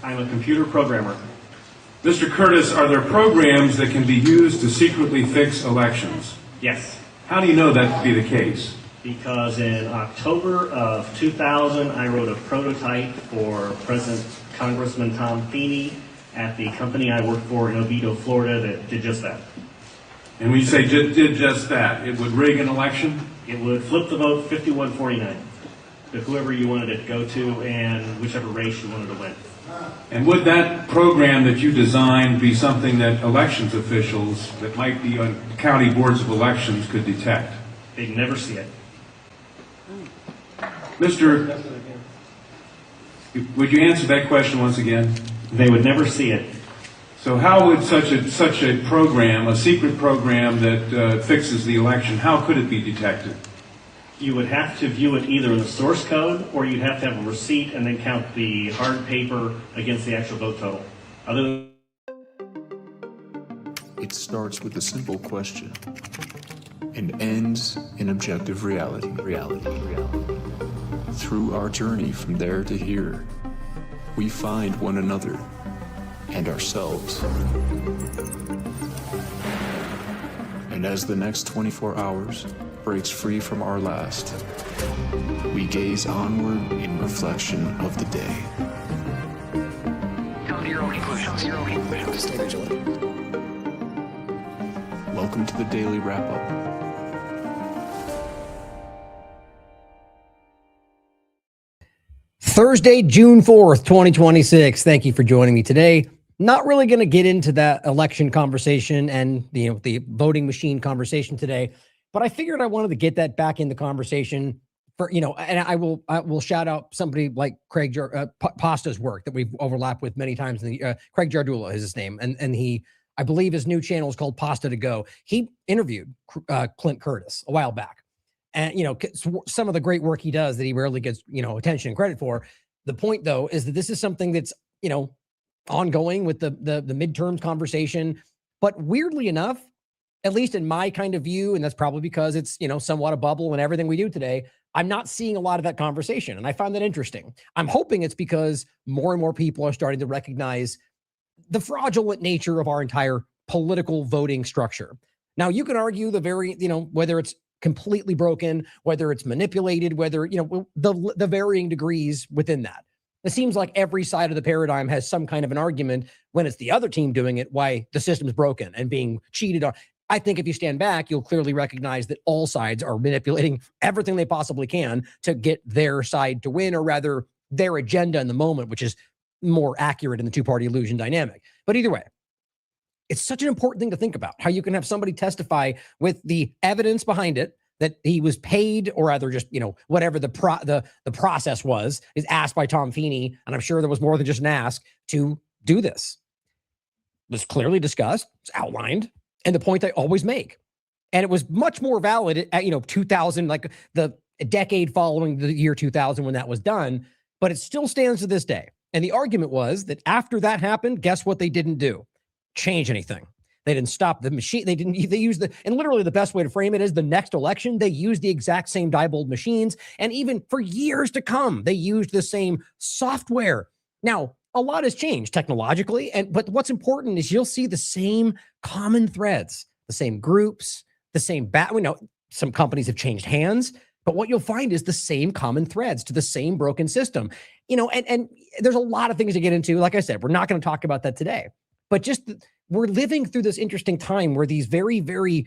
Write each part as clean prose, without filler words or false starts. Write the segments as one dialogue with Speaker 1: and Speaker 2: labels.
Speaker 1: I'm a computer programmer.
Speaker 2: Mr. Curtis, are there programs that can be used to secretly fix elections?
Speaker 1: Yes,
Speaker 2: How do you know that to be the case?
Speaker 1: because in October of 2000, I wrote a prototype for President Congressman Tom Feeney at the company I worked for in Veto, Florida, that did just that.
Speaker 2: And when you say did just that, it would rig an election?
Speaker 1: It would flip the vote 51-49 to whoever you wanted it to go to and whichever race you wanted to win.
Speaker 2: And would that program that you designed be something that elections officials that might be on county boards of elections could detect?
Speaker 1: They'd never see it.
Speaker 2: Mr. Would you answer that question once again?
Speaker 1: They would never see it.
Speaker 2: So how would such a program, a secret program that fixes the election, how could it be detected?
Speaker 1: You would have to view it either in the source code, or you'd have to have a receipt and then count the hard paper against the actual vote total. Other than
Speaker 3: It starts with a simple question and ends in objective reality. Through our journey from there to here, we find one another and ourselves. And as the next 24 hours breaks free from our last, we gaze onward in reflection of the day.
Speaker 4: Come to your own conclusions. Stay vigilant.
Speaker 3: Welcome to the Daily Wrap-Up.
Speaker 5: Thursday, June 4th, 2026. Thank you for joining me today. Not really going to get into that election conversation and the voting machine conversation today, but I figured I wanted to get that back in the conversation for, and I will shout out somebody like Craig Pasta's work that we've overlapped with many times. Craig Jardula is his name. And he, I believe his new channel is called Pasta to Go. He interviewed Clint Curtis a while back. And, some of the great work he does that he rarely gets, attention and credit for. The point, though, is that this is something that's, ongoing with the midterms conversation. But weirdly enough, at least in my kind of view, and that's probably because it's, somewhat a bubble and everything we do today, I'm not seeing a lot of that conversation. And I find that interesting. I'm hoping it's because more and more people are starting to recognize the fraudulent nature of our entire political voting structure. Now, you can argue whether it's completely broken, whether it's manipulated, whether, the varying degrees within that. It seems like every side of the paradigm has some kind of an argument when it's the other team doing it, why the system's broken and being cheated on. I think if you stand back, you'll clearly recognize that all sides are manipulating everything they possibly can to get their side to win, or rather their agenda in the moment, which is more accurate in the two-party illusion dynamic. But either way, it's such an important thing to think about, how you can have somebody testify with the evidence behind it that he was paid, or rather just, whatever the process was, is asked by Tom Feeney, and I'm sure there was more than just an ask, to do this. It was clearly discussed, it's outlined, and the point I always make. And it was much more valid at, 2000, like the decade following the year 2000 when that was done, but it still stands to this day. And the argument was that after that happened, guess what they didn't do? Change anything. They didn't stop the machine. They used and literally the best way to frame it is the next election, they used the exact same Diebold machines. And even for years to come, they used the same software. Now, a lot has changed technologically. But what's important is you'll see the same common threads, the same groups, the same we know some companies have changed hands, but what you'll find is the same common threads to the same broken system. And there's a lot of things to get into. Like I said, we're not going to talk about that today. But we're living through this interesting time where these very, very,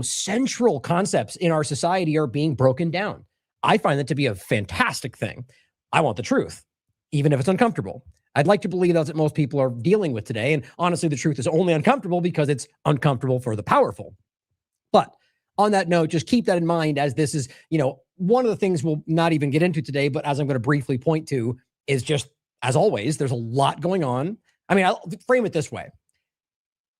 Speaker 5: central concepts in our society are being broken down. I find that to be a fantastic thing. I want the truth, even if it's uncomfortable. I'd like to believe that's what most people are dealing with today. And honestly, the truth is only uncomfortable because it's uncomfortable for the powerful. But on that note, just keep that in mind, as this is, one of the things we'll not even get into today, but as I'm going to briefly point to, is just, as always, there's a lot going on. I mean, I'll frame it this way.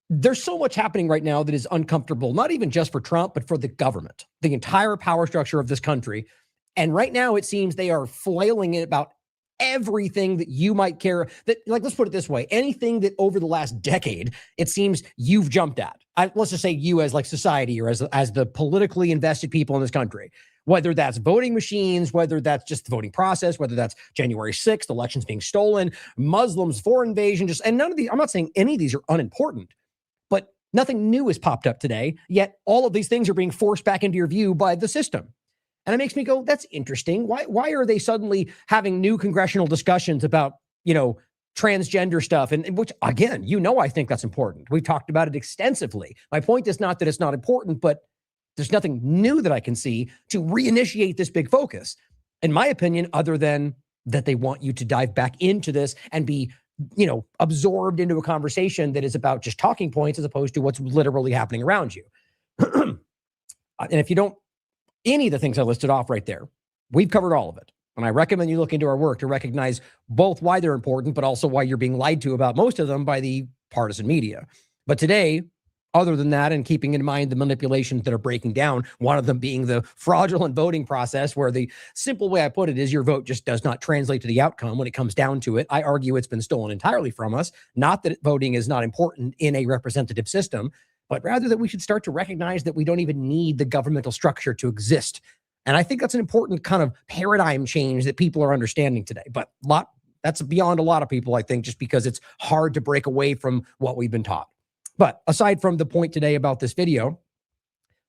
Speaker 5: There's so much happening right now that is uncomfortable, not even just for Trump, but for the government, the entire power structure of this country. And right now, it seems they are flailing it about everything that you might care. That, let's put it this way. Anything that over the last decade, it seems you've jumped at. Let's just say you as society, or as the politically invested people in this country. whether that's voting machines, whether that's just the voting process, whether that's January 6th, elections being stolen, Muslims, foreign invasion, and none of these, I'm not saying any of these are unimportant, but nothing new has popped up today, yet all of these things are being forced back into your view by the system. And it makes me go, that's interesting. Why are they suddenly having new congressional discussions about, transgender stuff? And which, again, I think that's important. We've talked about it extensively. My point is not that it's not important, but there's nothing new that I can see to reinitiate this big focus, in my opinion, other than that they want you to dive back into this and be, absorbed into a conversation that is about just talking points as opposed to what's literally happening around you. And if you don't, any of the things I listed off right there, we've covered all of it. And I recommend you look into our work to recognize both why they're important, but also why you're being lied to about most of them by the partisan media. But today, other than that, and keeping in mind the manipulations that are breaking down, one of them being the fraudulent voting process, where the simple way I put it is your vote just does not translate to the outcome when it comes down to it. I argue it's been stolen entirely from us. Not that voting is not important in a representative system, but rather that we should start to recognize that we don't even need the governmental structure to exist. And I think that's an important kind of paradigm change that people are understanding today. But that's beyond a lot of people, I think, just because it's hard to break away from what we've been taught. But aside from the point today about this video,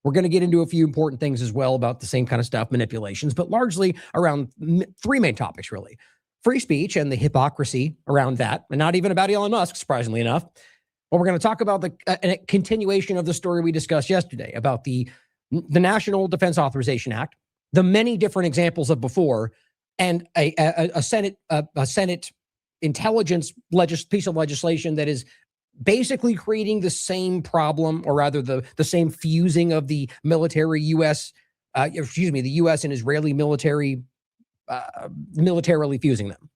Speaker 5: we're going to get into a few important things as well about the same kind of stuff, manipulations, but largely around three main topics, really. Free speech and the hypocrisy around that, and not even about Elon Musk, surprisingly enough. Well, we're going to talk about a continuation of the story we discussed yesterday about the National Defense Authorization Act, the many different examples of before, and a Senate intelligence piece of legislation that is basically creating the same problem, or rather the same fusing of the military the U.S. and Israeli military, militarily fusing them,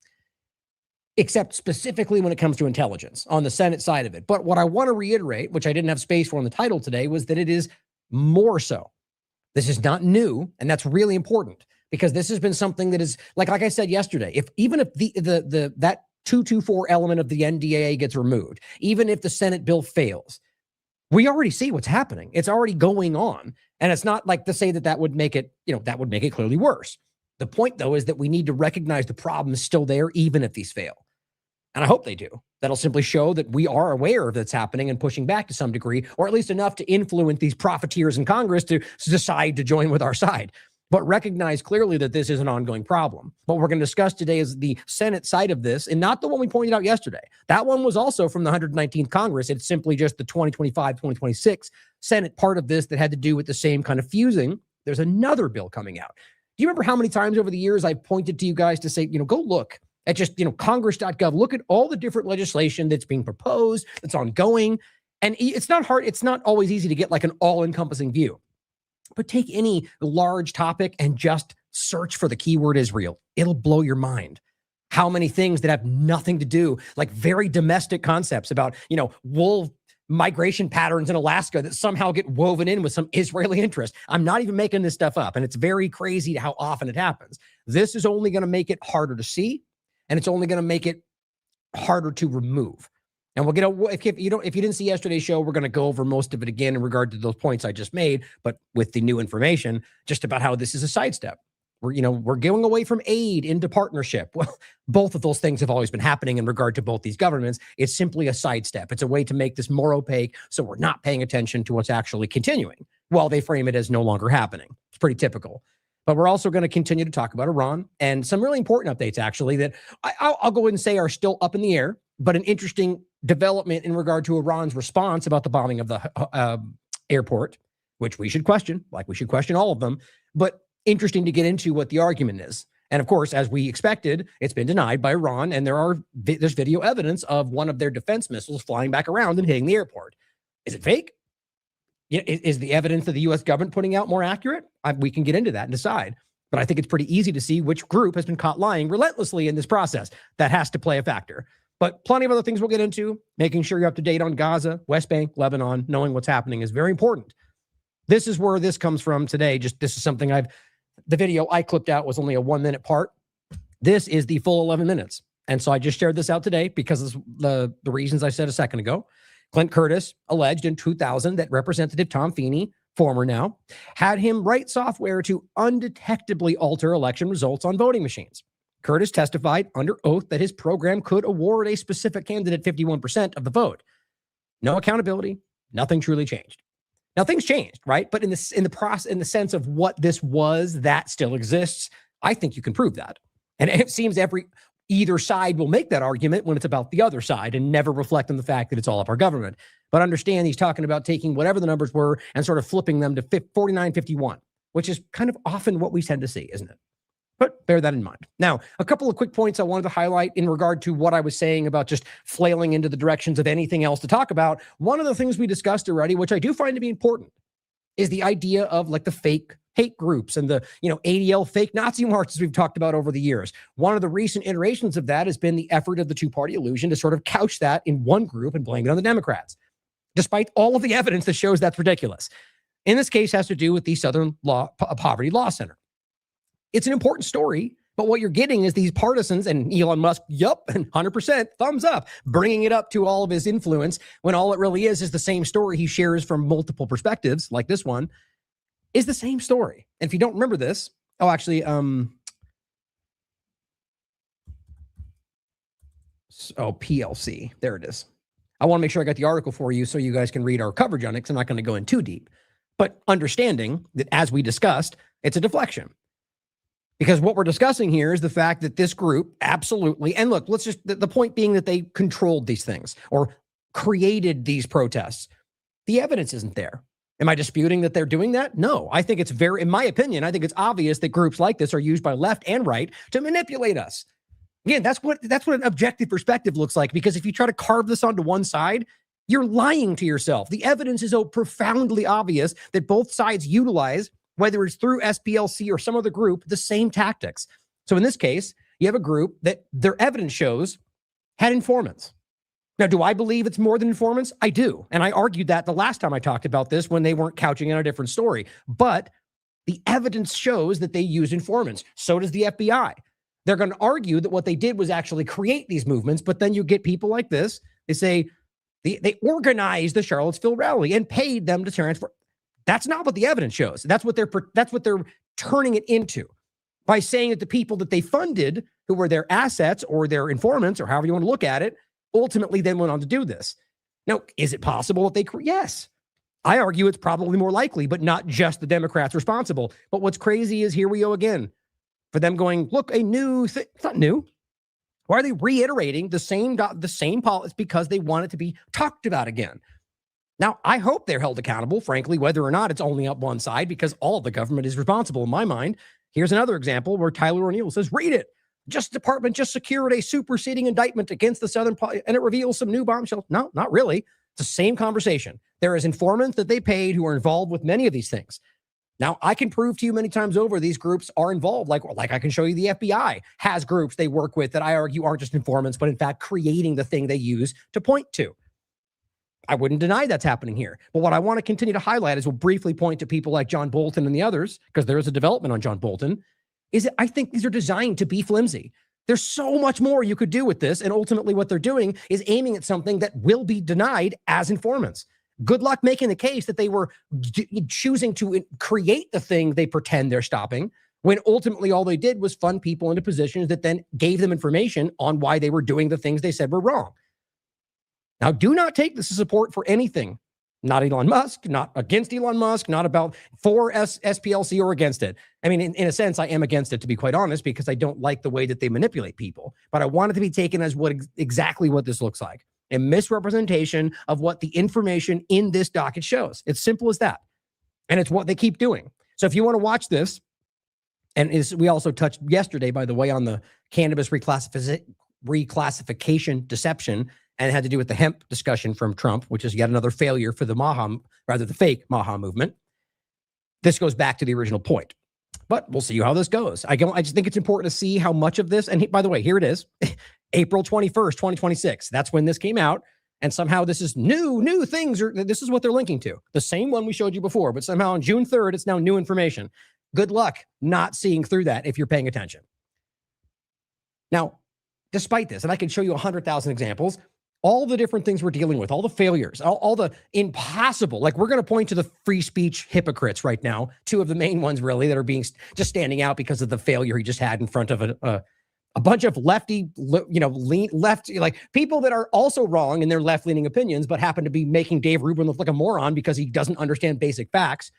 Speaker 5: except specifically when it comes to intelligence on the Senate side of it. But what I want to reiterate, which I didn't have space for in the title today, was that it is more so. This is not new, and that's really important, because this has been something that is, like I said yesterday, even if that 224 element of the NDAA gets removed, even if the Senate bill fails, we already see what's happening. It's already going on. And it's not like to say that would make it, that would make it clearly worse. The point, though, is that we need to recognize the problem is still there, even if these fail. And I hope they do. That'll simply show that we are aware of that's happening and pushing back to some degree, or at least enough to influence these profiteers in Congress to decide to join with our side. But recognize clearly that this is an ongoing problem. What we're going to discuss today is the Senate side of this, and not the one we pointed out yesterday. That one was also from the 119th Congress. It's simply just the 2025-2026 Senate part of this that had to do with the same kind of fusing. There's another bill coming out. Do you remember how many times over the years I've pointed to you guys to say, go look at just, congress.gov, look at all the different legislation that's being proposed, that's ongoing. And it's not hard. It's not always easy to get like an all-encompassing view. But take any large topic and just search for the keyword Israel. It'll blow your mind. How many things that have nothing to do, like very domestic concepts about, wolf migration patterns in Alaska that somehow get woven in with some Israeli interest. I'm not even making this stuff up. And it's very crazy how often it happens. This is only going to make it harder to see, and it's only going to make it harder to remove. And we'll get if you didn't see yesterday's show, we're going to go over most of it again in regard to those points I just made, but with the new information, just about how this is a sidestep. We're going away from aid into partnership. Well, both of those things have always been happening in regard to both these governments. It's simply a sidestep. It's a way to make this more opaque, so we're not paying attention to what's actually continuing while they frame it as no longer happening. It's pretty typical. But we're also going to continue to talk about Iran and some really important updates, actually, that I'll go ahead and say are still up in the air, but an interesting development in regard to Iran's response about the bombing of the airport, which we should question, like we should question all of them, but interesting to get into what the argument is. And of course, as we expected, it's been denied by Iran, and there's video evidence of one of their defense missiles flying back around and hitting the airport. Is it fake? Is the evidence of the U.S. government putting out more accurate? We can get into that and decide. But I think it's pretty easy to see which group has been caught lying relentlessly in this process. That has to play a factor. But plenty of other things we'll get into. Making sure you're up to date on Gaza, West Bank, Lebanon, knowing what's happening is very important. This is where this comes from today. This is something the video I clipped out was only a 1-minute part. This is the full 11 minutes. And so I just shared this out today because of the reasons I said a second ago. Clint Curtis alleged in 2000 that Representative Tom Feeney former now, had him write software to undetectably alter election results on voting machines. Curtis testified under oath that his program could award a specific candidate 51% of the vote. No accountability, nothing truly changed. Now things changed, right? But in the sense of what this was, that still exists. I think you can prove that. And it seems either side will make that argument when it's about the other side and never reflect on the fact that it's all up our government. But understand he's talking about taking whatever the numbers were and sort of flipping them to 49-51, which is kind of often what we tend to see, isn't it? But bear that in mind. Now, a couple of quick points I wanted to highlight in regard to what I was saying about just flailing into the directions of anything else to talk about. One of the things we discussed already, which I do find to be important, is the idea of like the fake hate groups and the, ADL fake Nazi marches we've talked about over the years. One of the recent iterations of that has been the effort of the two-party illusion to sort of couch that in one group and blame it on the Democrats, despite all of the evidence that shows that's ridiculous. In this case, has to do with the Southern Poverty Law Center. It's an important story, but what you're getting is these partisans and Elon Musk, yup, and 100% thumbs up, bringing it up to all of his influence when all it really is the same story he shares from multiple perspectives, like this one, is the same story. And if you don't remember this, PLC, there it is. I want to make sure I got the article for you so you guys can read our coverage on it, because I'm not going to go in too deep. But understanding that, as we discussed, it's a deflection. Because what we're discussing here is the fact that this group absolutely, and look, the point being that they controlled these things or created these protests. The evidence isn't there. Am I disputing that they're doing that? No, I think it's in my opinion, I think it's obvious that groups like this are used by left and right to manipulate us. Again, that's what an objective perspective looks like, because if you try to carve this onto one side, you're lying to yourself. The evidence is so profoundly obvious that both sides utilize, whether it's through SPLC or some other group, the same tactics. So in this case, you have a group that their evidence shows had informants. Now, do I believe it's more than informants? I do. And I argued that the last time I talked about this when they weren't couching in a different story. But the evidence shows that they used informants. So does the FBI. They're going to argue that what they did was actually create these movements, but then you get people like this. They say they organized the Charlottesville rally and paid them to transfer. That's not what the evidence shows. That's what they're turning it into by saying that the people that they funded, who were their assets or their informants, or however you want to look at it, ultimately then went on to do this. Now, is it possible that yes. I argue it's probably more likely, but not just the Democrats responsible. But what's crazy is here we go again. For them going, look, a new thing. It's not new. Why are they reiterating the same policy? Because they want it to be talked about again. Now, I hope they're held accountable, frankly, whether or not it's only up one side, because all of the government is responsible in my mind. Here's another example where Tyler O'Neill says, read it. Justice Department just secured a superseding indictment against the Southern, and it reveals some new bombshells. No, not really. It's the same conversation. There is informants that they paid who are involved with many of these things. Now, I can prove to you many times over these groups are involved. Like I can show you the FBI has groups they work with that I argue aren't just informants, but in fact creating the thing they use to point to. I wouldn't deny that's happening here. But what I want to continue to highlight is we'll briefly point to people like John Bolton and the others, because there is a development on John Bolton, is that I think these are designed to be flimsy. There's so much more you could do with this. And ultimately what they're doing is aiming at something that will be denied as informants. Good luck making the case that they were choosing to create the thing they pretend they're stopping, when ultimately all they did was fund people into positions that then gave them information on why they were doing the things they said were wrong. Now, do not take this as support for anything. Not Elon Musk, not against Elon Musk, not about for SPLC or against it. I mean, in a sense, I am against it, to be quite honest, because I don't like the way that they manipulate people. But I want it to be taken as exactly what this looks like. A misrepresentation of what the information in this docket shows. It's simple as that. And it's what they keep doing. So if you want to watch this, and we also touched yesterday, by the way, on the cannabis reclassification deception, and it had to do with the hemp discussion from Trump, which is yet another failure for the fake Maha movement. This goes back to the original point. But we'll see how this goes. I just think it's important to see how much of this, and by the way, here it is. April 21st, 2026. That's when this came out. And somehow this is new things, or this is what they're linking to. The same one we showed you before, but somehow on June 3rd, it's now new information. Good luck not seeing through that if you're paying attention. Now, despite this, and I can show you 100,000 examples, all the different things we're dealing with, all the failures, all the impossible, like we're going to point to the free speech hypocrites right now, two of the main ones really that are being just standing out because of the failure he just had in front of a bunch of lefty, lefty, like people that are also wrong in their left-leaning opinions, but happen to be making Dave Rubin look like a moron because he doesn't understand basic facts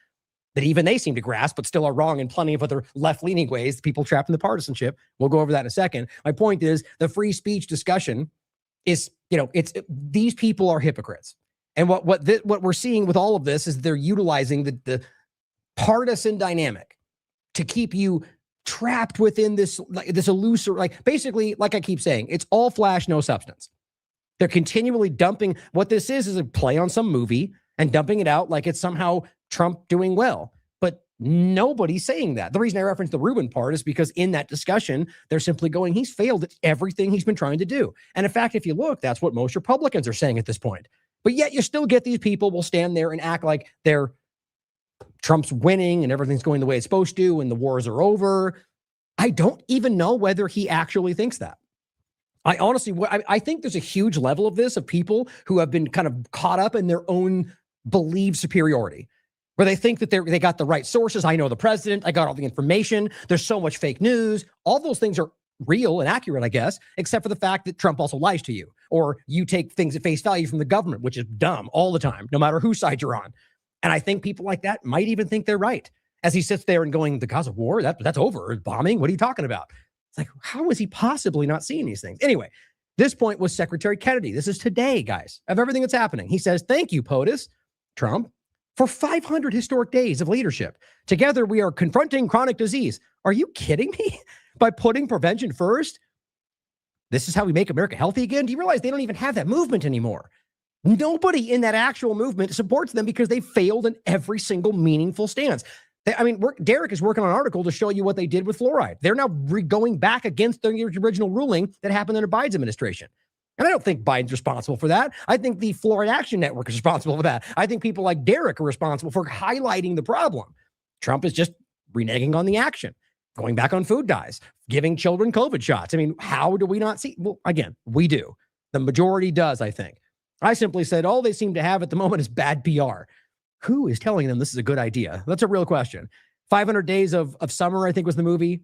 Speaker 5: that even they seem to grasp, but still are wrong in plenty of other left-leaning ways, people trapped in the partisanship. We'll go over that in a second. My point is the free speech discussion is, these people are hypocrites. And what we're seeing with all of this is they're utilizing the partisan dynamic to keep you trapped within this illusory, basically, like I keep saying, it's all flash, no substance. They're continually dumping what this is a play on some movie and dumping it out like it's somehow Trump doing well. But nobody's saying that. The reason I referenced the Rubin part is because in that discussion, they're simply going, he's failed at everything he's been trying to do. And in fact, if you look, that's what most Republicans are saying at this point. But yet you still get these people will stand there and act like Trump's winning and everything's going the way it's supposed to and the wars are over. I don't even know whether he actually thinks that. I honestly, I think there's a huge level of this, of people who have been kind of caught up in their own believed superiority, where they think that they got the right sources. I know the president. I got all the information. There's so much fake news. All those things are real and accurate, I guess, except for the fact that Trump also lies to you, or you take things at face value from the government, which is dumb all the time, no matter whose side you're on. And I think people like that might even think they're right as he sits there and going, the cause of war, that's over. Bombing, what are you talking about? It's like, how is he possibly not seeing these things? Anyway, this point was Secretary Kennedy. This is today, guys, of everything that's happening. He says, thank you, POTUS, Trump, for 500 historic days of leadership. Together, we are confronting chronic disease. Are you kidding me? By putting prevention first? This is how we make America healthy again? Do you realize they don't even have that movement anymore? Nobody in that actual movement supports them because they failed in every single meaningful stance. Derek is working on an article to show you what they did with fluoride. They're now going back against the original ruling that happened under Biden's administration. And I don't think Biden's responsible for that. I think the Fluoride Action Network is responsible for that. I think people like Derek are responsible for highlighting the problem. Trump is just reneging on the action, going back on food dyes, giving children COVID shots. I mean, how do we not see? Well, again, we do. The majority does, I think. I simply said all they seem to have at the moment is bad PR. Who is telling them this is a good idea? That's a real question. 500 Days of Summer, I think, was the movie.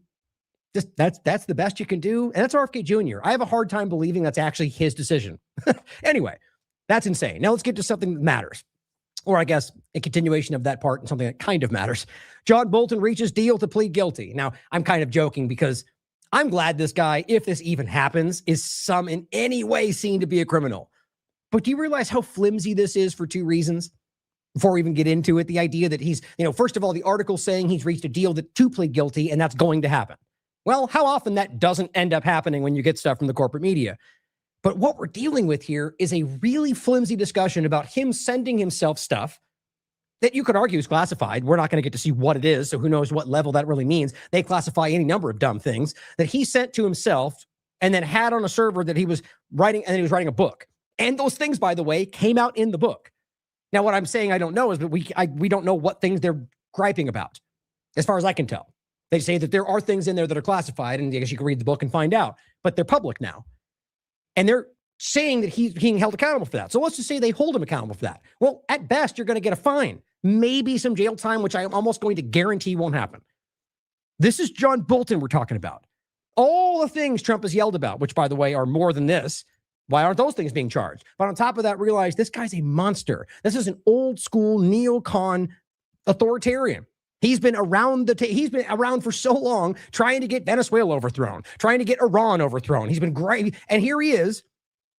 Speaker 5: Just that's the best you can do. And that's RFK Jr. I have a hard time believing that's actually his decision. Anyway, that's insane. Now let's get to something that matters. Or I guess a continuation of that part and something that kind of matters. John Bolton reaches deal to plead guilty. Now, I'm kind of joking because I'm glad this guy, if this even happens, is in any way seen to be a criminal. But do you realize how flimsy this is for two reasons? Before we even get into it, the idea that he's, first of all, the article saying he's reached a deal to plead guilty and that's going to happen. Well, how often that doesn't end up happening when you get stuff from the corporate media. But what we're dealing with here is a really flimsy discussion about him sending himself stuff that you could argue is classified. We're not going to get to see what it is, so who knows what level that really means. They classify any number of dumb things that he sent to himself and then had on a server that he was writing, and then he was writing a book. And those things, by the way, came out in the book. Now, what I'm saying I don't know is that we don't know what things they're griping about, as far as I can tell. They say that there are things in there that are classified, and I guess you can read the book and find out, but they're public now. And they're saying that he's being held accountable for that. So let's just say they hold him accountable for that. Well, at best, you're going to get a fine, maybe some jail time, which I'm almost going to guarantee won't happen. This is John Bolton we're talking about. All the things Trump has yelled about, which, by the way, are more than this. Why aren't those things being charged? But on top of that, realize this guy's a monster. This is an old school neocon authoritarian. He's been around he's been around for so long, trying to get Venezuela overthrown, trying to get Iran overthrown. He's been great. And here he is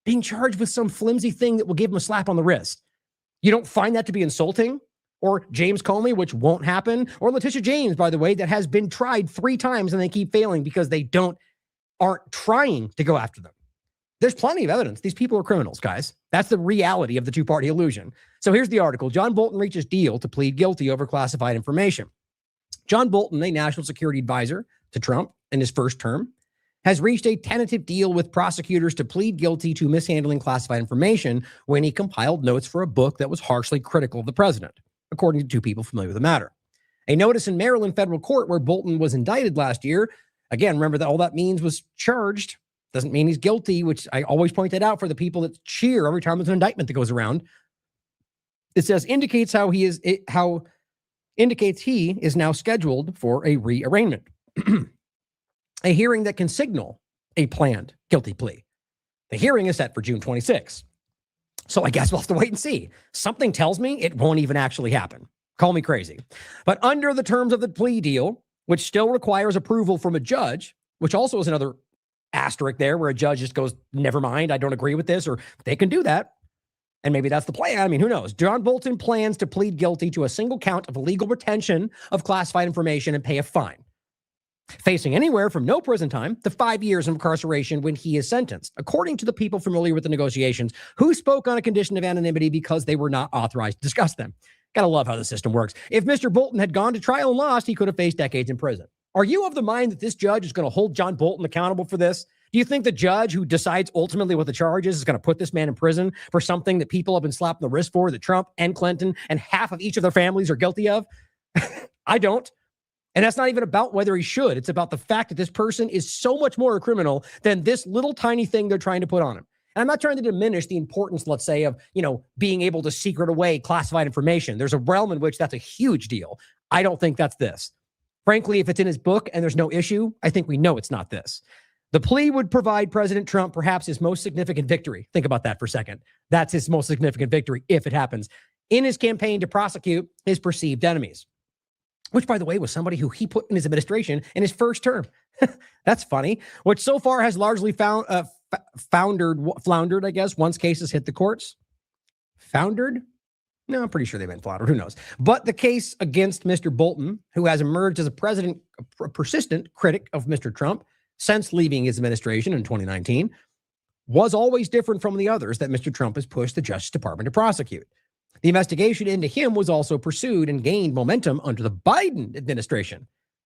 Speaker 5: being charged with some flimsy thing that will give him a slap on the wrist. You don't find that to be insulting? Or James Comey, which won't happen, or Letitia James, by the way, that has been tried 3 times and they keep failing because they aren't trying to go after them. There's plenty of evidence. These people are criminals, guys. That's the reality of the two-party illusion. So here's the article. John Bolton reaches deal to plead guilty over classified information. John Bolton, a national security advisor to Trump in his first term, has reached a tentative deal with prosecutors to plead guilty to mishandling classified information when he compiled notes for a book that was harshly critical of the president, according to 2 people familiar with the matter. A notice in Maryland federal court where Bolton was indicted last year, again, remember that all that means was charged Doesn't mean he's guilty, which I always point that out for the people that cheer every time there's an indictment that goes around. It says indicates indicates he is now scheduled for a rearraignment, a hearing that can signal a planned guilty plea. The hearing is set for June 26. So I guess we'll have to wait and see. Something tells me it won't even actually happen. Call me crazy. But under the terms of the plea deal, which still requires approval from a judge, which also is another asterisk there where a judge just goes, never mind, I don't agree with this, or they can do that. And maybe that's the plan. I mean, who knows? John Bolton plans to plead guilty to a single count of illegal retention of classified information and pay a fine, facing anywhere from no prison time to 5 years of incarceration when he is sentenced, according to the people familiar with the negotiations who spoke on a condition of anonymity because they were not authorized to discuss them. Gotta love how the system works. If Mr. Bolton had gone to trial and lost, he could have faced decades in prison. Are you of the mind that this judge is going to hold John Bolton accountable for this? Do you think the judge who decides ultimately what the charge is going to put this man in prison for something that people have been slapping the wrist for, that Trump and Clinton and half of each of their families are guilty of? I don't. And that's not even about whether he should. It's about the fact that this person is so much more a criminal than this little tiny thing they're trying to put on him. And I'm not trying to diminish the importance, let's say, of, being able to secret away classified information. There's a realm in which that's a huge deal. I don't think that's this. Frankly, if it's in his book and there's no issue, I think we know it's not this. The plea would provide President Trump perhaps his most significant victory. Think about that for a second. That's his most significant victory, if it happens, in his campaign to prosecute his perceived enemies, which, by the way, was somebody who he put in his administration in his first term. That's funny. Which so far has largely floundered, I guess, once cases hit the courts. Foundered? No, I'm pretty sure they meant floundered. Who knows? But the case against Mr. Bolton, who has emerged as a persistent critic of Mr. Trump since leaving his administration in 2019, was always different from the others that Mr. Trump has pushed the Justice Department to prosecute. The investigation into him was also pursued and gained momentum under the Biden administration.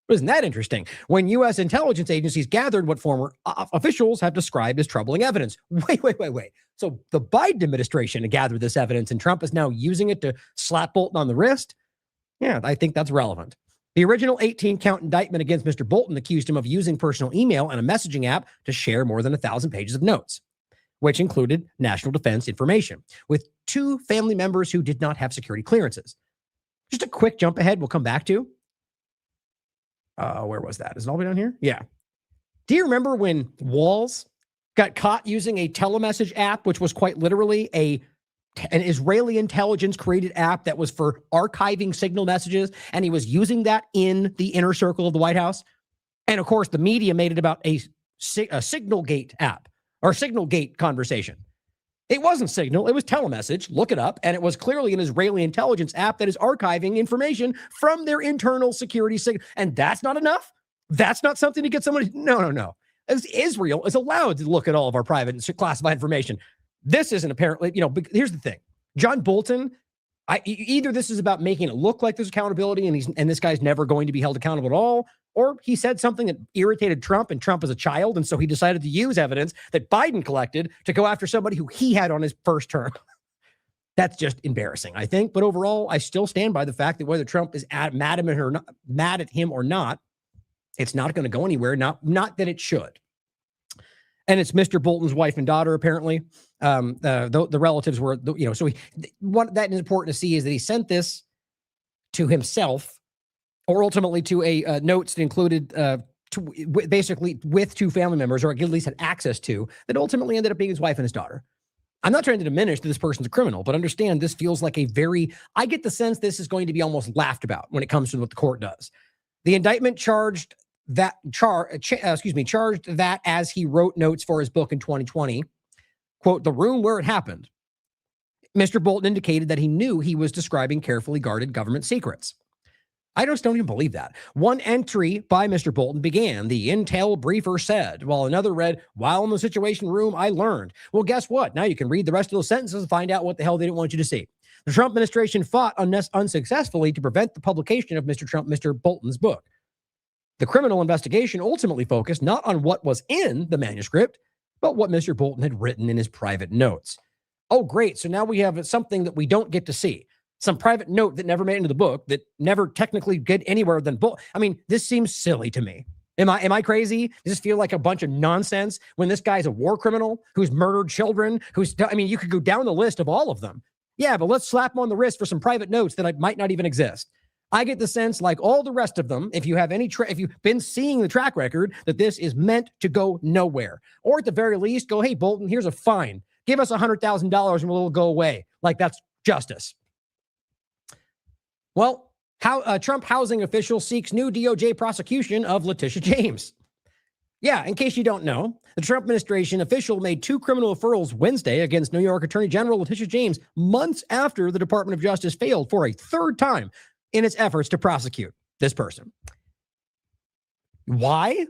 Speaker 5: Isn't that interesting? When U.S. intelligence agencies gathered what former officials have described as troubling evidence. Wait. So the Biden administration gathered this evidence and Trump is now using it to slap Bolton on the wrist? Yeah, I think that's relevant. The original 18-count indictment against Mr. Bolton accused him of using personal email and a messaging app to share more than 1,000 pages of notes, which included national defense information, with 2 family members who did not have security clearances. Just a quick jump ahead we'll come back to. Where was that? Is it all the way down here? Yeah. Do you remember when Walls got caught using a telemessage app, which was quite literally an Israeli intelligence created app that was for archiving signal messages, and he was using that in the inner circle of the White House? And of course, the media made it about a Signalgate app or Signalgate conversation. It wasn't Signal, it was telemessage. Look it up. And it was clearly an Israeli intelligence app that is archiving information from their internal security signal. And that's not enough? That's not something to get somebody? No. As Israel is allowed to look at all of our private and classified information. This isn't apparently, here's the thing. John Bolton, either this is about making it look like there's accountability and this guy's never going to be held accountable at all, or he said something that irritated Trump and Trump is a child, and so he decided to use evidence that Biden collected to go after somebody who he had on his first term. That's just embarrassing, I think. But overall, I still stand by the fact that whether Trump is mad at him or not, it's not going to go anywhere. Not that it should. And it's Mr. Bolton's wife and daughter, apparently. The relatives were, so what that is important to see is that he sent this to himself, or ultimately to a notes that included basically with 2 family members, or at least had access to, that ultimately ended up being his wife and his daughter. I'm not trying to diminish that this person's a criminal, but understand this feels like I get the sense this is going to be almost laughed about when it comes to what the court does. The indictment charged that as he wrote notes for his book in 2020, quote, the room where it happened. Mr. Bolton indicated that he knew he was describing carefully guarded government secrets. I just don't even believe that. One entry by Mr. Bolton began, the intel briefer said, while another read, while in the situation room, I learned. Well, guess what? Now you can read the rest of those sentences and find out what the hell they didn't want you to see. The Trump administration fought unsuccessfully to prevent the publication of Mr. Bolton's book. The criminal investigation ultimately focused not on what was in the manuscript, but what Mr. Bolton had written in his private notes. Oh, great. So now we have something that we don't get to see. Some private note that never made into the book, that never technically get anywhere than Bolton. I mean, this seems silly to me. Am I crazy? Does this feel like a bunch of nonsense when this guy's a war criminal who's murdered children, you could go down the list of all of them. Yeah, but let's slap him on the wrist for some private notes that might not even exist. I get the sense, like all the rest of them, if you have if you've been seeing the track record, that this is meant to go nowhere. Or at the very least, go, hey, Bolton, here's a fine. Give us $100,000 and we'll go away. Like that's justice. Well, Trump housing official seeks new DOJ prosecution of Letitia James. Yeah, in case you don't know, the Trump administration official made 2 criminal referrals Wednesday against New York Attorney General Letitia James months after the Department of Justice failed for a 3rd time in its efforts to prosecute this person. Why?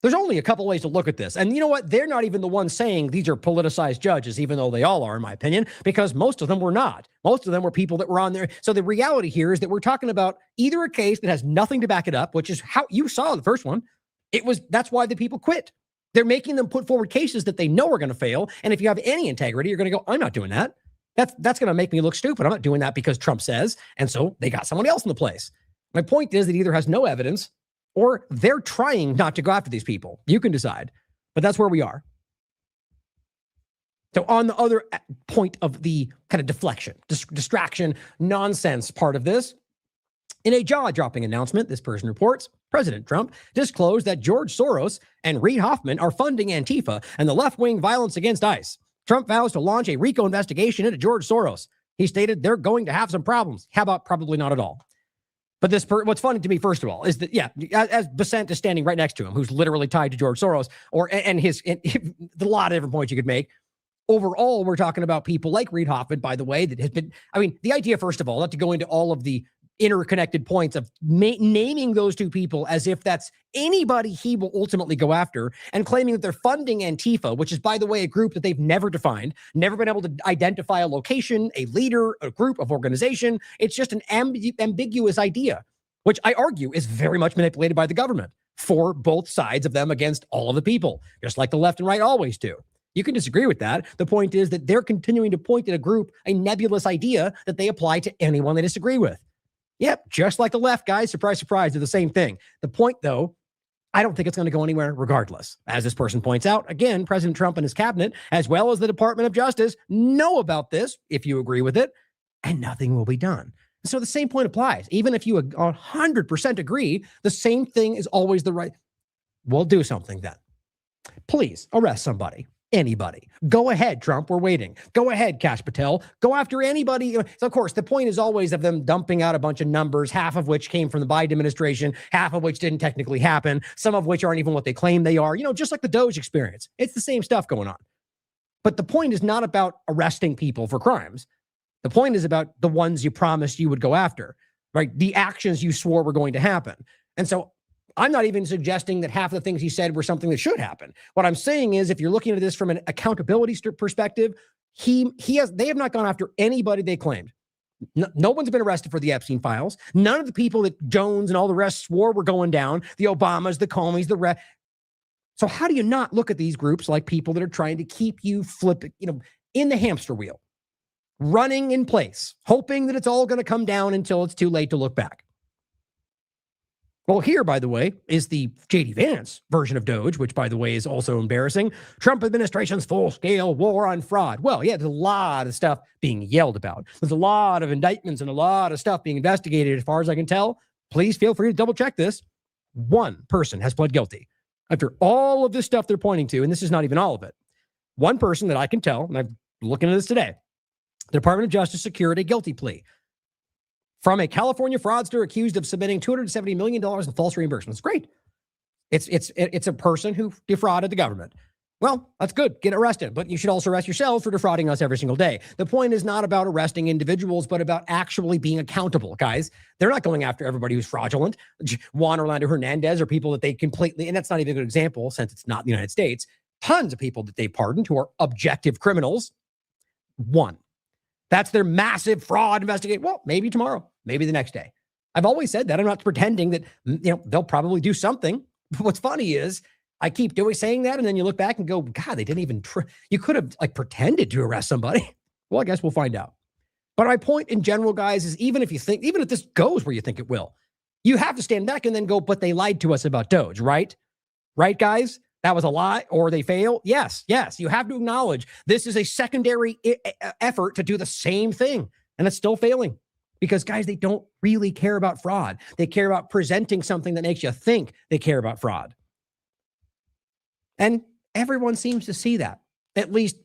Speaker 5: There's only a couple ways to look at this. And you know what? They're not even the ones saying these are politicized judges, even though they all are, in my opinion, because most of them were not. Most of them were people that were on there. So the reality here is that we're talking about either a case that has nothing to back it up, which is how you saw the first one. That's why the people quit. They're making them put forward cases that they know are going to fail. And if you have any integrity, you're going to go, I'm not doing that. That's going to make me look stupid. I'm not doing that because Trump says. And so they got someone else in the place. My point is that either has no evidence or they're trying not to go after these people. You can decide, but that's where we are. So on the other point of the kind of deflection, distraction, nonsense part of this, in a jaw-dropping announcement, this person reports, President Trump disclosed that George Soros and Reid Hoffman are funding Antifa and the left-wing violence against ICE. Trump vows to launch a RICO investigation into George Soros. He stated they're going to have some problems. How about probably not at all? But what's funny to me, first of all, is that, yeah, as Besant is standing right next to him, who's literally tied to George Soros, and a lot of different points you could make. Overall, we're talking about people like Reid Hoffman, by the way, that has been, the idea, first of all, not to go into all of the interconnected points of naming those 2 people as if that's anybody he will ultimately go after, and claiming that they're funding Antifa, which is, by the way, a group that they've never defined, never been able to identify a location, a leader, a group of organization. It's just an ambiguous idea, which I argue is very much manipulated by the government for both sides of them against all of the people, just like the left and right always do. You can disagree with that. The point is that they're continuing to point at a group, a nebulous idea that they apply to anyone they disagree with. Yep, just like the left, guys. Surprise, surprise, do the same thing. The point, though, I don't think it's going to go anywhere regardless. As this person points out, again, President Trump and his cabinet, as well as the Department of Justice, know about this, if you agree with it, and nothing will be done. So the same point applies. Even if you 100% agree, the same thing is always the right. We'll do something then. Please arrest somebody. Anybody. Go ahead, Trump. We're waiting. Go ahead, Kash Patel. Go after anybody. So, of course, the point is always of them dumping out a bunch of numbers, half of which came from the Biden administration, half of which didn't technically happen, some of which aren't even what they claim they are. Just like the Doge experience. It's the same stuff going on. But the point is not about arresting people for crimes. The point is about the ones you promised you would go after, right? The actions you swore were going to happen. And so I'm not even suggesting that half of the things he said were something that should happen. What I'm saying is, if you're looking at this from an accountability perspective, they have not gone after anybody they claimed. No one's been arrested for the Epstein files. None of the people that Jones and all the rest swore were going down, the Obamas, the Comeys, the rest. So how do you not look at these groups like people that are trying to keep you flipping, in the hamster wheel, running in place, hoping that it's all going to come down until it's too late to look back? Well, here, by the way, is the J.D. Vance version of Doge, which, by the way, is also embarrassing. Trump administration's full-scale war on fraud. Well, yeah, there's a lot of stuff being yelled about. There's a lot of indictments and a lot of stuff being investigated, as far as I can tell. Please feel free to double-check this. One person has pled guilty. After all of this stuff they're pointing to, and this is not even all of it, one person that I can tell, and I'm looking at this today, the Department of Justice secured a guilty plea from a California fraudster accused of submitting $270 million in false reimbursements. Great. It's a person who defrauded the government. Well, that's good. Get arrested. But you should also arrest yourselves for defrauding us every single day. The point is not about arresting individuals, but about actually being accountable, guys. They're not going after everybody who's fraudulent. Juan Orlando Hernandez or people that they completely, and that's not even a good example since it's not the United States, tons of people that they pardoned who are objective criminals. One. That's their massive fraud investigation. Well, maybe tomorrow, maybe the next day. I've always said that. I'm not pretending that, they'll probably do something. But what's funny is I keep saying that, and then you look back and go, God, they didn't even, you could have pretended to arrest somebody. Well, I guess we'll find out. But my point in general, guys, is even if this goes where you think it will, You have to stand back and then go, but they lied to us about Doge, right? Right, guys? That was a lie, or they fail? Yes. You have to acknowledge this is a secondary effort to do the same thing, and it's still failing. Because, guys, they don't really care about fraud. They care about presenting something that makes you think they care about fraud. And everyone seems to see that. At least,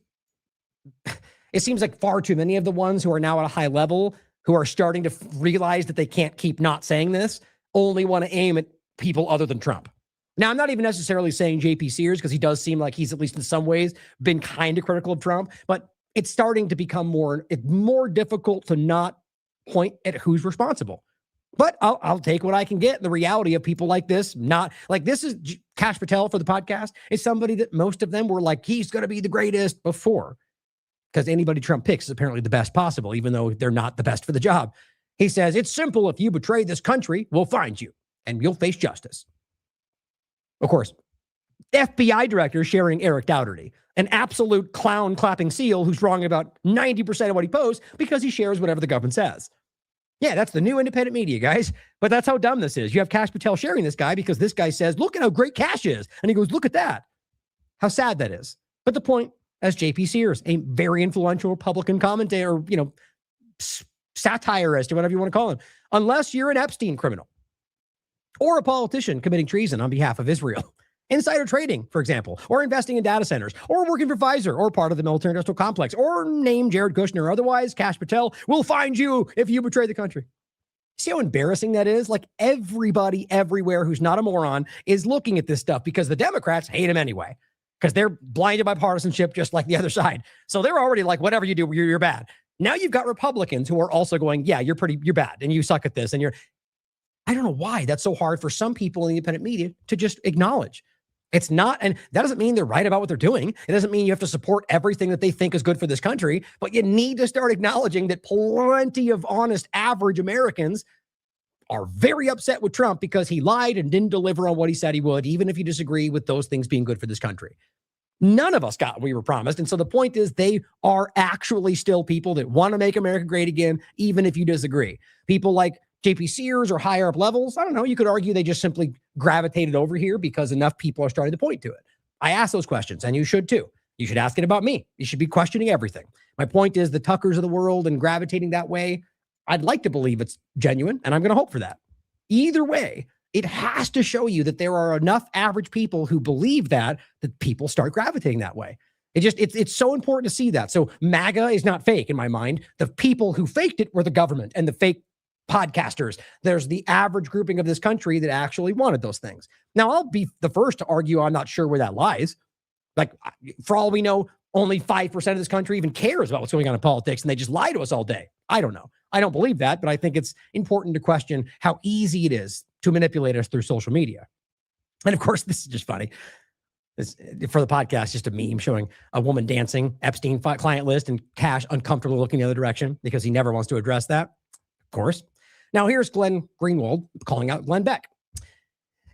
Speaker 5: it seems like far too many of the ones who are now at a high level, who are starting to realize that they can't keep not saying this, only want to aim at people other than Trump. Now, I'm not even necessarily saying JP Sears, because he does seem like he's, at least in some ways, been kind of critical of Trump, but it's starting to become more difficult to not point at who's responsible. But I'll take what I can get. The reality of people like this, not like this is Kash Patel for the podcast, is somebody that most of them were like, he's going to be the greatest before, because anybody Trump picks is apparently the best possible, even though they're not the best for the job. He says, it's simple. If you betray this country, we'll find you and you'll face justice. Of course, FBI director sharing Eric Dougherty, an absolute clown clapping seal who's wrong about 90% of what he posts because he shares whatever the government says. Yeah, that's the new independent media, guys. But that's how dumb this is. You have Kash Patel sharing this guy because this guy says, look at how great Kash is. And he goes, look at that. How sad that is. But the point, as JP Sears, a very influential Republican commentator, satirist, or whatever you want to call him, unless you're an Epstein criminal or a politician committing treason on behalf of Israel, insider trading, for example, or investing in data centers, or working for Pfizer, or part of the military-industrial complex, or name Jared Kushner, or otherwise, Kash Patel will find you if you betray the country. See how embarrassing that is? Like, everybody everywhere who's not a moron is looking at this stuff because the Democrats hate him anyway, because they're blinded by partisanship just like the other side. So they're already like, whatever you do, you're bad. Now you've got Republicans who are also going, yeah, you're bad, and you suck at this, and I don't know why that's so hard for some people in the independent media to just acknowledge. It's not, and that doesn't mean they're right about what they're doing. It doesn't mean you have to support everything that they think is good for this country, but you need to start acknowledging that plenty of honest, average Americans are very upset with Trump because he lied and didn't deliver on what he said he would, even if you disagree with those things being good for this country. None of us got what we were promised. And so the point is, they are actually still people that want to make America great again, even if you disagree. People like JP Sears or higher up levels, I don't know, you could argue they just simply gravitated over here because enough people are starting to point to it. I ask those questions, and you should too. You should ask it about me. You should be questioning everything. My point is, the Tuckers of the world and gravitating that way, I'd like to believe it's genuine, and I'm going to hope for that. Either way, it has to show you that there are enough average people who believe that people start gravitating that way. It's so important to see that. So MAGA is not fake in my mind. The people who faked it were the government and the fake podcasters. There's the average grouping of this country that actually wanted those things. Now, I'll be the first to argue I'm not sure where that lies. Like, for all we know, only 5% of this country even cares about what's going on in politics, and they just lie to us all day. I don't know. I don't believe that, but I think it's important to question how easy it is to manipulate us through social media. And of course, this is just funny. This, for the podcast, just a meme showing a woman dancing, Epstein client list, and Kash uncomfortably looking the other direction because he never wants to address that. Of course. Now here's Glenn Greenwald calling out Glenn Beck.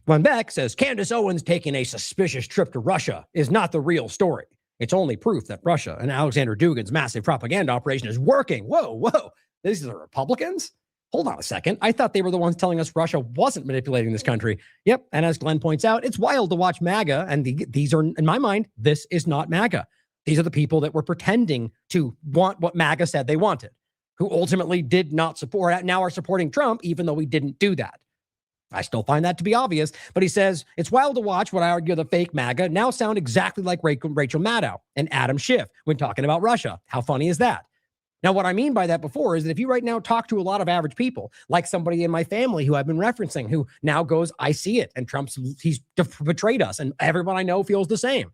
Speaker 5: Glenn Beck says, Candace Owens taking a suspicious trip to Russia is not the real story. It's only proof that Russia and Alexander Dugin's massive propaganda operation is working. Whoa. These are the Republicans? Hold on a second. I thought they were the ones telling us Russia wasn't manipulating this country. Yep. And as Glenn points out, it's wild to watch MAGA. And these are, in my mind, this is not MAGA. These are the people that were pretending to want what MAGA said they wanted, who ultimately did not support, now are supporting Trump, even though we didn't do that. I still find that to be obvious, but he says, it's wild to watch what I argue the fake MAGA now sound exactly like Rachel Maddow and Adam Schiff when talking about Russia. How funny is that? Now, what I mean by that before is that if you right now talk to a lot of average people, like somebody in my family who I've been referencing, who now goes, I see it, and he's betrayed us, and everyone I know feels the same.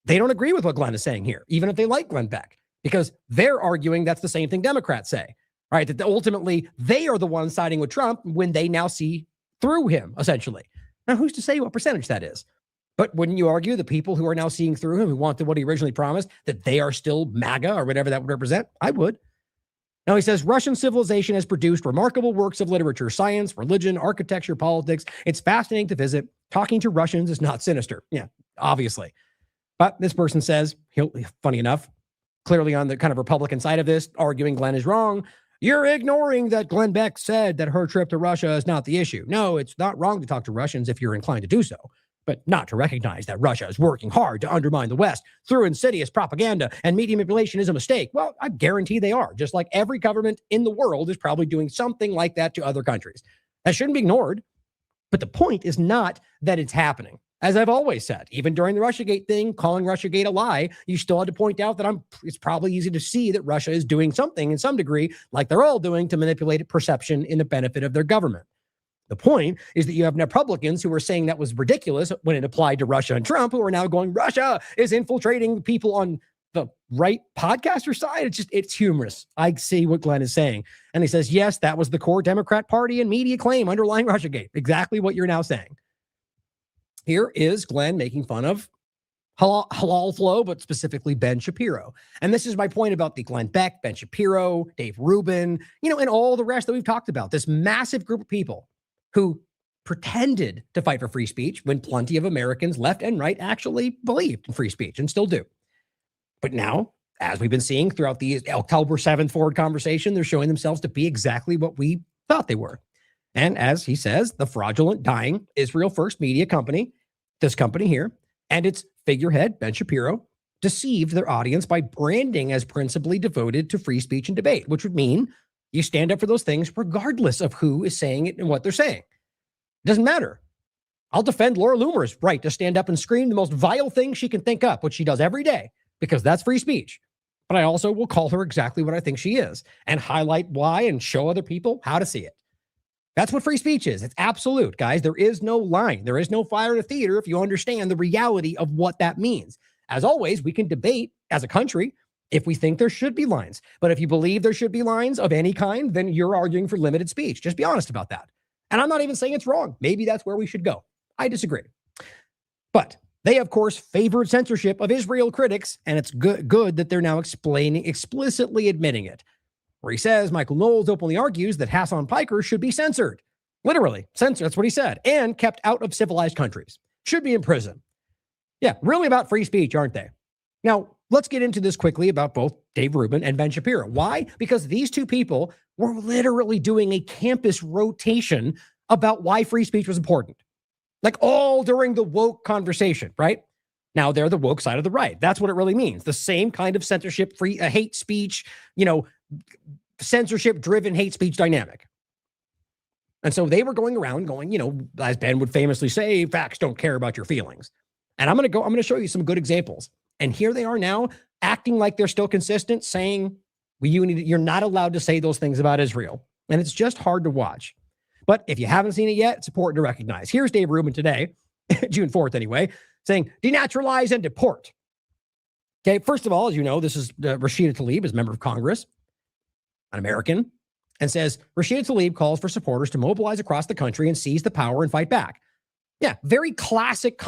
Speaker 5: They don't agree with what Glenn is saying here, even if they like Glenn Beck, because they're arguing that's the same thing Democrats say, right? That ultimately they are the ones siding with Trump when they now see through him, essentially. Now, who's to say what percentage that is? But wouldn't you argue the people who are now seeing through him, who wanted what he originally promised, that they are still MAGA or whatever that would represent? I would. Now, he says, Russian civilization has produced remarkable works of literature, science, religion, architecture, politics. It's fascinating to visit. Talking to Russians is not sinister. Yeah, obviously. But this person says, funny enough, clearly on the kind of Republican side of this, arguing Glenn is wrong. You're ignoring that Glenn Beck said that her trip to Russia is not the issue. No, it's not wrong to talk to Russians if you're inclined to do so, but not to recognize that Russia is working hard to undermine the West through insidious propaganda and media manipulation is a mistake. Well, I guarantee they are, just like every government in the world is probably doing something like that to other countries. That shouldn't be ignored. But the point is not that it's happening. As I've always said, even during the Russiagate thing, calling Russiagate a lie, you still had to point out that it's probably easy to see that Russia is doing something in some degree, like they're all doing, to manipulate perception in the benefit of their government. The point is that you have Republicans who were saying that was ridiculous when it applied to Russia and Trump, who are now going, Russia is infiltrating people on the right podcaster side. It's humorous. I see what Glenn is saying. And he says, yes, that was the core Democrat Party and media claim underlying Russiagate. Exactly what you're now saying. Here is Glenn making fun of halal flow, but specifically Ben Shapiro. And this is my point about the Glenn Beck, Ben Shapiro, Dave Rubin, and all the rest that we've talked about. This massive group of people who pretended to fight for free speech when plenty of Americans, left and right, actually believed in free speech and still do. But now, as we've been seeing throughout the October 7th forward conversation, they're showing themselves to be exactly what we thought they were. And as he says, the fraudulent, dying Israel First media company, this company here, and its figurehead, Ben Shapiro, deceived their audience by branding as principally devoted to free speech and debate, which would mean you stand up for those things regardless of who is saying it and what they're saying. It doesn't matter. I'll defend Laura Loomer's right to stand up and scream the most vile thing she can think up, which she does every day, because that's free speech. But I also will call her exactly what I think she is and highlight why and show other people how to see it. That's what free speech is. It's absolute, guys. There is no line. There is no fire in a theater if you understand the reality of what that means. As always, we can debate as a country if we think there should be lines. But if you believe there should be lines of any kind, then you're arguing for limited speech. Just be honest about that. And I'm not even saying it's wrong. Maybe that's where we should go. I disagree. But they, of course, favored censorship of Israel critics, and it's good that they're now explicitly admitting it. Where he says Michael Knowles openly argues that Hassan Piker should be censored. Literally, censored. That's what he said. And kept out of civilized countries. Should be in prison. Yeah, really about free speech, aren't they? Now, let's get into this quickly about both Dave Rubin and Ben Shapiro. Why? Because these two people were literally doing a campus rotation about why free speech was important. Like all during the woke conversation, right? Now they're the woke side of the right. That's what it really means. The same kind of censorship, free hate speech, censorship-driven hate speech dynamic. And so they were going around going, as Ben would famously say, facts don't care about your feelings. And I'm going to show you some good examples. And here they are now acting like they're still consistent, saying, you're not allowed to say those things about Israel. And it's just hard to watch. But if you haven't seen it yet, it's important to recognize. Here's Dave Rubin today, June 4th anyway, saying, denaturalize and deport. Okay, first of all, as you know, this is Rashida Tlaib, is a member of Congress, an American, and says, Rashida Tlaib calls for supporters to mobilize across the country and seize the power and fight back. Yeah, very classic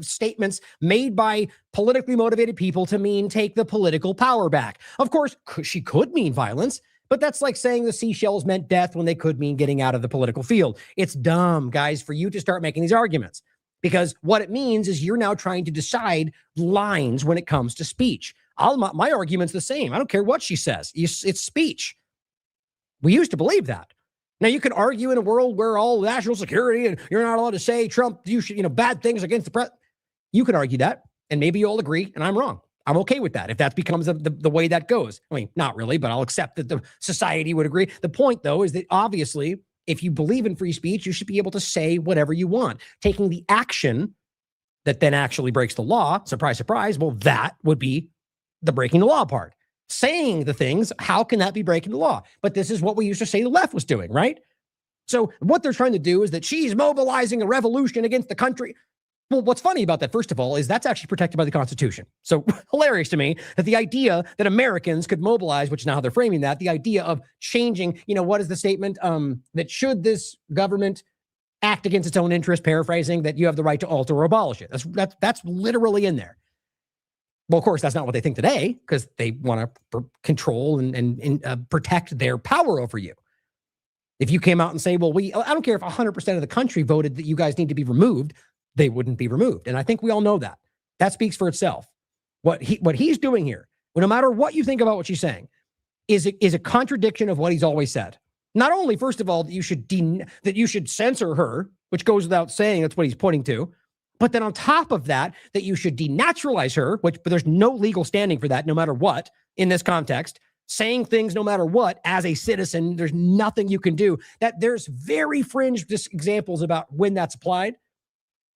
Speaker 5: statements made by politically motivated people to mean take the political power back. Of course, she could mean violence, but that's like saying the seashells meant death when they could mean getting out of the political field. It's dumb, guys, for you to start making these arguments, because what it means is you're now trying to decide lines when it comes to speech. My argument's the same. I don't care what she says. It's speech. We used to believe that. Now, you can argue in a world where all national security and you're not allowed to say Trump, bad things against the press. You can argue that, and maybe you all agree, and I'm wrong. I'm okay with that if that becomes the way that goes. I mean, not really, but I'll accept that the society would agree. The point, though, is that obviously, if you believe in free speech, you should be able to say whatever you want. Taking the action that then actually breaks the law, surprise, surprise, well, that would be the breaking the law part. Saying the things, how can that be breaking the law? But this is what we used to say the left was doing, right? So what they're trying to do is that she's mobilizing a revolution against the country. Well, what's funny about that, first of all, is that's actually protected by the Constitution. So hilarious to me that the idea that Americans could mobilize, which now they're framing that, the idea of changing, what is the statement? That should this government act against its own interest, paraphrasing, that you have the right to alter or abolish it. That's literally in there. Well, of course, that's not what they think today, because they want to control and protect their power over you. If you came out and say, well, I don't care if 100% of the country voted that you guys need to be removed, they wouldn't be removed. And I think we all know that. That speaks for itself. What he's doing here, no matter what you think about what she's saying, is a contradiction of what he's always said. Not only, first of all, that you should censor her, which goes without saying, that's what he's pointing to, but then on top of that, that you should denaturalize her, but there's no legal standing for that, no matter what, in this context. Saying things no matter what as a citizen, there's nothing you can do. That there's very fringe examples about when that's applied.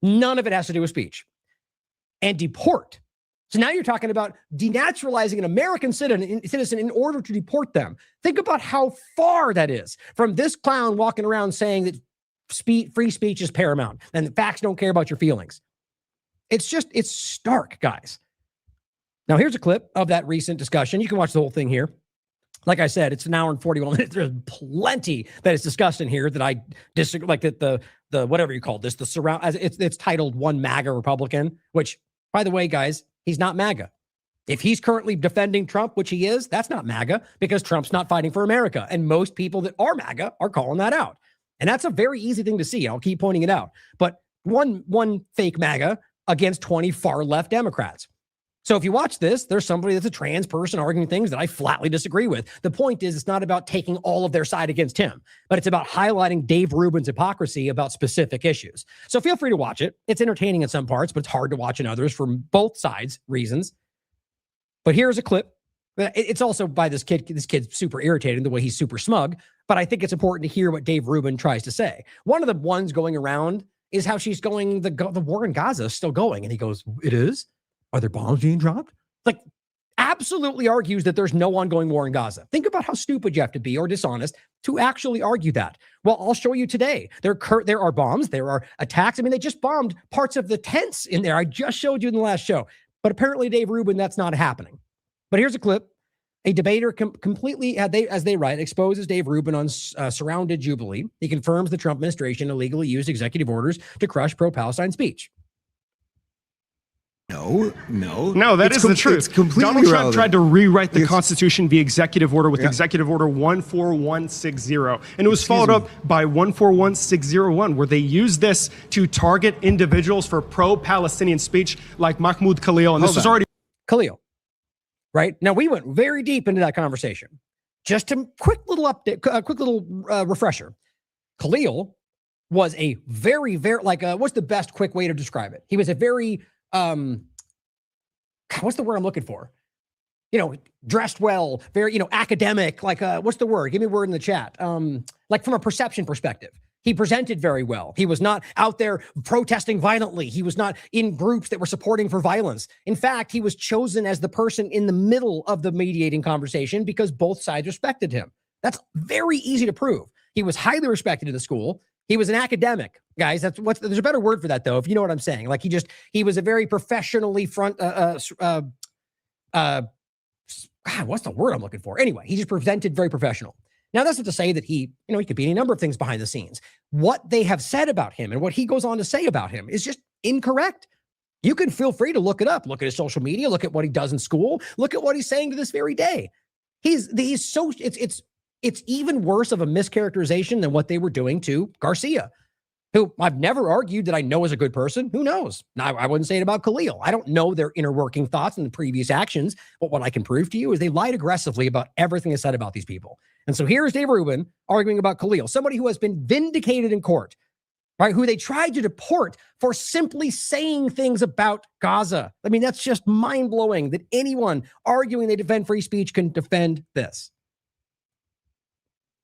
Speaker 5: None of it has to do with speech. And deport. So now you're talking about denaturalizing an American citizen in order to deport them. Think about how far that is from this clown walking around saying that free speech is paramount and the facts don't care about your feelings. It's stark, guys. Now, here's a clip of that recent discussion. You can watch the whole thing here. Like I said, it's an hour and 41 minutes. There's plenty that is discussed in here that I disagree, like that the whatever you call this, the surround, as it's titled One MAGA Republican, which, by the way, guys, he's not MAGA. If he's currently defending Trump, which he is, that's not MAGA because Trump's not fighting for America. And most people that are MAGA are calling that out. And that's a very easy thing to see. I'll keep pointing it out. But one fake MAGA against 20 far left Democrats. So if you watch this, there's somebody that's a trans person arguing things that I flatly disagree with. The point is, it's not about taking all of their side against him, but it's about highlighting Dave Rubin's hypocrisy about specific issues. So feel free to watch it. It's entertaining in some parts, but it's hard to watch in others for both sides' reasons. But here's a clip. It's also by this kid. This kid's super irritating the way he's super smug, but I think it's important to hear what Dave Rubin tries to say. One of the ones going around is how she's going, the war in Gaza is still going. And he goes, it is? Are there bombs being dropped? Like, absolutely argues that there's no ongoing war in Gaza. Think about how stupid you have to be or dishonest to actually argue that. Well, I'll show you today. There are bombs. There are attacks. I mean, they just bombed parts of the tents in there. I just showed you in the last show. But apparently, Dave Rubin, that's not happening. But here's a clip. A debater completely, as they write, exposes Dave Rubin on surrounded Jubilee. He confirms the Trump administration illegally used executive orders to crush pro-Palestine speech.
Speaker 6: No,
Speaker 7: that is the truth.
Speaker 6: It's completely
Speaker 7: Donald Trump
Speaker 6: irrelevant.
Speaker 7: tried to rewrite the Constitution via executive order with Executive Order 14160. And it was followed up by 141601, where they used this to target individuals for pro-Palestinian speech like Mahmoud Khalil. And this was already...
Speaker 5: Khalil, right? Now, we went very deep into that conversation. Just a quick little update, a quick little refresher. Khalil was a very, what's the best quick way to describe it? He was a very... what's the word I'm looking for? Dressed well, very, academic, what's the word? Give me a word in the chat. Like from a perception perspective, he presented very well. He was not out there protesting violently. He was not in groups that were supporting for violence. In fact, he was chosen as the person in the middle of the mediating conversation because both sides respected him. That's very easy to prove. He was highly respected in the school. He was an academic, guys. There's a better word for that, though, if you know what I'm saying. Like he was a very professionally what's the word I'm looking for? Anyway, he just presented very professional. Now, that's not to say that he could be any number of things behind the scenes. What they have said about him and what he goes on to say about him is just incorrect. You can feel free to look it up. Look at his social media. Look at what he does in school. Look at what he's saying to this very day. It's even worse of a mischaracterization than what they were doing to Garcia, who I've never argued that I know is a good person. Who knows? Now, I wouldn't say it about Khalil. I don't know their inner working thoughts and the previous actions, but what I can prove to you is they lied aggressively about everything they said about these people. And so here's Dave Rubin arguing about Khalil, somebody who has been vindicated in court, right? Who they tried to deport for simply saying things about Gaza. I mean, that's just mind-blowing that anyone arguing they defend free speech can defend this.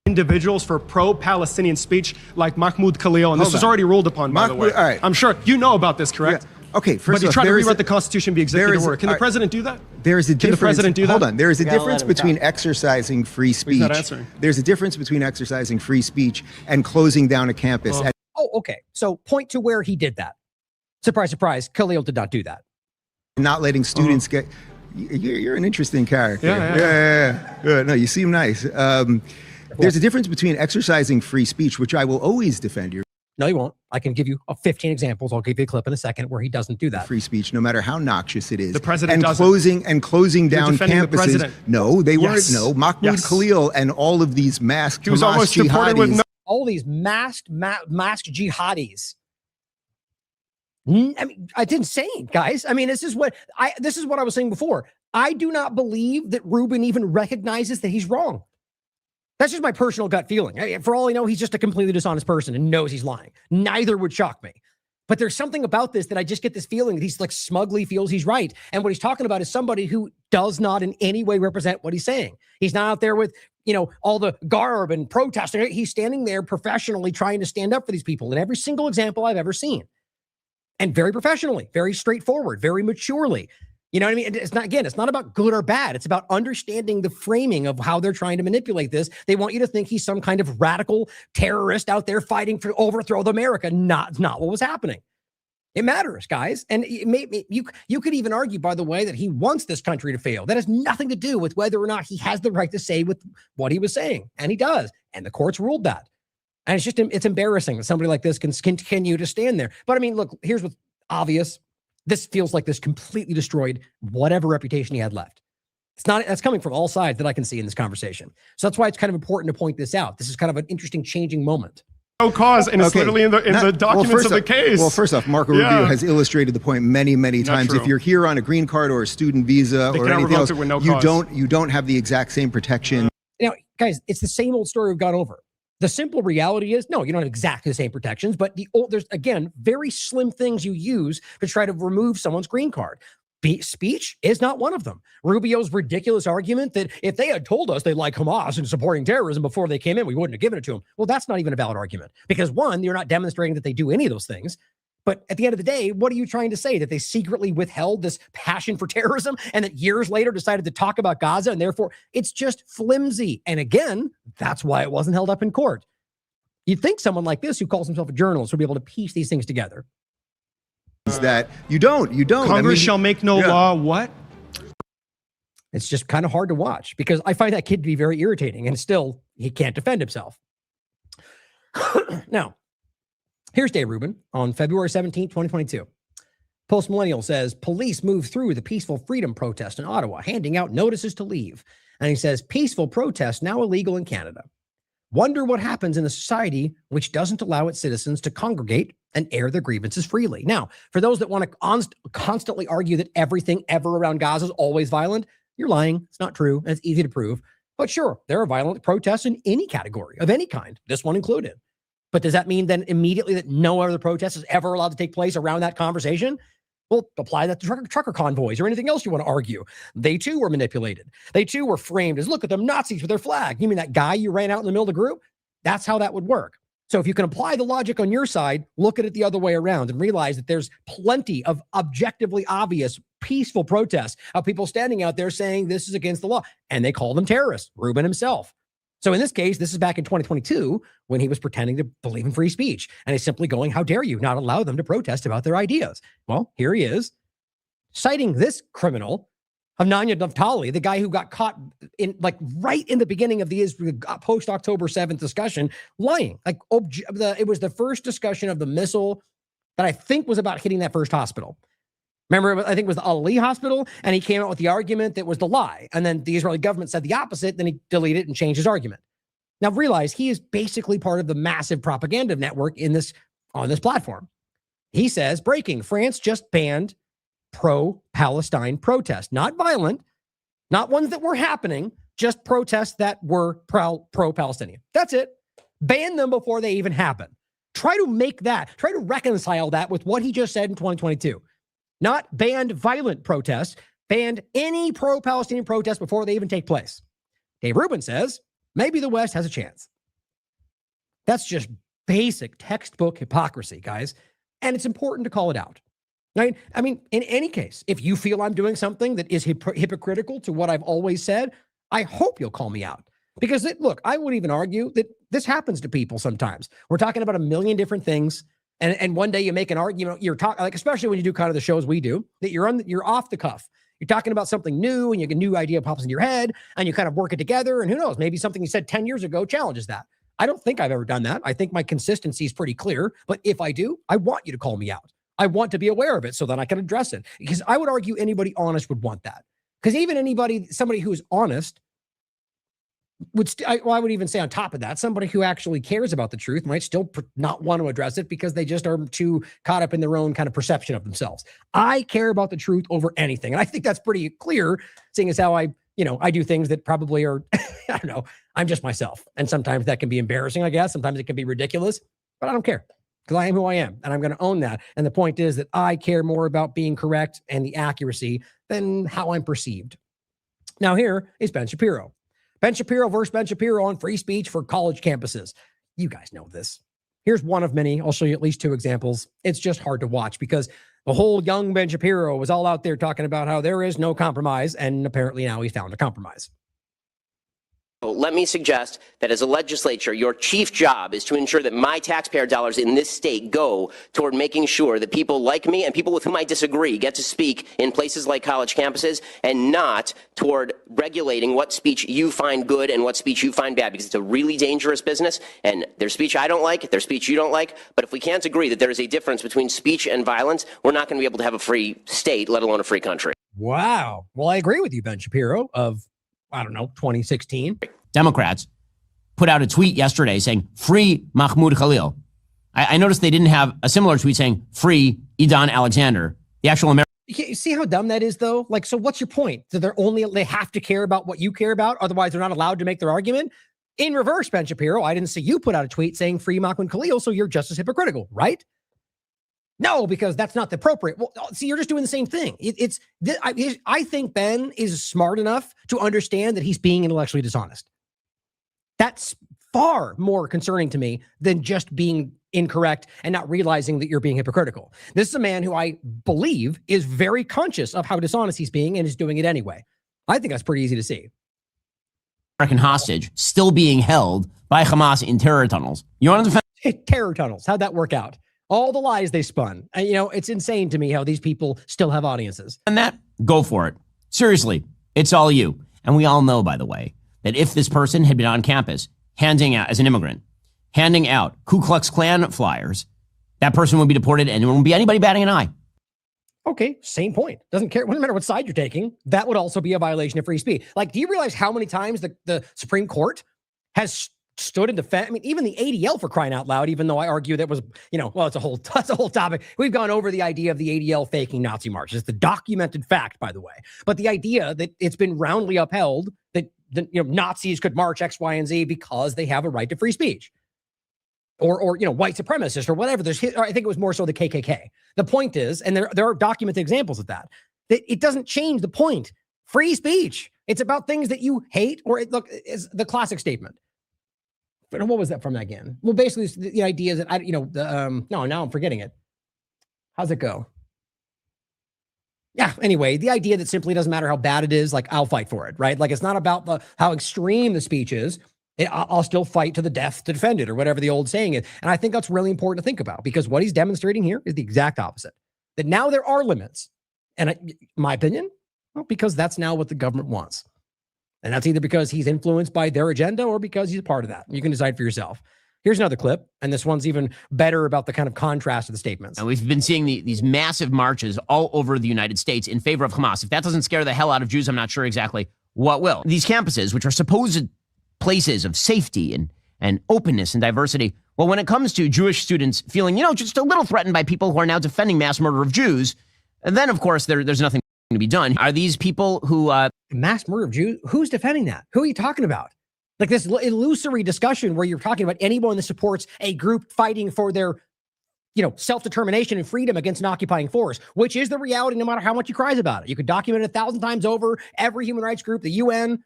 Speaker 7: Individuals for pro-Palestinian speech like Mahmoud Khalil, and this was already ruled upon, by the way.
Speaker 6: All right.
Speaker 7: I'm sure you know about this, correct?
Speaker 6: Yeah. Okay,
Speaker 7: but he tried to rewrite the Constitution via executive order. Can the president do that?
Speaker 6: There is a difference.
Speaker 7: Can the president do that?
Speaker 6: Hold on. There is a difference between exercising free speech.
Speaker 7: He's not answering.
Speaker 6: There's a difference between exercising free speech and closing down a campus.
Speaker 5: Okay. So point to where he did that. Surprise, surprise. Khalil did not do that.
Speaker 6: Not letting students get. You're an interesting character.
Speaker 7: Yeah.
Speaker 6: Good. No, you seem nice. There's a difference between exercising free speech, which I will always defend.
Speaker 5: No, you won't. I can give you 15 examples. I'll give you a clip in a second where he doesn't do that.
Speaker 6: Free speech, no matter how noxious it is.
Speaker 7: The president
Speaker 6: and
Speaker 7: doesn't.
Speaker 6: closing down
Speaker 7: defending the
Speaker 6: campuses.
Speaker 7: president.
Speaker 6: No, they weren't.
Speaker 7: Yes.
Speaker 6: No, Mahmoud Khalil and all of these masked
Speaker 7: He was
Speaker 6: Hamas
Speaker 7: almost deported with
Speaker 6: jihadis.
Speaker 5: All these masked jihadis. I mean, it's insane, guys. I mean, this is what I was saying before. I do not believe that Rubin even recognizes that he's wrong. That's just my personal gut feeling. For all I know, he's just a completely dishonest person and knows he's lying. Neither would shock me. But there's something about this that I just get this feeling that he's like smugly feels he's right. And what he's talking about is somebody who does not in any way represent what he's saying. He's not out there with, all the garb and protesting. He's standing there professionally trying to stand up for these people in every single example I've ever seen. And very professionally, very straightforward, very maturely. You know what I mean? It's not about good or bad. It's about understanding the framing of how they're trying to manipulate this. They want you to think he's some kind of radical terrorist out there fighting to overthrow America. Not what was happening. It matters, guys. And you could even argue, by the way, that he wants this country to fail. That has nothing to do with whether or not he has the right to say with what he was saying. And he does. And the courts ruled that. And it's embarrassing that somebody like this can continue to stand there. But I mean, look, here's what's obvious. This feels like this completely destroyed whatever reputation he had left. That's coming from all sides that I can see in this conversation. So that's why it's kind of important to point this out. This is kind of an interesting changing moment.
Speaker 7: No cause, and it's literally in the documents of the case.
Speaker 6: Well, first off, Marco Rubio has illustrated the point many, many times.
Speaker 7: true.
Speaker 6: If you're here on a green card or a student visa or anything else, you don't have the exact same protection.
Speaker 5: Guys, it's the same old story we've gone over. The simple reality is, no, you don't have exactly the same protections, but there's, again, very slim things you use to try to remove someone's green card. Speech is not one of them. Rubio's ridiculous argument that if they had told us they like Hamas and supporting terrorism before they came in, we wouldn't have given it to them. Well, that's not even a valid argument because, one, you're not demonstrating that they do any of those things. But at the end of the day, what are you trying to say? That they secretly withheld this passion for terrorism and that years later decided to talk about Gaza and therefore it's just flimsy. And again, that's why it wasn't held up in court. You'd think someone like this who calls himself a journalist would be able to piece these things together.
Speaker 6: That you don't.
Speaker 7: Congress shall make no law. What?
Speaker 5: It's just kind of hard to watch because I find that kid to be very irritating and still he can't defend himself. Now, here's Dave Rubin on February 17, 2022. Post Millennial says, police move through the peaceful freedom protest in Ottawa, handing out notices to leave. And he says, peaceful protest now illegal in Canada. Wonder what happens in a society which doesn't allow its citizens to congregate and air their grievances freely. Now, for those that want to constantly argue that everything ever around Gaza is always violent, you're lying. It's not true. And it's easy to prove. But sure, there are violent protests in any category of any kind, this one included. But does that mean then immediately that no other protest is ever allowed to take place around that conversation? Well, apply that to trucker convoys or anything else you want to argue. They too were manipulated. They too were framed as, look at them Nazis with their flag. You mean that guy you ran out in the middle of the group? That's how that would work. So if you can apply the logic on your side, look at it the other way around and realize that there's plenty of objectively obvious peaceful protests of people standing out there saying this is against the law. And they call them terrorists, Rubin himself. So in this case, this is back in 2022 when he was pretending to believe in free speech. And he's simply going, how dare you not allow them to protest about their ideas? Well, here he is citing this criminal, Hanania Naftali, the guy who got caught in right in the beginning of the post-October 7th discussion, lying. It was the first discussion of the missile that I think was about hitting that first hospital. Remember, I think it was the Ali hospital, and he came out with the argument that was the lie. And then the Israeli government said the opposite, then he deleted it and changed his argument. Now realize he is basically part of the massive propaganda network on this platform. He says, breaking, France just banned pro-Palestine protests, not violent, not ones that were happening, just protests that were pro-Palestinian. That's it. Ban them before they even happen. Try to reconcile that with what he just said in 2022. Not banned violent protests, banned any pro-Palestinian protests before they even take place. Dave Rubin says, maybe the West has a chance. That's just basic textbook hypocrisy, guys. And it's important to call it out. Right? I mean, in any case, if you feel I'm doing something that is hypocritical to what I've always said, I hope you'll call me out. Because, look, I would even argue that this happens to people sometimes. We're talking about a million different things. And one day you make an argument, you're talking, especially when you do kind of the shows we do, that you're off the cuff. You're talking about something new and a new idea pops in your head and you kind of work it together. And who knows, maybe something you said 10 years ago challenges that. I don't think I've ever done that. I think my consistency is pretty clear. But if I do, I want you to call me out. I want to be aware of it so that I can address it. Because I would argue anybody honest would want that. Because even somebody who is honest, I would even say on top of that, somebody who actually cares about the truth might still not want to address it because they just are too caught up in their own kind of perception of themselves. I care about the truth over anything. And I think that's pretty clear, seeing as how I do things that probably are, I don't know, I'm just myself. And sometimes that can be embarrassing, I guess. Sometimes it can be ridiculous, but I don't care because I am who I am and I'm going to own that. And the point is that I care more about being correct and the accuracy than how I'm perceived. Now here is Ben Shapiro. Ben Shapiro versus Ben Shapiro on free speech for college campuses. You guys know this. Here's one of many. I'll show you at least two examples. It's just hard to watch because the whole young Ben Shapiro was all out there talking about how there is no compromise, and apparently now he found a compromise.
Speaker 8: Let me suggest that as a legislature, your chief job is to ensure that my taxpayer dollars in this state go toward making sure that people like me and people with whom I disagree get to speak in places like college campuses, and not toward regulating what speech you find good and what speech you find bad, because it's a really dangerous business, and there's speech I don't like, there's speech you don't like, but if we can't agree that there is a difference between speech and violence, we're not going to be able to have a free state, let alone a free country.
Speaker 5: Wow. Well, I agree with you, Ben Shapiro of, 2016.
Speaker 9: Democrats put out a tweet yesterday saying, free Mahmoud Khalil. I noticed they didn't have a similar tweet saying, free Idan Alexander, the actual American.
Speaker 5: You see how dumb that is, though? Like, so what's your point? So they have to care about what you care about, otherwise they're not allowed to make their argument? In reverse, Ben Shapiro, I didn't see you put out a tweet saying free Mahmoud Khalil, so you're just as hypocritical, right? No, because that's not the appropriate. Well, see, you're just doing the same thing. I think Ben is smart enough to understand that he's being intellectually dishonest. That's far more concerning to me than just being incorrect and not realizing that you're being hypocritical. This is a man who I believe is very conscious of how dishonest he's being and is doing it anyway. I think that's pretty easy to see.
Speaker 9: American hostage still being held by Hamas in terror tunnels. You want to defend
Speaker 5: terror tunnels? How'd that work out? All the lies they spun. And, it's insane to me how these people still have audiences.
Speaker 9: And that, go for it. Seriously, it's all you. And we all know, by the way, that if this person had been on campus handing out, as an immigrant, handing out Ku Klux Klan flyers, that person would be deported and there wouldn't be anybody batting an eye.
Speaker 5: Okay, same point. Doesn't matter what side you're taking. That would also be a violation of free speech. Like, do you realize how many times the Supreme Court has stood in defense? I mean, even the ADL, for crying out loud, even though I argue that was, that's a whole topic. We've gone over the idea of the ADL faking Nazi marches. It's the documented fact, by the way. But the idea that it's been roundly upheld that Nazis could march X, Y, and Z because they have a right to free speech. Or white supremacists or whatever. I think it was more so the KKK. The point is, and there are documented examples of that it doesn't change the point. Free speech. It's about things that you hate, it's the classic statement. But what was that from again? Well, basically, the idea is that now I'm forgetting it. How's it go? Yeah. Anyway, the idea that simply doesn't matter how bad it is, like I'll fight for it, right? Like it's not about how extreme the speech is. I'll still fight to the death to defend it, or whatever the old saying is. And I think that's really important to think about, because what he's demonstrating here is the exact opposite. That now there are limits, and my opinion, well, because that's now what the government wants. And that's either because he's influenced by their agenda or because he's a part of that. You can decide for yourself. Here's another clip, and this one's even better about the kind of contrast of the statements.
Speaker 9: And we've been seeing these massive marches all over the United States in favor of Hamas. If that doesn't scare the hell out of Jews, I'm not sure exactly what will. These campuses, which are supposed places of safety and openness and diversity, well, when it comes to Jewish students feeling, just a little threatened by people who are now defending mass murder of Jews, and then, of course, there's nothing to be done. Are these people who
Speaker 5: mass murder of Jews? Who's defending that? Who are you talking about? Like this illusory discussion where you're talking about anyone that supports a group fighting for their, self-determination and freedom against an occupying force, which is the reality no matter how much you cries about it. You could document it 1,000 times over, every human rights group, the UN.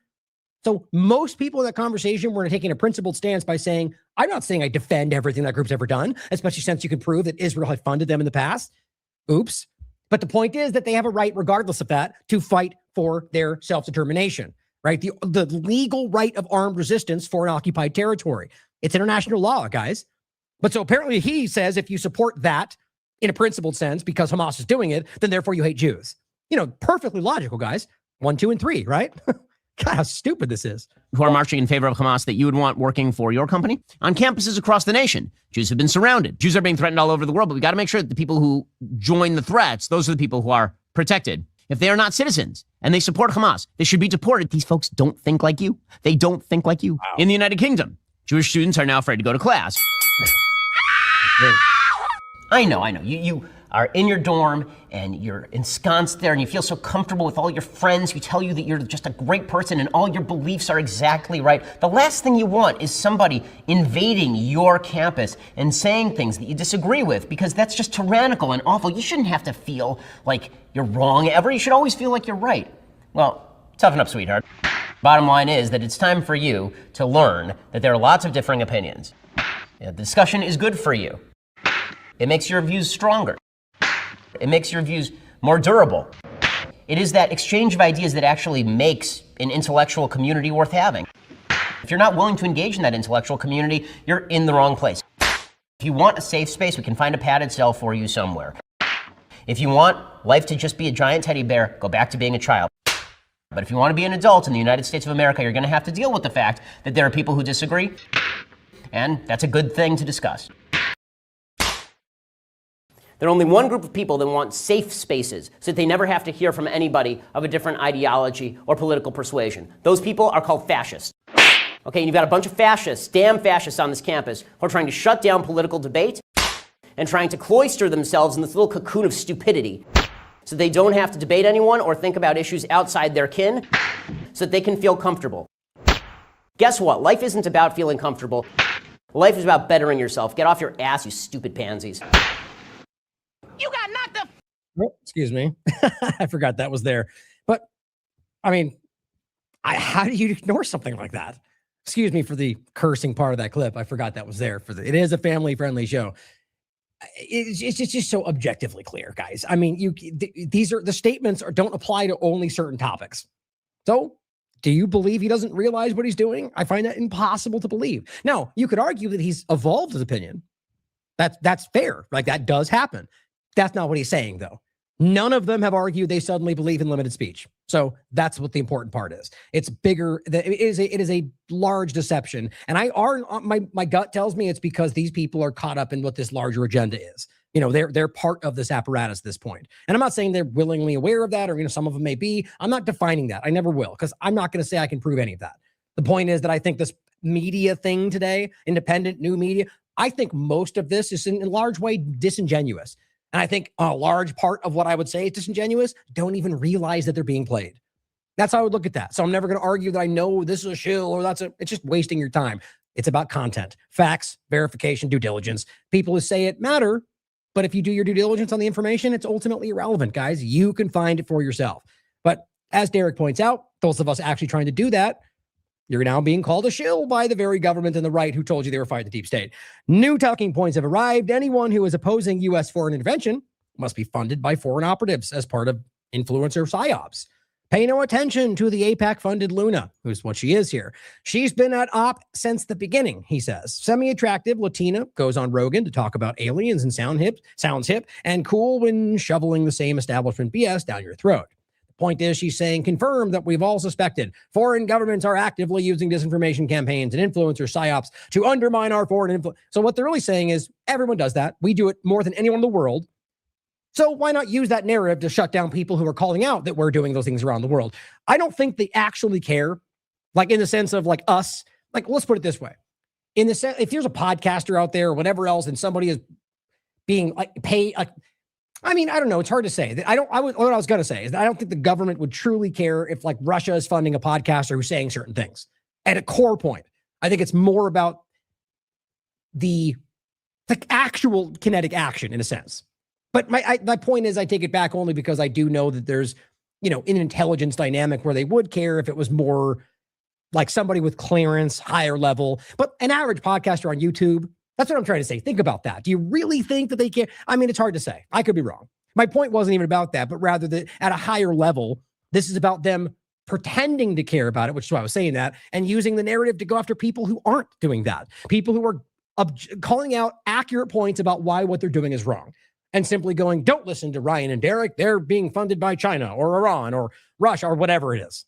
Speaker 5: So most people in that conversation were taking a principled stance by saying, I'm not saying I defend everything that group's ever done, especially since you can prove that Israel had funded them in the past. Oops. But the point is that they have a right, regardless of that, to fight for their self-determination, right? The legal right of armed resistance for an occupied territory. It's international law, guys. But so apparently he says if you support that in a principled sense because Hamas is doing it, then therefore you hate Jews. Perfectly logical, guys. 1, 2, and 3, right? God, how stupid this is.
Speaker 9: Who are marching in favor of Hamas that you would want working for your company? On campuses across the nation, Jews have been surrounded. Jews are being threatened all over the world, but we got to make sure that the people who join the threats, those are the people who are protected. If they are not citizens and they support Hamas, they should be deported. These folks don't think like you. They don't think like you. Wow. In the United Kingdom, Jewish students are now afraid to go to class. I know. You are in your dorm and you're ensconced there and you feel so comfortable with all your friends who tell you that you're just a great person and all your beliefs are exactly right. The last thing you want is somebody invading your campus and saying things that you disagree with, because that's just tyrannical and awful. You shouldn't have to feel like you're wrong ever. You should always feel like you're right. Well, toughen up, sweetheart. Bottom line is that it's time for you to learn that there are lots of differing opinions. The discussion is good for you. It makes your views stronger. It makes your views more durable. It is that exchange of ideas that actually makes an intellectual community worth having. If you're not willing to engage in that intellectual community, you're in the wrong place. If you want a safe space, we can find a padded cell for you somewhere. If you want life to just be a giant teddy bear, go back to being a child. But if you want to be an adult in the United States of America, you're going to have to deal with the fact that there are people who disagree, and that's a good thing to discuss. There are only one group of people that want safe spaces so that they never have to hear from anybody of a different ideology or political persuasion. Those people are called fascists. Okay, and you've got a bunch of fascists, damn fascists on this campus, who are trying to shut down political debate and trying to cloister themselves in this little cocoon of stupidity so they don't have to debate anyone or think about issues outside their kin so that they can feel comfortable. Guess what? Life isn't about feeling comfortable. Life is about bettering yourself. Get off your ass, you stupid pansies. You got knocked up.
Speaker 5: Oh, excuse me. I forgot that was there. But, I mean, how do you ignore something like that? Excuse me for the cursing part of that clip. I forgot that was there. It is a family-friendly show. It's just so objectively clear, guys. I mean, these are the statements don't apply to only certain topics. So, do you believe he doesn't realize what he's doing? I find that impossible to believe. Now, you could argue that he's evolved his opinion. That's fair. Like, that does happen. That's not what he's saying, though. None of them have argued they suddenly believe in limited speech. So that's what the important part is. It's bigger. It is a large deception. And my gut tells me it's because these people are caught up in what this larger agenda is. You know, they're part of this apparatus at this point. And I'm not saying they're willingly aware of that, or, some of them may be. I'm not defining that. I never will, because I'm not going to say I can prove any of that. The point is that I think this media thing today, independent new media, I think most of this is in large way disingenuous. And I think a large part of what I would say is disingenuous don't even realize that they're being played. That's how I would look at that. So I'm never going to argue that I know this is a shill or it's just wasting your time. It's about content, facts, verification, due diligence. People who say it matter, but if you do your due diligence on the information, it's ultimately irrelevant, guys. You can find it for yourself. But as Derek points out, those of us actually trying to do that, you're now being called a shill by the very government and the right who told you they were fighting the deep state. New talking points have arrived. Anyone who is opposing U.S. foreign intervention must be funded by foreign operatives as part of influencer psyops. Pay no attention to the AIPAC-funded Luna, who's what she is here. She's been at op since the beginning, he says. Semi-attractive Latina goes on Rogan to talk about aliens and sounds hip, and cool when shoveling the same establishment BS down your throat. Point is, she's saying, confirm that we've all suspected foreign governments are actively using disinformation campaigns and influencer psyops to undermine our foreign influence. So what they're really saying is everyone does that. We do it more than anyone in the world. So why not use that narrative to shut down people who are calling out that we're doing those things around the world? I don't think they actually care, like in the sense of like us. Like, let's put it this way. In the sense, if there's a podcaster out there or whatever else, and somebody is being like paid, like, I mean, I don't know. It's hard to say. What I was going to say is that I don't think the government would truly care if like Russia is funding a podcaster who's saying certain things. At a core point, I think it's more about the actual kinetic action in a sense. But my point is, I take it back only because I do know that there's, an intelligence dynamic where they would care if it was more like somebody with clearance, higher level. But an average podcaster on YouTube, that's what I'm trying to say. Think about that. Do you really think that they care? I mean, it's hard to say. I could be wrong. My point wasn't even about that, but rather that at a higher level, this is about them pretending to care about it, which is why I was saying that, and using the narrative to go after people who aren't doing that. People who are calling out accurate points about why what they're doing is wrong. And simply going, don't listen to Ryan and Derek. They're being funded by China or Iran or Russia or whatever it is.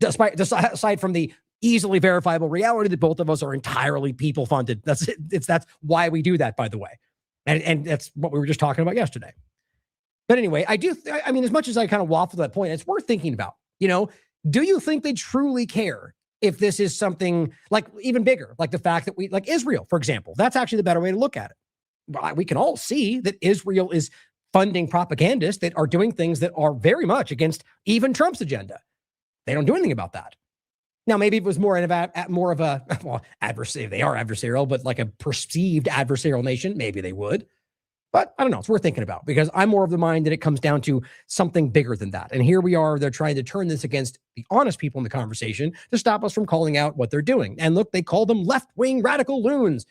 Speaker 5: Aside from the easily verifiable reality that both of us are entirely people funded. That's it. That's why we do that, by the way. And that's what we were just talking about yesterday. But anyway, I mean, as much as I kind of waffle that point, it's worth thinking about. Do you think they truly care if this is something like even bigger, like the fact that like Israel, for example? That's actually the better way to look at it. We can all see that Israel is funding propagandists that are doing things that are very much against even Trump's agenda. They don't do anything about that. Now, maybe it was more of a adversary. They are adversarial, but like a perceived adversarial nation, maybe they would. But I don't know. It's worth thinking about, because I'm more of the mind that it comes down to something bigger than that. And here we are. They're trying to turn this against the honest people in the conversation to stop us from calling out what they're doing. And look, they call them left-wing radical loons.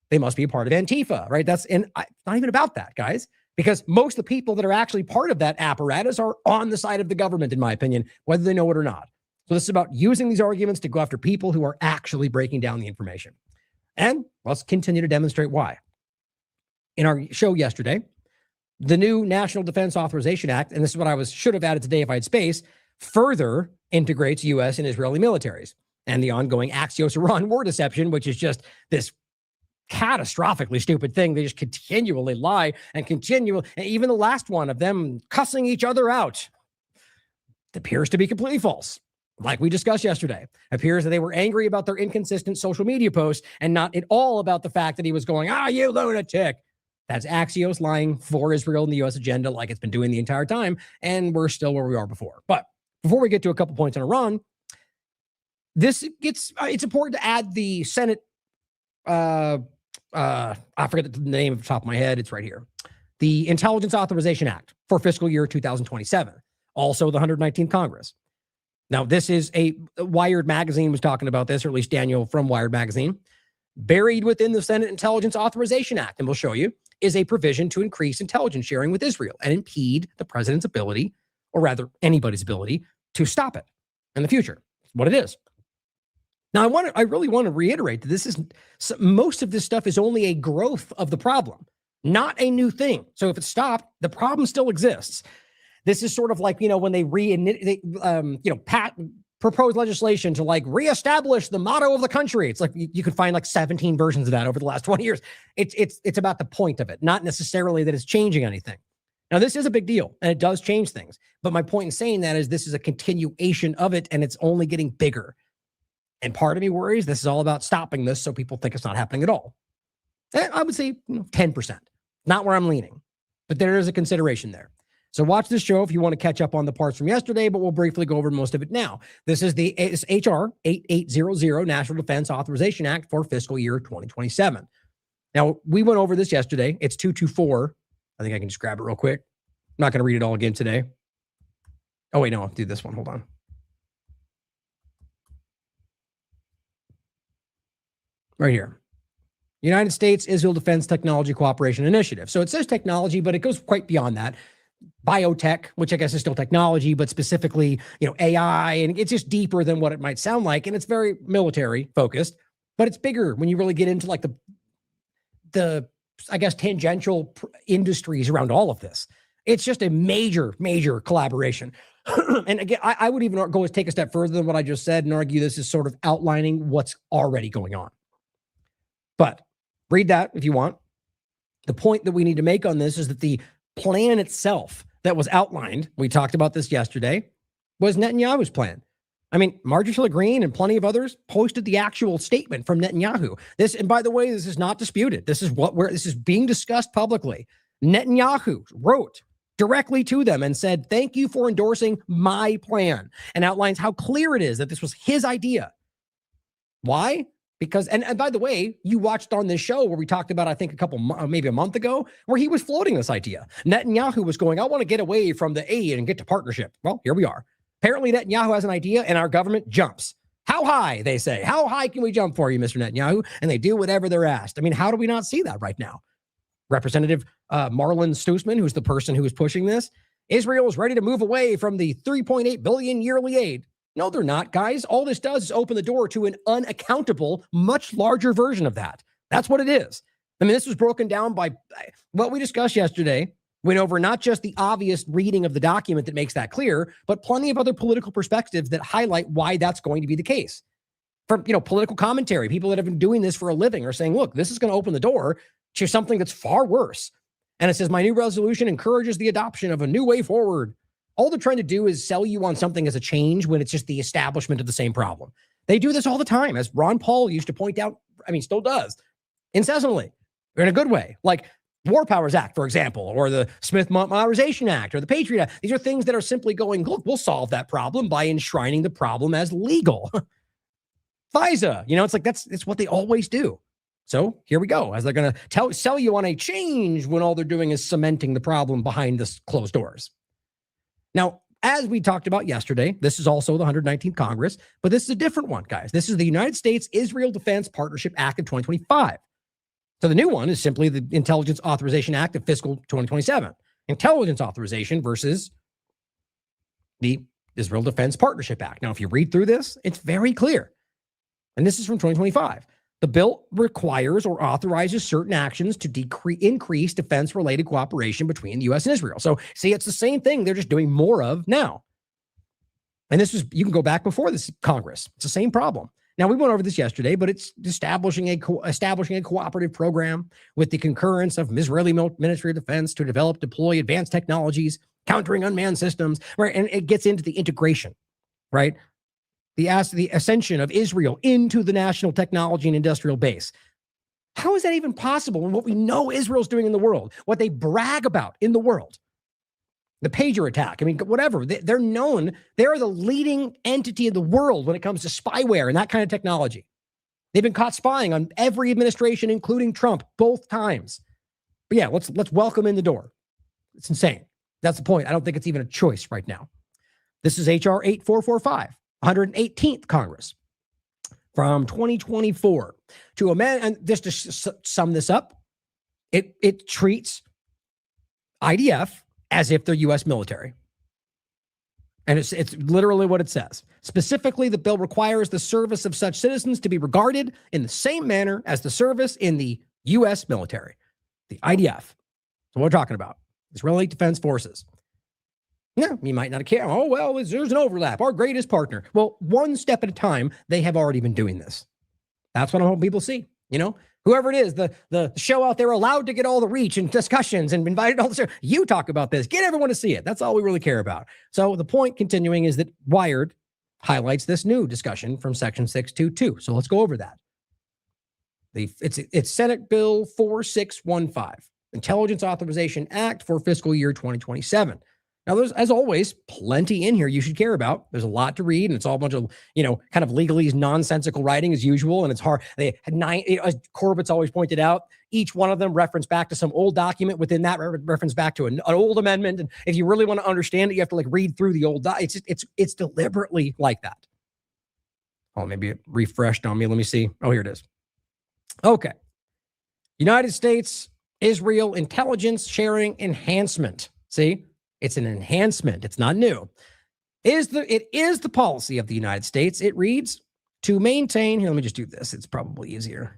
Speaker 5: They must be a part of Antifa, right? It's not even about that, guys, because most of the people that are actually part of that apparatus are on the side of the government, in my opinion, whether they know it or not. So this is about using these arguments to go after people who are actually breaking down the information. And let's continue to demonstrate why. In our show yesterday, the new National Defense Authorization Act, and this is what I should have added today if I had space, further integrates U.S. and Israeli militaries, and the ongoing Axios-Iran war deception, which is just this catastrophically stupid thing. They just continually lie and even the last one of them cussing each other out appears to be completely false. Like we discussed yesterday, appears that they were angry about their inconsistent social media posts and not at all about the fact that he was going, you lunatic. That's Axios lying for Israel and the U.S. agenda like it's been doing the entire time, and we're still where we are before. But before we get to a couple points on Iran, it's important to add the Senate, I forget the name off the top of my head, it's right here, the Intelligence Authorization Act for fiscal year 2027, also the 119th Congress. Now, this is Wired Magazine was talking about this, or at least Daniel from Wired Magazine. Buried within the Senate Intelligence Authorization Act, and we'll show you, is a provision to increase intelligence sharing with Israel and impede the president's ability, or rather anybody's ability, to stop it in the future. That's what it is. Now, I really want to reiterate that most of this stuff is only a growth of the problem, not a new thing. So if it's stopped, the problem still exists. This is sort of like, when they propose legislation to like reestablish the motto of the country. It's like you could find like 17 versions of that over the last 20 years. It's about the point of it, not necessarily that it's changing anything. Now, this is a big deal and it does change things. But my point in saying that is this is a continuation of it and it's only getting bigger. And part of me worries this is all about stopping this so people think it's not happening at all. And I would say 10%, not where I'm leaning, but there is a consideration there. So watch this show if you want to catch up on the parts from yesterday, but we'll briefly go over most of it now. This is the HR 8800 National Defense Authorization Act for fiscal year 2027. Now, we went over this yesterday. It's 224. I think I can just grab it real quick. I'm not going to read it all again today. Oh, wait, no, I'll do this one. Hold on. Right here. United States-Israel Defense Technology Cooperation Initiative. So it says technology, but it goes quite beyond that. Biotech, which I guess is still technology, but specifically, AI, and it's just deeper than what it might sound like. And it's very military focused, but it's bigger when you really get into like the I guess, tangential industries around all of this. It's just a major, major collaboration. And again, I would even go take a step further than what I just said and argue this is sort of outlining what's already going on. But read that if you want. The point that we need to make on this is that the plan itself that was outlined, we talked about this yesterday, was Netanyahu's plan. I mean, Marjorie Taylor Greene and plenty of others posted the actual statement from Netanyahu. This, and by the way, this is not disputed. This is being discussed publicly. Netanyahu wrote directly to them and said, "Thank you for endorsing my plan," and outlines how clear it is that this was his idea. Why? Because, and by the way, you watched on this show where we talked about, I think maybe a month ago, where he was floating this idea. Netanyahu was going, "I want to get away from the aid and get to partnership." Well, here we are. Apparently Netanyahu has an idea and our government jumps. How high, they say. How high can we jump for you, Mr. Netanyahu? And they do whatever they're asked. I mean, how do we not see that right now? Representative Marlon Stoosman, who's the person who is pushing this, Israel is ready to move away from the $3.8 billion yearly aid. No, they're not, guys. All this does is open the door to an unaccountable, much larger version of that. That's what it is. I mean, this was broken down by what we discussed yesterday. Went over not just the obvious reading of the document that makes that clear, but plenty of other political perspectives that highlight why that's going to be the case. From, political commentary, people that have been doing this for a living are saying, look, this is going to open the door to something that's far worse. And it says, my new resolution encourages the adoption of a new way forward. All they're trying to do is sell you on something as a change when it's just the establishment of the same problem. They do this all the time, as Ron Paul used to point out, still does, incessantly, in a good way. Like War Powers Act, for example, or the Smith Modernization Act, or the Patriot Act. These are things that are simply going, look, we'll solve that problem by enshrining the problem as legal. FISA, it's what they always do. So here we go, as they're going to sell you on a change when all they're doing is cementing the problem behind the closed doors. Now, as we talked about yesterday, this is also the 119th Congress, but this is a different one, guys. This is the United States Israel Defense Partnership Act of 2025. So the new one is simply the Intelligence Authorization Act of Fiscal 2027. Intelligence authorization versus the Israel Defense Partnership Act. Now, if you read through this, it's very clear. And this is from 2025. The bill requires or authorizes certain actions to increase defense-related cooperation between the U.S. and Israel. So, see, it's the same thing they're just doing more of now. And you can go back before this Congress. It's the same problem. Now, we went over this yesterday, but it's establishing a cooperative program with the concurrence of Israeli Ministry of Defense to develop, deploy advanced technologies, countering unmanned systems, right? And it gets into the integration, right? The ascension of Israel into the national technology and industrial base. How is that even possible when what we know Israel's doing in the world, what they brag about in the world? The pager attack, whatever. They're known, they're the leading entity in the world when it comes to spyware and that kind of technology. They've been caught spying on every administration, including Trump, both times. But yeah, let's welcome in the door. It's insane. That's the point. I don't think it's even a choice right now. This is H.R. 8445. 118th Congress from 2024 to amend, and just to sum this up, it treats IDF as if they're U.S. military. And it's literally what it says. Specifically, the bill requires the service of such citizens to be regarded in the same manner as the service in the U.S. military, the IDF. So what we're talking about, Israeli Defense Forces. Yeah, you might not care. Oh, well, there's an overlap. Our greatest partner. Well, one step at a time, they have already been doing this. That's what I hope people see. Whoever it is, the show out there allowed to get all the reach and discussions and invited all the show. You talk about this. Get everyone to see it. That's all we really care about. So the point continuing is that Wired highlights this new discussion from Section 622. So let's go over that. It's Senate Bill 4615, Intelligence Authorization Act for fiscal year 2027. Now, there's, as always, plenty in here you should care about. There's a lot to read, and it's all a bunch of, kind of legalese, nonsensical writing as usual, and it's hard. They had 9, as Corbett's always pointed out, each one of them reference back to some old document within that reference back to an old amendment. And if you really want to understand it, you have to read through the old it's deliberately like that. Oh, maybe it refreshed on me. Let me see. Oh, here it is. Okay. United States, Israel Intelligence Sharing Enhancement. See? It's an enhancement. It's not new. It is the policy of the United States. It reads, to maintain, here, let me just do this. It's probably easier.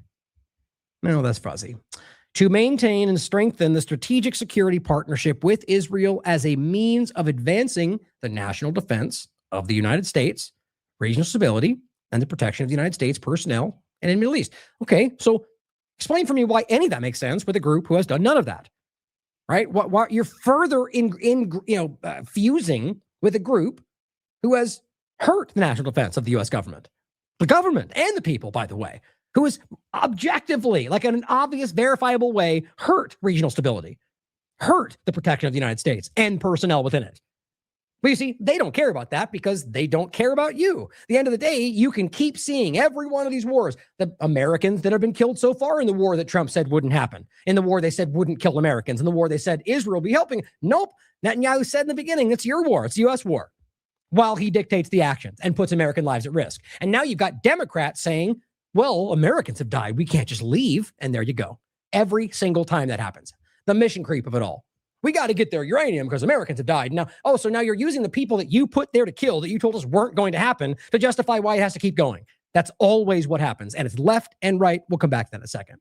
Speaker 5: No, that's fuzzy. To maintain and strengthen the strategic security partnership with Israel as a means of advancing the national defense of the United States, regional stability, and the protection of the United States personnel and in the Middle East. Okay, so explain for me why any of that makes sense with a group who has done none of that. Right? What you're further fusing with a group who has hurt the national defense of the U.S. government and the people, by the way, who has objectively, in an obvious, verifiable way, hurt regional stability, hurt the protection of the United States and personnel within it. But you see, they don't care about that because they don't care about you. At the end of the day, you can keep seeing every one of these wars, the Americans that have been killed so far in the war that Trump said wouldn't happen, in the war they said wouldn't kill Americans, in the war they said Israel be helping. Nope. Netanyahu said in the beginning, it's your war. It's U.S. war, while he dictates the actions and puts American lives at risk. And now you've got Democrats saying, well, Americans have died. We can't just leave. And there you go. Every single time that happens. The mission creep of it all. We got to get their uranium because Americans have died. Now, so now you're using the people that you put there to kill, that you told us weren't going to happen, to justify why it has to keep going. That's always what happens. And it's left and right. We'll come back to that in a second.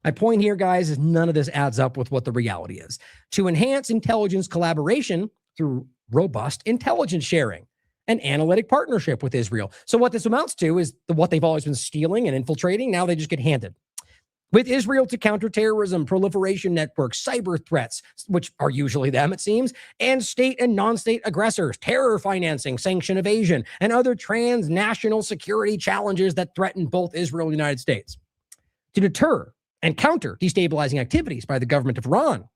Speaker 5: My point here, guys, is none of this adds up with what the reality is. To enhance intelligence collaboration through robust intelligence sharing and analytic partnership with Israel. So what this amounts to is what they've always been stealing and infiltrating. Now they just get handed. with Israel to counter terrorism, proliferation networks, cyber threats, which are usually them, it seems, and state and non-state aggressors, terror financing, sanction evasion, and other transnational security challenges that threaten both Israel and the United States. To deter and counter destabilizing activities by the government of Iran.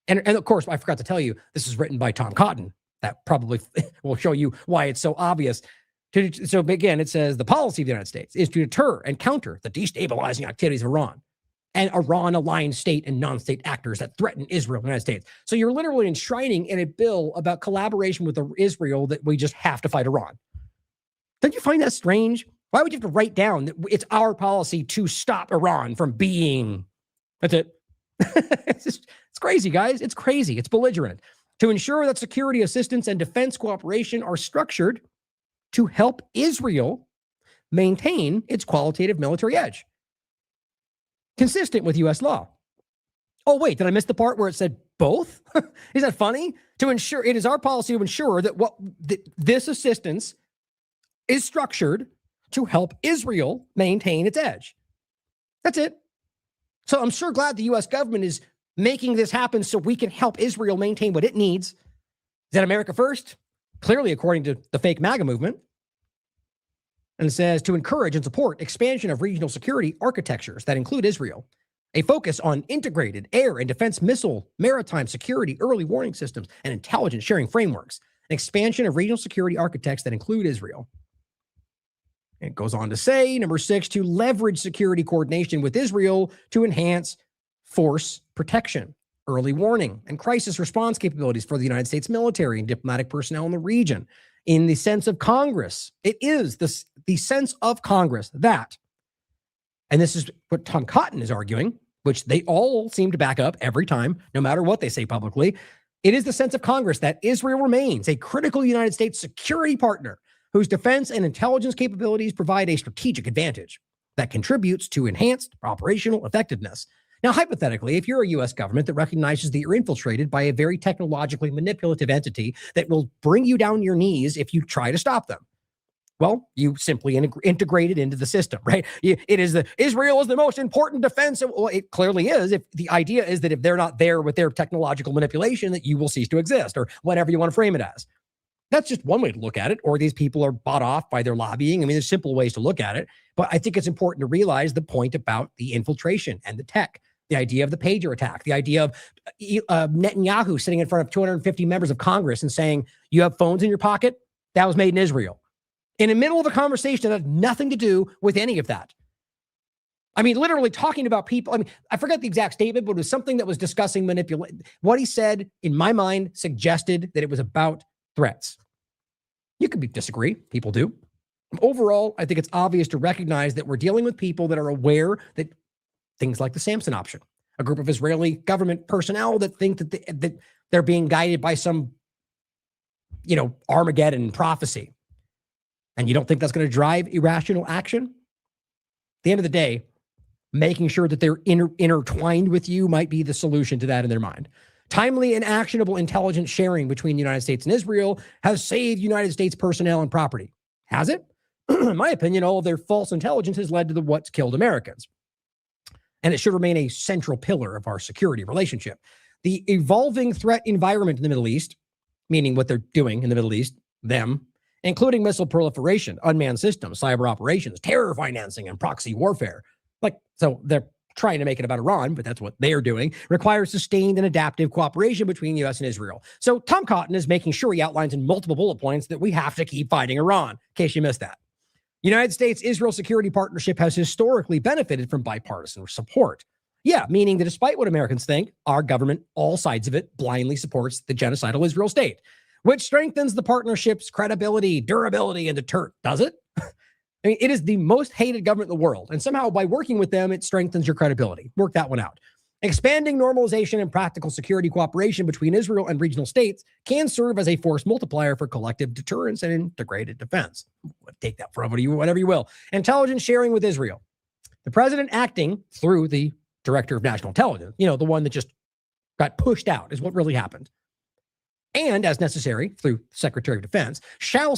Speaker 5: And of course, I forgot to tell you, this is written by Tom Cotton. That probably will show you why it's so obvious. So again, it says the policy of the United States is to deter and counter the destabilizing activities of Iran and Iran-aligned state and non-state actors that threaten Israel and the United States. So you're literally enshrining in a bill about collaboration with Israel that we just have to fight Iran. Don't you find that strange? Why would you have to write down that it's our policy to stop Iran from being? That's it. It's crazy, guys. It's crazy. It's belligerent. To ensure that security assistance and defense cooperation are structured to help Israel maintain its qualitative military edge, consistent with U.S. law. Oh, wait, did I miss the part where it said both? Is that funny? To ensure, it is our policy to ensure that this assistance is structured to help Israel maintain its edge. That's it. So I'm sure glad the U.S. government is making this happen so we can help Israel maintain what it needs. Is that America first? Clearly, according to the fake MAGA movement. And it says to encourage and support expansion of regional security architectures that include Israel, a focus on integrated air and defense missile, maritime security, early warning systems, and intelligence sharing frameworks, an expansion of regional security architects that include Israel. And it goes on to say, number 6, to leverage security coordination with Israel to enhance force protection, early warning, and crisis response capabilities for the United States military and diplomatic personnel in the region. In the sense of Congress, it is the sense of Congress that, and this is what Tom Cotton is arguing, which they all seem to back up every time, no matter what they say publicly. It is the sense of Congress that Israel remains a critical United States security partner whose defense and intelligence capabilities provide a strategic advantage that contributes to enhanced operational effectiveness. Now, hypothetically, if you're a U.S. government that recognizes that you're infiltrated by a very technologically manipulative entity that will bring you down your knees if you try to stop them, well, you simply integrate it into the system, right? Israel is the most important defense. Well, it clearly is. If the idea is that if they're not there with their technological manipulation, that you will cease to exist, or whatever you want to frame it as. That's just one way to look at it. Or these people are bought off by their lobbying. I mean, there's simple ways to look at it. But I think it's important to realize the point about the infiltration and the tech. The idea of the pager attack, the idea of Netanyahu sitting in front of 250 members of Congress and saying, you have phones in your pocket? That was made in Israel. In the middle of a conversation that had nothing to do with any of that. I mean, literally talking about people. I mean, I forget the exact statement, but it was something that was discussing manipulation. What he said, in my mind, suggested that it was about threats. You could disagree. People do. Overall, I think it's obvious to recognize that we're dealing with people that are aware that things like the Samson option, a group of Israeli government personnel that think that they're being guided by some, Armageddon prophecy. And you don't think that's going to drive irrational action? At the end of the day, making sure that they're intertwined with you might be the solution to that in their mind. Timely and actionable intelligence sharing between the United States and Israel has saved United States personnel and property. Has it? In my opinion, all of their false intelligence has led to what's killed Americans. And it should remain a central pillar of our security relationship. The evolving threat environment in the Middle East, meaning what they're doing in the Middle East, them, including missile proliferation, unmanned systems, cyber operations, terror financing, and proxy warfare. So they're trying to make it about Iran, but that's what they are doing, requires sustained and adaptive cooperation between the U.S. and Israel. So Tom Cotton is making sure he outlines in multiple bullet points that we have to keep fighting Iran, in case you missed that. United States-Israel security partnership has historically benefited from bipartisan support. Yeah, meaning that despite what Americans think, our government, all sides of it, blindly supports the genocidal Israel state, which strengthens the partnership's credibility, durability, and deterrent. Does it? I mean, it is the most hated government in the world, and somehow by working with them, it strengthens your credibility. Work that one out. Expanding normalization and practical security cooperation between Israel and regional states can serve as a force multiplier for collective deterrence and integrated defense. Take that for whatever you will. Intelligence sharing with Israel. The president acting through the director of national intelligence, the one that just got pushed out is what really happened. And as necessary, through Secretary of Defense, shall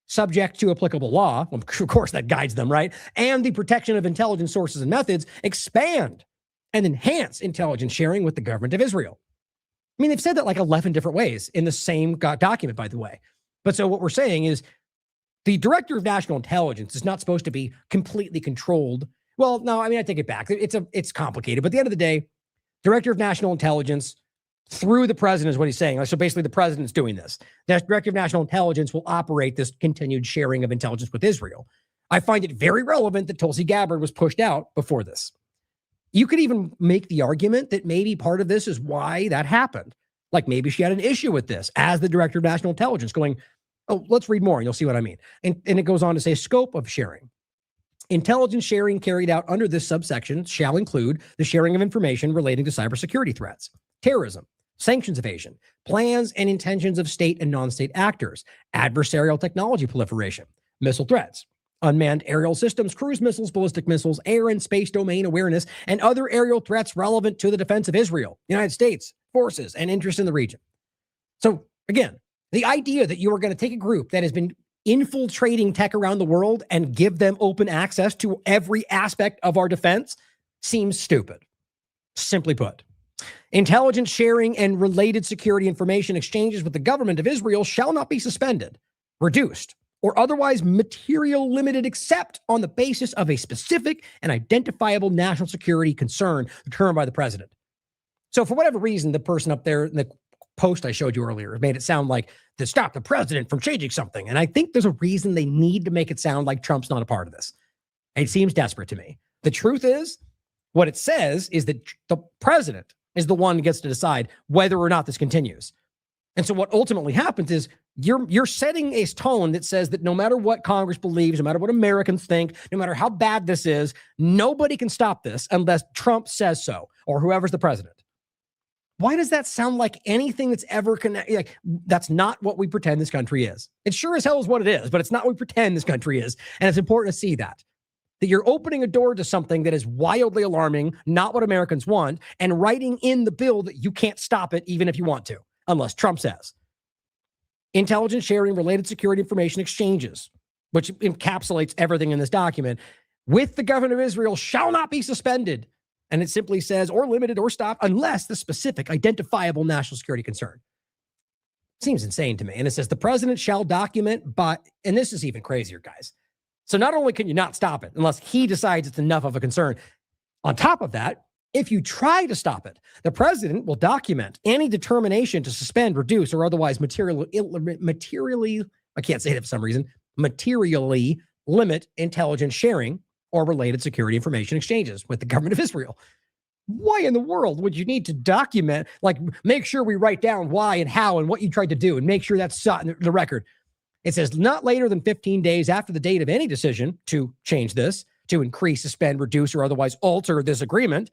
Speaker 5: subject to applicable law, well, of course that guides them, right? And the protection of intelligence sources and methods expand and enhance intelligence sharing with the government of Israel. I mean, they've said that like 11 different ways in the same document, by the way. But so what we're saying is the director of national intelligence is not supposed to be completely controlled. Well, no, I mean, I take it back. It's complicated, but at the end of the day, director of national intelligence through the president is what he's saying. So basically the president's doing this. The director of national intelligence will operate this continued sharing of intelligence with Israel. I find it very relevant that Tulsi Gabbard was pushed out before this. You could even make the argument that maybe part of this is why that happened. Like maybe she had an issue with this as the director of national intelligence going, oh, let's read more and you'll see what I mean. And it goes on to say scope of sharing. Intelligence sharing carried out under this subsection shall include the sharing of information relating to cybersecurity threats, terrorism, sanctions evasion, plans and intentions of state and non-state actors, adversarial technology proliferation, missile threats, unmanned aerial systems, cruise missiles, ballistic missiles, air and space domain awareness, and other aerial threats relevant to the defense of Israel, United States, forces, and interest in the region. So again, the idea that you are going to take a group that has been infiltrating tech around the world and give them open access to every aspect of our defense seems stupid, simply put. Intelligence sharing and related security information exchanges with the government of Israel shall not be suspended, reduced, or otherwise material limited except on the basis of a specific and identifiable national security concern determined by the president. So for whatever reason, the person up there in the post I showed you earlier made it sound like to stop the president from changing something. And I think there's a reason they need to make it sound like Trump's not a part of this. It seems desperate to me. The truth is, what it says is that the president is the one who gets to decide whether or not this continues. And so what ultimately happens is you're setting a tone that says that no matter what Congress believes, no matter what Americans think, no matter how bad this is, nobody can stop this unless Trump says so or whoever's the president. Why does that sound like anything that's ever connected? Like, that's not what we pretend this country is. It sure as hell is what it is, but it's not what we pretend this country is. And it's important to see that you're opening a door to something that is wildly alarming, not what Americans want, and writing in the bill that you can't stop it even if you want to, unless Trump says. Intelligence sharing, related security information exchanges, which encapsulates everything in this document, with the government of Israel shall not be suspended. And it simply says, or limited or stopped, unless the specific identifiable national security concern. Seems insane to me. And it says the president shall document, but, and this is even crazier, guys. So not only can you not stop it unless he decides it's enough of a concern, on top of that, if you try to stop it, the president will document any determination to suspend, reduce, or otherwise materially, I can't say that for some reason, materially limit intelligence sharing or related security information exchanges with the government of Israel. Why in the world would you need to document, like make sure we write down why and how and what you tried to do and make sure that's in the record? It says not later than 15 days after the date of any decision to change this, to increase, suspend, reduce, or otherwise alter this agreement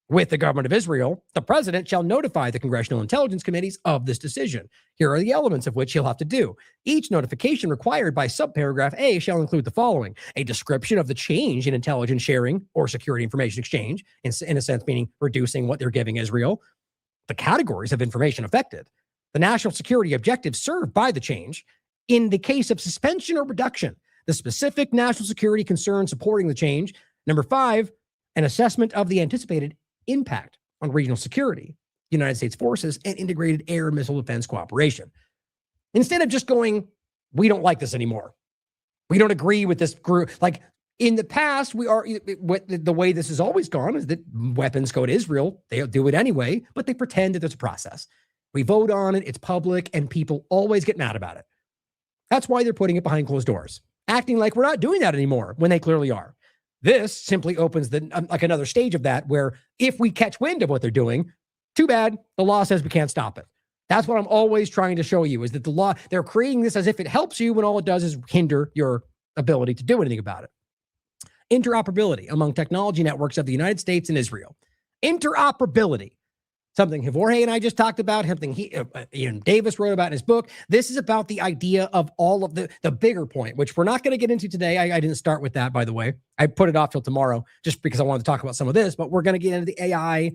Speaker 5: with the government of Israel, the president shall notify the congressional intelligence committees of this decision. Here are the elements of which he'll have to do. Each notification required by subparagraph A shall include the following: a description of the change in intelligence sharing or security information exchange, in a sense meaning reducing what they're giving Israel, the categories of information affected, the national security objectives served by the change, in the case of suspension or reduction, the specific national security concern supporting the change. Number 5, an assessment of the anticipated impact on regional security, United States forces, and integrated air and missile defense cooperation. Instead of just going, we don't like this anymore. We don't agree with this group. Like in the past, the way this has always gone is that weapons go to Israel. They'll do it anyway, but they pretend that there's a process. We vote on it. It's public and people always get mad about it. That's why they're putting it behind closed doors, acting like we're not doing that anymore when they clearly are. This simply opens like another stage of that, where if we catch wind of what they're doing, too bad, the law says we can't stop it. That's what I'm always trying to show you, is that the law, they're creating this as if it helps you when all it does is hinder your ability to do anything about it. Interoperability among technology networks of the United States and Israel. Interoperability. Something Jorge and I just talked about, something Ian Davis wrote about in his book. This is about the idea of all of the bigger point, which we're not going to get into today. I didn't start with that, by the way. I put it off till tomorrow just because I wanted to talk about some of this, but we're going to get into the AI,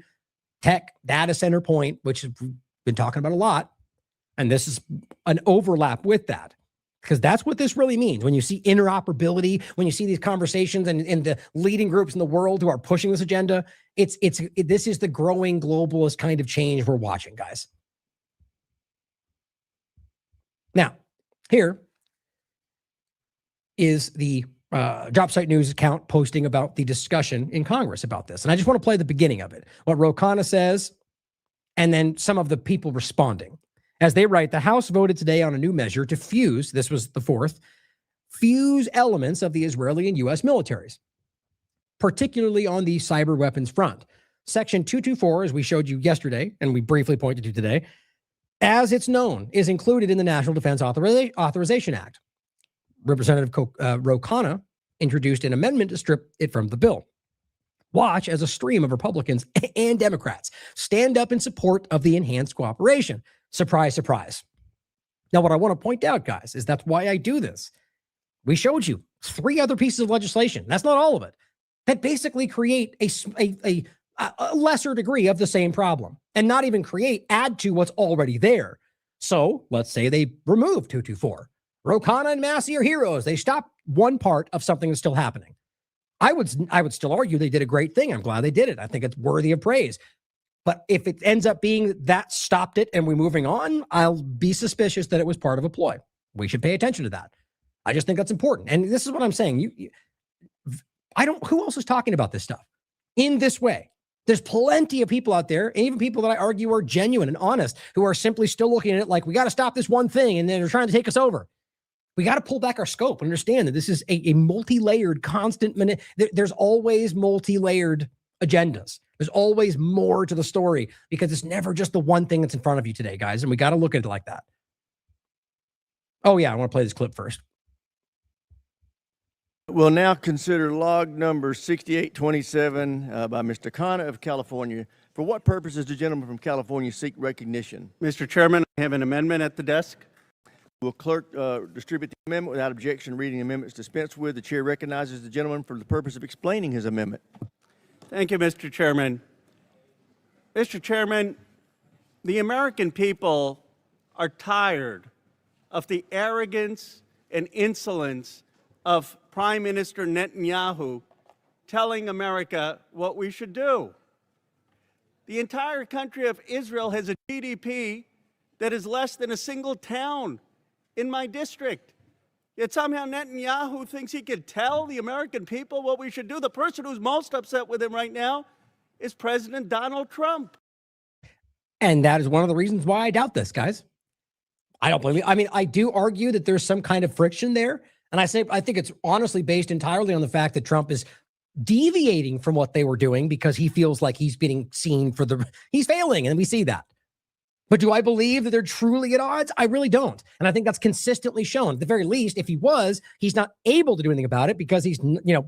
Speaker 5: tech, data center point, which we've been talking about a lot. And this is an overlap with that. Because that's what this really means. When you see interoperability, when you see these conversations and the leading groups in the world who are pushing this agenda, this is the growing globalist kind of change we're watching, guys. Now, here is the Drop Site News account posting about the discussion in Congress about this. And I just want to play the beginning of it, what Ro Khanna says, and then some of the people responding. As they write, the House voted today on a new measure to fuse, this was the fourth, fuse elements of the Israeli and U.S. militaries, particularly on the cyber weapons front. Section 224, as we showed you yesterday, and we briefly pointed to today, as it's known, is included in the National Defense Authorization Act. Representative Ro Khanna introduced an amendment to strip it from the bill. Watch as a stream of Republicans and Democrats stand up in support of the enhanced cooperation. Surprise, surprise. Now, what I want to point out, guys, is that's why I do this. We showed you 3 other pieces of legislation. That's not all of it. That basically create a lesser degree of the same problem, and not even add to what's already there. So let's say they remove 224. Ro Khanna and Massey are heroes. They stopped one part of something that's still happening. I would still argue they did a great thing. I'm glad they did it. I think it's worthy of praise. But if it ends up being that stopped it and we're moving on, I'll be suspicious that it was part of a ploy. We should pay attention to that. I just think that's important. And this is what I'm saying. Who else is talking about this stuff in this way? There's plenty of people out there, and even people that I argue are genuine and honest, who are simply still looking at it like, we got to stop this one thing, and they're trying to take us over. We got to pull back our scope and understand that this is a multi-layered, constant minute. There's always multi-layered agendas. There's always more to the story, because it's never just the one thing that's in front of you today, guys. And we got to look at it like that. Oh, yeah. I want to play this clip first.
Speaker 10: We'll now consider log number 6827 by Mr. Khanna of California. For what purpose does the gentleman from California seek recognition?
Speaker 11: Mr. Chairman, I have an amendment at the desk.
Speaker 10: Will clerk distribute the amendment without objection? Reading amendments dispensed with. The chair recognizes the gentleman for the purpose of explaining his amendment.
Speaker 11: Thank you, Mr. Chairman. Mr. Chairman, the American people are tired of the arrogance and insolence of Prime Minister Netanyahu telling America what we should do. The entire country of Israel has a GDP that is less than a single town in my district. Yet somehow Netanyahu thinks he can tell the American people what we should do. The person who's most upset with him right now is President Donald Trump.
Speaker 5: And that is one of the reasons why I doubt this, guys. I don't believe it. I mean, I do argue that there's some kind of friction there. And I think it's honestly based entirely on the fact that Trump is deviating from what they were doing because he feels like he's being seen he's failing, and we see that. But do I believe that they're truly at odds? I really don't. And I think that's consistently shown. At the very least, if he was, he's not able to do anything about it because he's,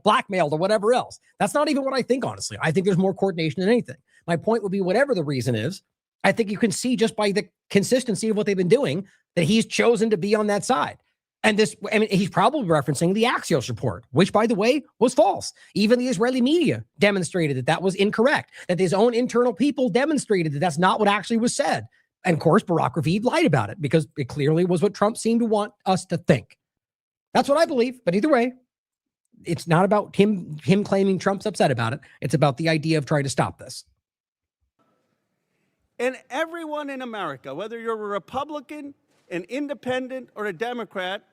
Speaker 5: blackmailed or whatever else. That's not even what I think, honestly. I think there's more coordination than anything. My point would be, whatever the reason is, I think you can see just by the consistency of what they've been doing that he's chosen to be on that side. And he's probably referencing the Axios report, which, by the way, was false. Even the Israeli media demonstrated that was incorrect, that his own internal people demonstrated that that's not what actually was said. And of course, Barak Ravid lied about it because it clearly was what Trump seemed to want us to think. That's what I believe. But either way, it's not about him claiming Trump's upset about it. It's about the idea of trying to stop this.
Speaker 11: And everyone in America, whether you're a Republican, an independent, or a Democrat,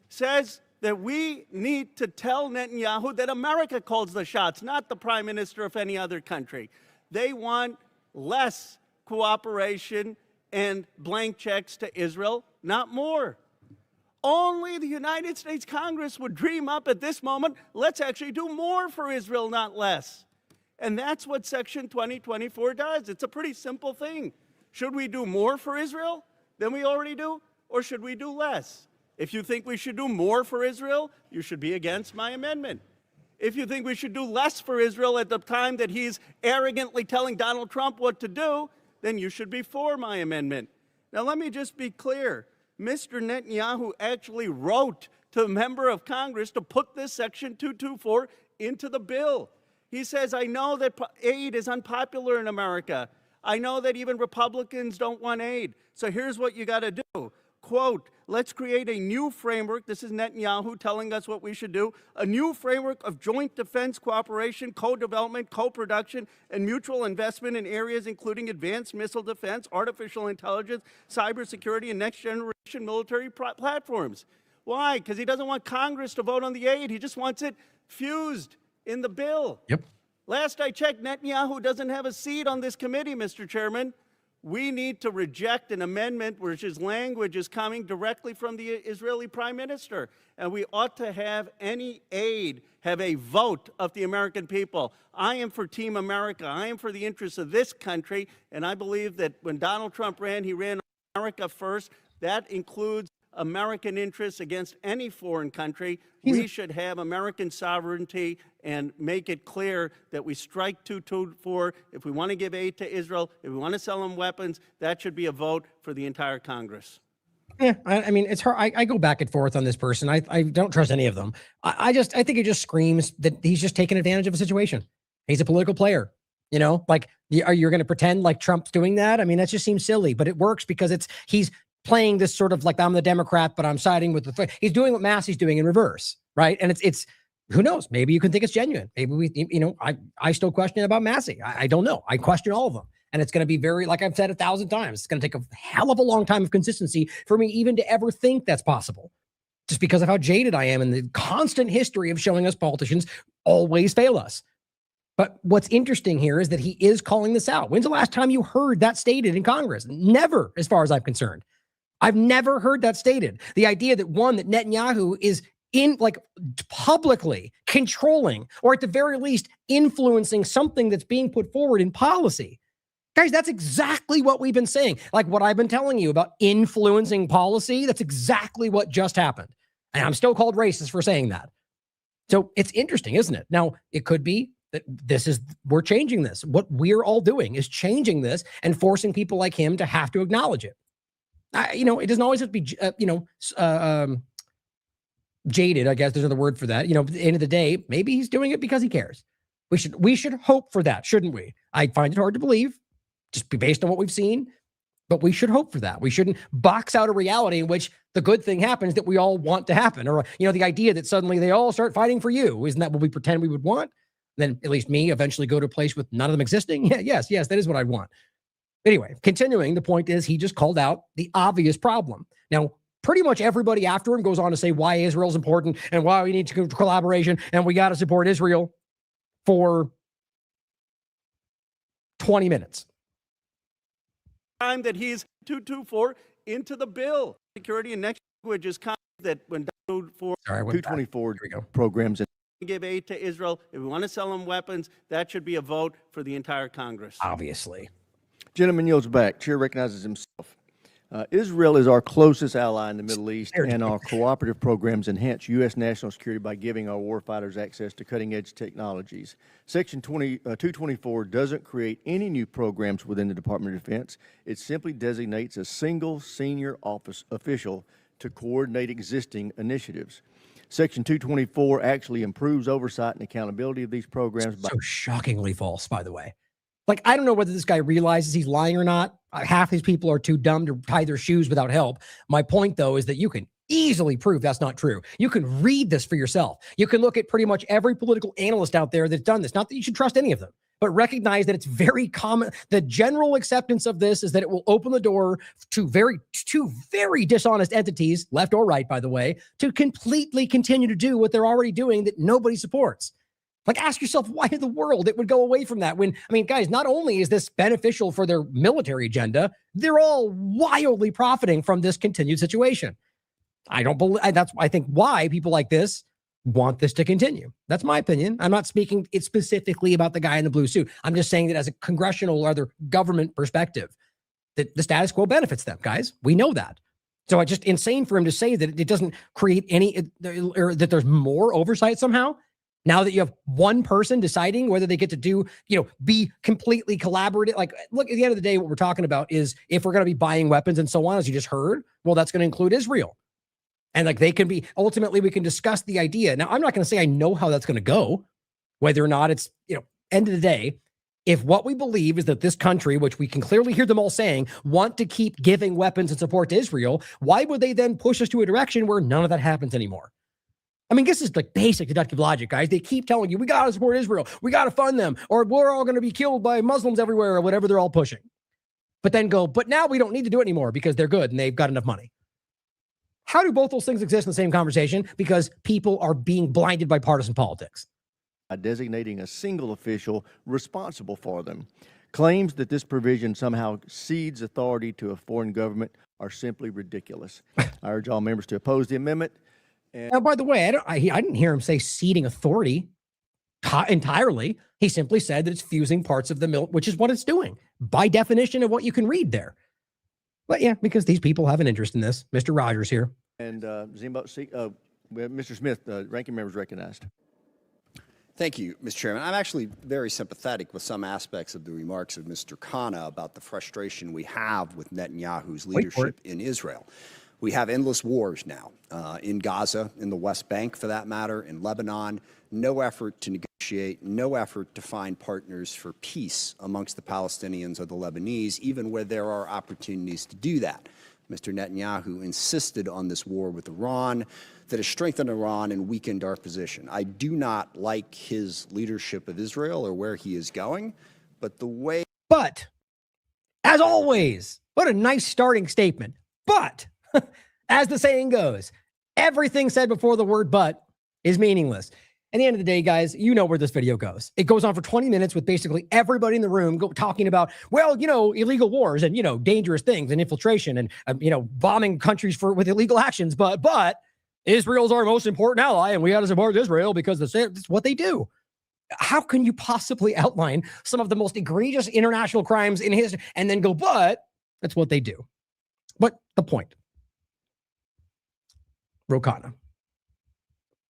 Speaker 11: says that we need to tell Netanyahu that America calls the shots, not the prime minister of any other country. They want less cooperation and blank checks to Israel, not more. Only the United States Congress would dream up at this moment, let's actually do more for Israel, not less. And that's what Section 2024 does. It's a pretty simple thing. Should we do more for Israel than we already do, or should we do less? If you think we should do more for Israel, you should be against my amendment. If you think we should do less for Israel at the time that he's arrogantly telling Donald Trump what to do, then you should be for my amendment. Now, let me just be clear. Mr. Netanyahu actually wrote to a member of Congress to put this Section 224 into the bill. He says, I know that aid is unpopular in America. I know that even Republicans don't want aid. So here's what you got to do. quote, let's create a new framework. This is Netanyahu telling us what we should do. A new framework of joint defense cooperation, co-development, co-production, and mutual investment in areas including advanced missile defense, artificial intelligence, cybersecurity, and next-generation military platforms. Why? Because he doesn't want Congress to vote on the aid. He just wants it fused in the bill.
Speaker 5: Yep.
Speaker 11: Last I checked, Netanyahu doesn't have a seat on this committee, Mr. Chairman. We need to reject an amendment which his language is coming directly from the Israeli prime minister. And we ought to have any aid have a vote of the American people. I am for Team America. I am for the interests of this country. And I believe that when Donald Trump ran, he ran America first. That includes American interests against any foreign country. We should have American sovereignty and make it clear that we strike 224. If we want to give aid to Israel, if we want to sell them weapons, that should be a vote for the entire Congress.
Speaker 5: Yeah, I mean, it's hard. I go back and forth on this person. I don't trust any of them. I think it just screams that he's just taking advantage of a situation. He's a political player. You know, like, are you going to pretend like Trump's doing that? I mean, that just seems silly, but it works because he's playing this sort of like, I'm the Democrat, but I'm siding with the, he's doing what Massey's doing in reverse, right? And it's who knows? Maybe you can think it's genuine. Maybe I still question about Massey. I don't know. I question all of them. And it's going to be very, like I've said 1,000 times, it's going to take a hell of a long time of consistency for me even to ever think that's possible. Just because of how jaded I am and the constant history of showing us politicians always fail us. But what's interesting here is that he is calling this out. When's the last time you heard that stated in Congress? Never, as far as I'm concerned. I've never heard that stated. The idea that that Netanyahu is publicly controlling, or at the very least influencing something that's being put forward in policy. Guys, that's exactly what we've been saying. Like what I've been telling you about influencing policy, that's exactly what just happened. And I'm still called racist for saying that. So it's interesting, isn't it? Now, it could be that we're changing this. What we're all doing is changing this and forcing people like him to have to acknowledge it. It doesn't always have to be, jaded. I guess there's another word for that. At the end of the day, maybe he's doing it because he cares. We should hope for that, shouldn't we? I find it hard to believe, just based on what we've seen, but we should hope for that. We shouldn't box out a reality in which the good thing happens that we all want to happen, or the idea that suddenly they all start fighting for you. Isn't that what we pretend we would want? Then at least me eventually go to a place with none of them existing. Yeah, yes, that is what I want. Anyway, continuing, the point is he just called out the obvious problem. Now, pretty much everybody after him goes on to say why Israel's important and why we need to collaboration and we got to support Israel for 20 minutes.
Speaker 11: Time that he's 224 into the bill. Security and next language is that when
Speaker 10: 224 programs and
Speaker 11: give aid to Israel, if we want to sell them weapons, that should be a vote for the entire Congress.
Speaker 5: Obviously.
Speaker 10: Gentleman yields back. Chair recognizes himself. Israel is our closest ally in the Middle East, and our cooperative programs enhance U.S. national security by giving our warfighters access to cutting-edge technologies. Section 224 doesn't create any new programs within the Department of Defense. It simply designates a single senior office official to coordinate existing initiatives. Section 224 actually improves oversight and accountability of these programs.
Speaker 5: So shockingly false, by the way. Like, I don't know whether this guy realizes he's lying or not. Half these people are too dumb to tie their shoes without help. My point, though, is that you can easily prove that's not true. You can read this for yourself. You can look at pretty much every political analyst out there that's done this. Not that you should trust any of them, but recognize that it's very common. The general acceptance of this is that it will open the door to two very dishonest entities, left or right, by the way, to completely continue to do what they're already doing that nobody supports. Like, ask yourself why in the world it would go away from that guys, not only is this beneficial for their military agenda, they're all wildly profiting from this continued situation. I think why people like this want this to continue. That's my opinion. I'm not speaking it specifically about the guy in the blue suit. I'm just saying that as a congressional or other government perspective, that the status quo benefits them, guys. We know that. So it's just insane for him to say that it doesn't create or that there's more oversight somehow. Now that you have one person deciding whether they get to be completely collaborative. Like, look, at the end of the day, what we're talking about is if we're going to be buying weapons and so on, as you just heard, well, that's going to include Israel. And they can be, ultimately, we can discuss the idea. Now, I'm not going to say I know how that's going to go, whether or not it's, end of the day, If what we believe is that this country, which we can clearly hear them all saying, want to keep giving weapons and support to Israel, why would they then push us to a direction where none of that happens anymore? I mean, this is like basic deductive logic, guys. They keep telling you, we got to support Israel. We got to fund them, or we're all going to be killed by Muslims everywhere, or whatever they're all pushing. But then go, but now we don't need to do it anymore because they're good and they've got enough money. How do both those things exist in the same conversation? Because people are being blinded by partisan politics.
Speaker 10: Designating a single official responsible for them. Claims that this provision somehow cedes authority to a foreign government are simply ridiculous. I urge all members to oppose the amendment.
Speaker 5: Now, by the way, I didn't hear him say ceding authority entirely. He simply said that it's fusing parts of the mill, which is what it's doing by definition of what you can read there. But yeah, because these people have an interest in this. Mr. Rogers here.
Speaker 10: And Mr. Smith, ranking member is recognized.
Speaker 12: Thank you, Mr. Chairman. I'm actually very sympathetic with some aspects of the remarks of Mr. Khanna about the frustration we have with Netanyahu's leadership in Israel. We have endless wars now in Gaza, in the West Bank, for that matter, in Lebanon. No effort to negotiate, no effort to find partners for peace amongst the Palestinians or the Lebanese, even where there are opportunities to do that. Mr. Netanyahu insisted on this war with Iran that has strengthened Iran and weakened our position. I do not like his leadership of Israel or where he is going, but the way...
Speaker 5: But, as always, what a nice starting statement. But, as the saying goes, everything said before the word but is meaningless. At the end of the day, guys, you know where this video goes. It goes on for 20 minutes with basically everybody in the room talking about, well, you know, illegal wars and, you know, dangerous things and infiltration and, you know, bombing countries with illegal actions. But Israel's our most important ally and we got to support Israel because that's what they do. How can you possibly outline some of the most egregious international crimes in history and then go, but that's what they do? But the point. Ro Khanna.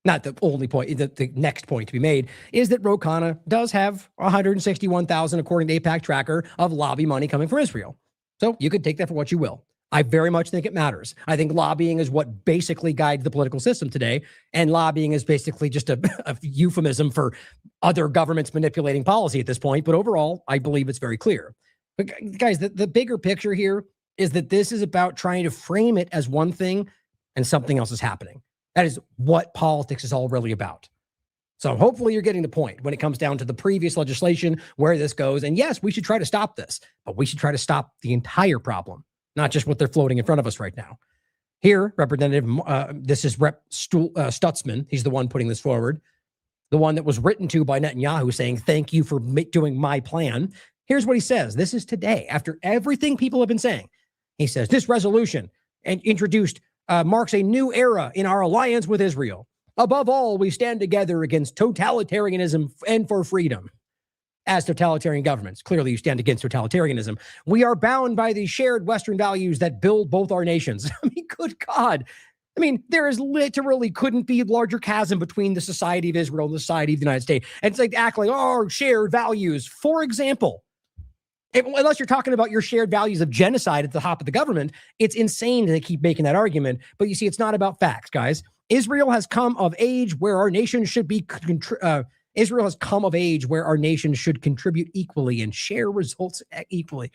Speaker 5: Not the only point, the next point to be made is that Ro Khanna does have 161,000, according to AIPAC tracker, of lobby money coming from Israel. So you could take that for what you will. I very much think it matters. I think lobbying is what basically guides the political system today. And lobbying is basically just a euphemism for other governments manipulating policy at this point. But overall, I believe it's very clear. But guys, the bigger picture here is that this is about trying to frame it as one thing and something else is happening. That is what politics is all really about. So hopefully you're getting the point when it comes down to the previous legislation, where this goes. And yes, we should try to stop this, but we should try to stop the entire problem, not just what they're floating in front of us right now. Here, Representative, this is Rep. Stutzman. He's the one putting this forward. The one that was written to by Netanyahu saying, thank you for doing my plan. Here's what he says. This is today, after everything people have been saying. He says, this resolution introduced marks a new era in our alliance with Israel. Above all, we stand together against totalitarianism and for freedom. As totalitarian governments, clearly you stand against totalitarianism. We are bound by the shared Western values that build both our nations. I mean, good God. I mean, there is literally couldn't be a larger chasm between the society of Israel and the society of the United States. And it's like act like, oh, shared values. For example, unless you're talking about your shared values of genocide at the top of the government, it's insane that they keep making that argument. But you see, it's not about facts, guys. Israel has come of age where our nation should be. Israel has come of age where our nation should contribute equally and share results equally.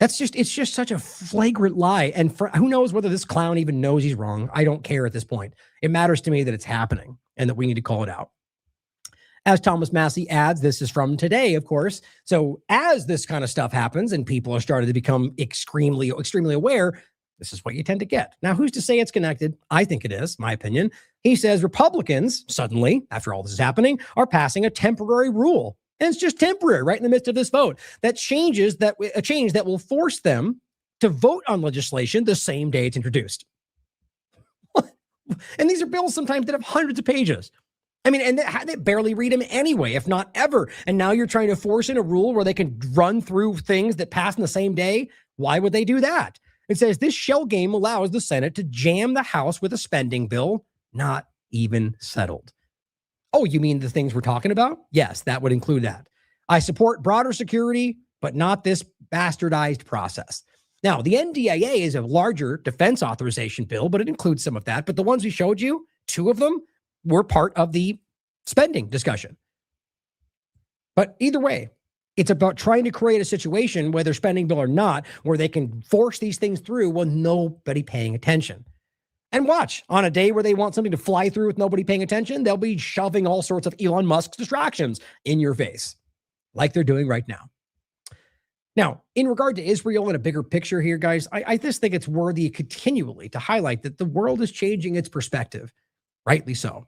Speaker 5: It's just such a flagrant lie. And who knows whether this clown even knows he's wrong? I don't care at this point. It matters to me that it's happening and that we need to call it out. As Thomas Massey adds, this is from today, of course. So as this kind of stuff happens and people are starting to become extremely aware, this is what you tend to get. Now, who's to say it's connected? I think it is, my opinion. He says Republicans, suddenly, after all this is happening, are passing a temporary rule. And it's just temporary, right in the midst of this vote. That changes a change that will force them to vote on legislation the same day it's introduced. And these are bills sometimes that have hundreds of pages. I mean, and they barely read them anyway, if not ever. And now you're trying to force in a rule where they can run through things that pass in the same day. Why would they do that? It says this shell game allows the Senate to jam the House with a spending bill not even settled. Oh, you mean the things we're talking about? Yes, that would include that. I support broader security, but not this bastardized process. Now, the NDAA is a larger defense authorization bill, but it includes some of that. But the ones we showed you, two of them, were part of the spending discussion. But either way, It's about trying to create a situation, whether spending bill or not, where they can force these things through with nobody paying attention. And watch, on a day where they want something to fly through with nobody paying attention, they'll be shoving all sorts of Elon Musk's distractions in your face, like they're doing right now. Now, in regard to Israel in a bigger picture here, guys, I just think it's worthy continually to highlight that the world is changing its perspective, rightly so.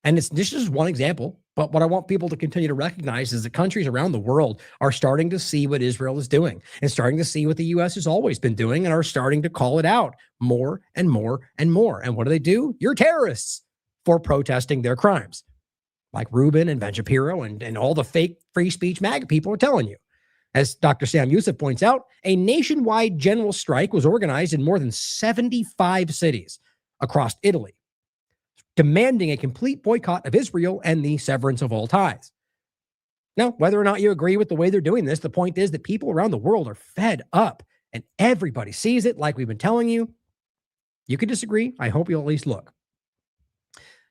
Speaker 5: And this is one example, but what I want people to continue to recognize is that countries around the world are starting to see what Israel is doing and starting to see what the U.S. has always been doing and are starting to call it out more and more and more. And what do? You're terrorists for protesting their crimes, like Rubin and Ben Shapiro and all the fake free speech MAGA people are telling you. As Dr. Sam Youssef points out, a nationwide general strike was organized in more than 75 cities across Italy, demanding a complete boycott of Israel and the severance of all ties. Now, whether or not you agree with the way they're doing this, the point is that people around the world are fed up and everybody sees it like we've been telling you. You can disagree. I hope you'll at least look.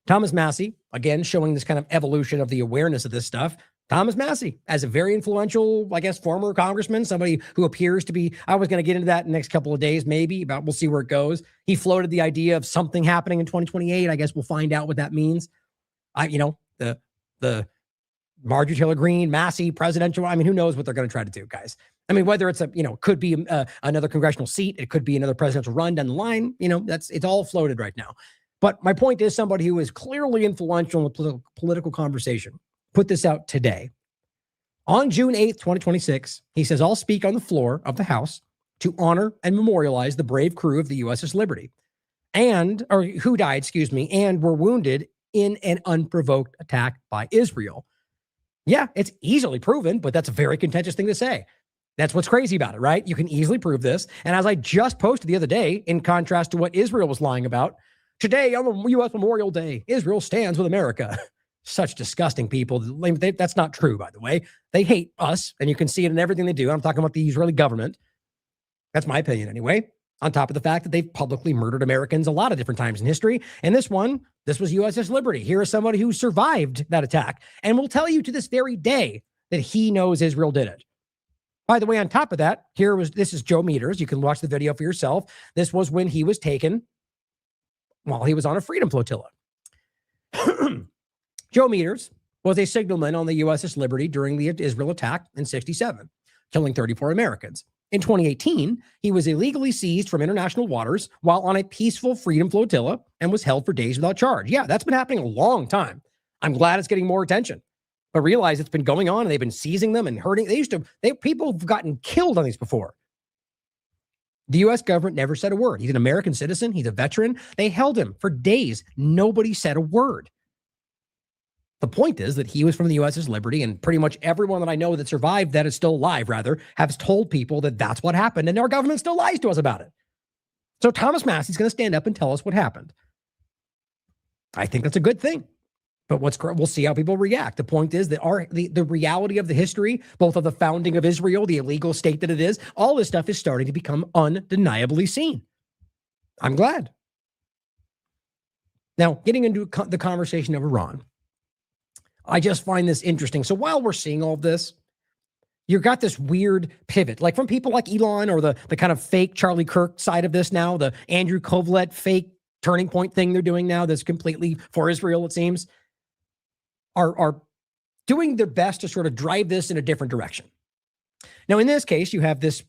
Speaker 5: Thomas Massie, again, showing this kind of evolution of the awareness of this stuff. Thomas Massie, as a very influential, I guess, former congressman, somebody who appears to be, I was going to get into that in the next couple of days, maybe, but we'll see where it goes. He floated the idea of something happening in 2028. I guess we'll find out what that means. The Marjorie Taylor Greene, Massie, presidential, who knows what they're going to try to do, guys. Whether it's could be another congressional seat, it could be another presidential run down the line, it's all floated right now. But my point is somebody who is clearly influential in the political conversation put this out today. On June 8th, 2026, he says, I'll speak on the floor of the House to honor and memorialize the brave crew of the USS Liberty and were wounded in an unprovoked attack by Israel. Yeah, it's easily proven, but that's a very contentious thing to say. That's what's crazy about it, right? You can easily prove this. And as I just posted the other day, in contrast to what Israel was lying about, today on the U.S. Memorial Day, Israel stands with America. Such disgusting people. That's not true, by the way. They hate us, and you can see it in everything they do. I'm talking about the Israeli government. That's my opinion anyway. On top of the fact that they've publicly murdered Americans a lot of different times in history. And this was USS Liberty. Here is somebody who survived that attack and will tell you to this very day that he knows Israel did it. By the way, on top of that, this is Joe Meters. You can watch the video for yourself. This was when he was taken while he was on a freedom flotilla. Joe Meters was a signalman on the USS Liberty during the Israel attack in 1967, killing 34 Americans. In 2018, he was illegally seized from international waters while on a peaceful freedom flotilla and was held for days without charge. Yeah, that's been happening a long time. I'm glad it's getting more attention. But realize it's been going on and they've been seizing them and hurting. People have gotten killed on these before. The U.S. government never said a word. He's an American citizen. He's a veteran. They held him for days. Nobody said a word. The point is that he was from the USS Liberty, and pretty much everyone that I know that survived, that is still alive, rather, has told people that that's what happened, and our government still lies to us about it. So Thomas Massie's going to stand up and tell us what happened. I think that's a good thing. But we'll see how people react. The point is that the reality of the history, both of the founding of Israel, the illegal state that it is, all this stuff is starting to become undeniably seen. I'm glad. Now, getting into the conversation of Iran, I just find this interesting. So while we're seeing all of this, you've got this weird pivot, like from people like Elon or the kind of fake Charlie Kirk side of this now, the Andrew Kovlet fake turning point thing they're doing now that's completely for Israel, it seems, are doing their best to sort of drive this in a different direction. Now, in this case, you have this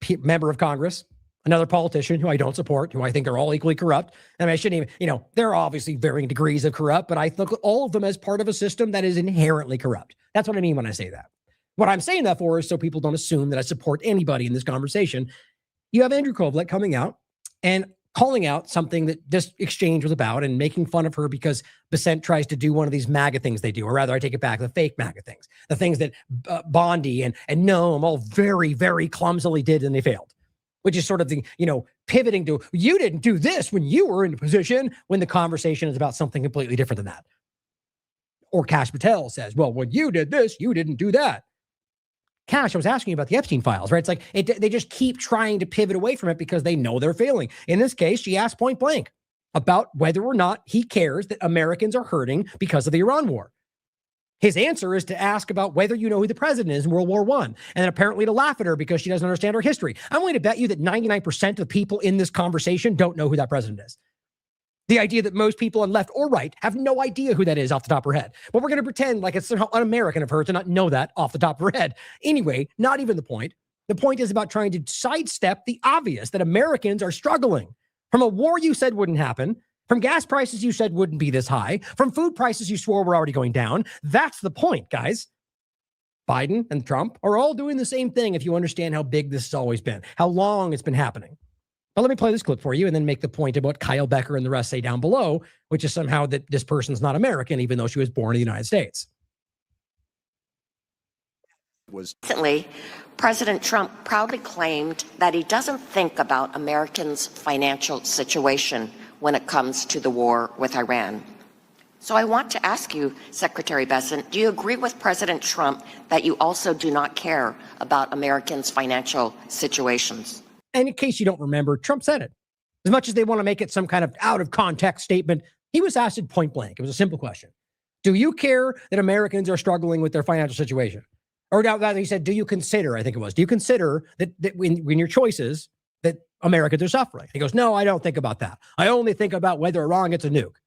Speaker 5: member of Congress, another politician who I don't support, who I think are all equally corrupt. I shouldn't even, there are obviously varying degrees of corrupt, but I look at all of them as part of a system that is inherently corrupt. That's what I mean when I say that. What I'm saying that for is so people don't assume that I support anybody in this conversation. You have Andrew Kovlet coming out and calling out something that this exchange was about and making fun of her because Bessent tries to do one of these MAGA things they do, or rather I take it back, the fake MAGA things, the things that Bondi and Noam all very, very clumsily did and they failed. Which is sort of the, pivoting to, you didn't do this when you were in a position, when the conversation is about something completely different than that. Or Kash Patel says, well, when you did this, you didn't do that. Kash, I was asking you about the Epstein files, right? It's like they just keep trying to pivot away from it because they know they're failing. In this case, she asked point blank about whether or not he cares that Americans are hurting because of the Iran war. His answer is to ask about whether you know who the president is in World War I, and then apparently to laugh at her because she doesn't understand her history. I'm willing to bet you that 99% of people in this conversation don't know who that president is. The idea that most people on left or right have no idea who that is off the top of her head. But we're going to pretend like it's somehow un-American of her to not know that off the top of her head. Anyway, not even the point. The point is about trying to sidestep the obvious that Americans are struggling from a war you said wouldn't happen, from gas prices you said wouldn't be this high, from food prices you swore were already going down. That's the point, guys. Biden and Trump are all doing the same thing if you understand how big this has always been, how long it's been happening. But let me play this clip for you and then make the point about Kyle Becker and the rest say down below, which is somehow that this person's not American, even though she was born in the United States.
Speaker 13: Recently, President Trump proudly claimed that he doesn't think about Americans' financial situation when it comes to the war with Iran. So I want to ask you, Secretary Bessent, do you agree with President Trump that you also do not care about Americans' financial situations?
Speaker 5: And in case you don't remember, Trump said it. As much as they want to make it some kind of out of context statement, he was asked it point blank. It was a simple question. Do you care that Americans are struggling with their financial situation? Or now he said, do you consider, I think it was, do you consider that when your choices that Americans are suffering? He goes, no, I don't think about that. I only think about whether Iran gets a nuke.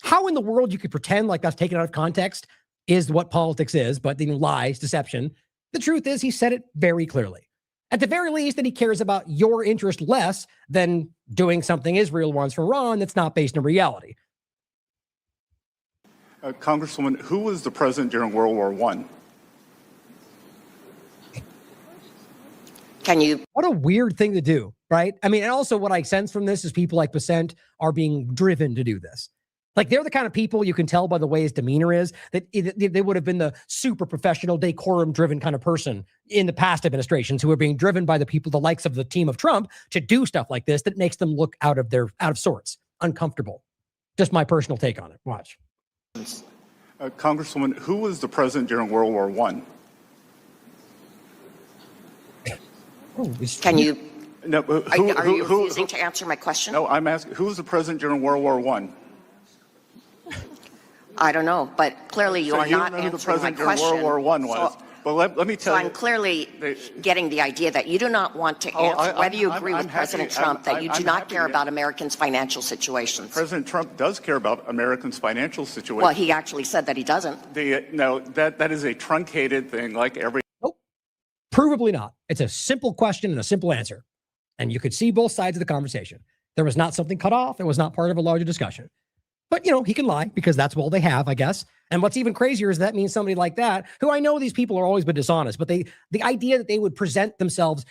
Speaker 5: How in the world you could pretend like that's taken out of context is what politics is, but lies, deception. The truth is he said it very clearly. At the very least, that he cares about your interest less than doing something Israel wants for Iran that's not based in reality.
Speaker 14: Congresswoman, who was the president during World War I?
Speaker 5: What a weird thing to do, right? I mean, and also what I sense from this is people like Bessent are being driven to do this. Like they're the kind of people you can tell by the way his demeanor is that they would have been the super professional, decorum-driven kind of person in the past administrations who are being driven by the people, the likes of the team of Trump, to do stuff like this that makes them look out of sorts, uncomfortable. Just my personal take on it. Watch.
Speaker 14: Congresswoman, who was the president during World War I?
Speaker 13: Can you?
Speaker 14: No,
Speaker 13: are you refusing to answer my question?
Speaker 14: No, I'm asking, who was the president during World War I?
Speaker 13: I don't know, but clearly you are not answering my question.
Speaker 14: World War I was. Well, let me tell you.
Speaker 13: So I'm clearly getting the idea that you do not want to answer whether you agree with President Trump that you do not care about Americans' financial situations.
Speaker 14: President Trump does care about Americans' financial situation.
Speaker 13: Well, he actually said that he doesn't.
Speaker 14: No, that is a truncated thing like every...
Speaker 5: Nope. Provably not. It's a simple question and a simple answer. And you could see both sides of the conversation. There was not something cut off. It was not part of a larger discussion. But, he can lie because that's all they have, I guess. And what's even crazier is that means somebody like that, who I know these people are always been dishonest, but the idea that they would present themselves,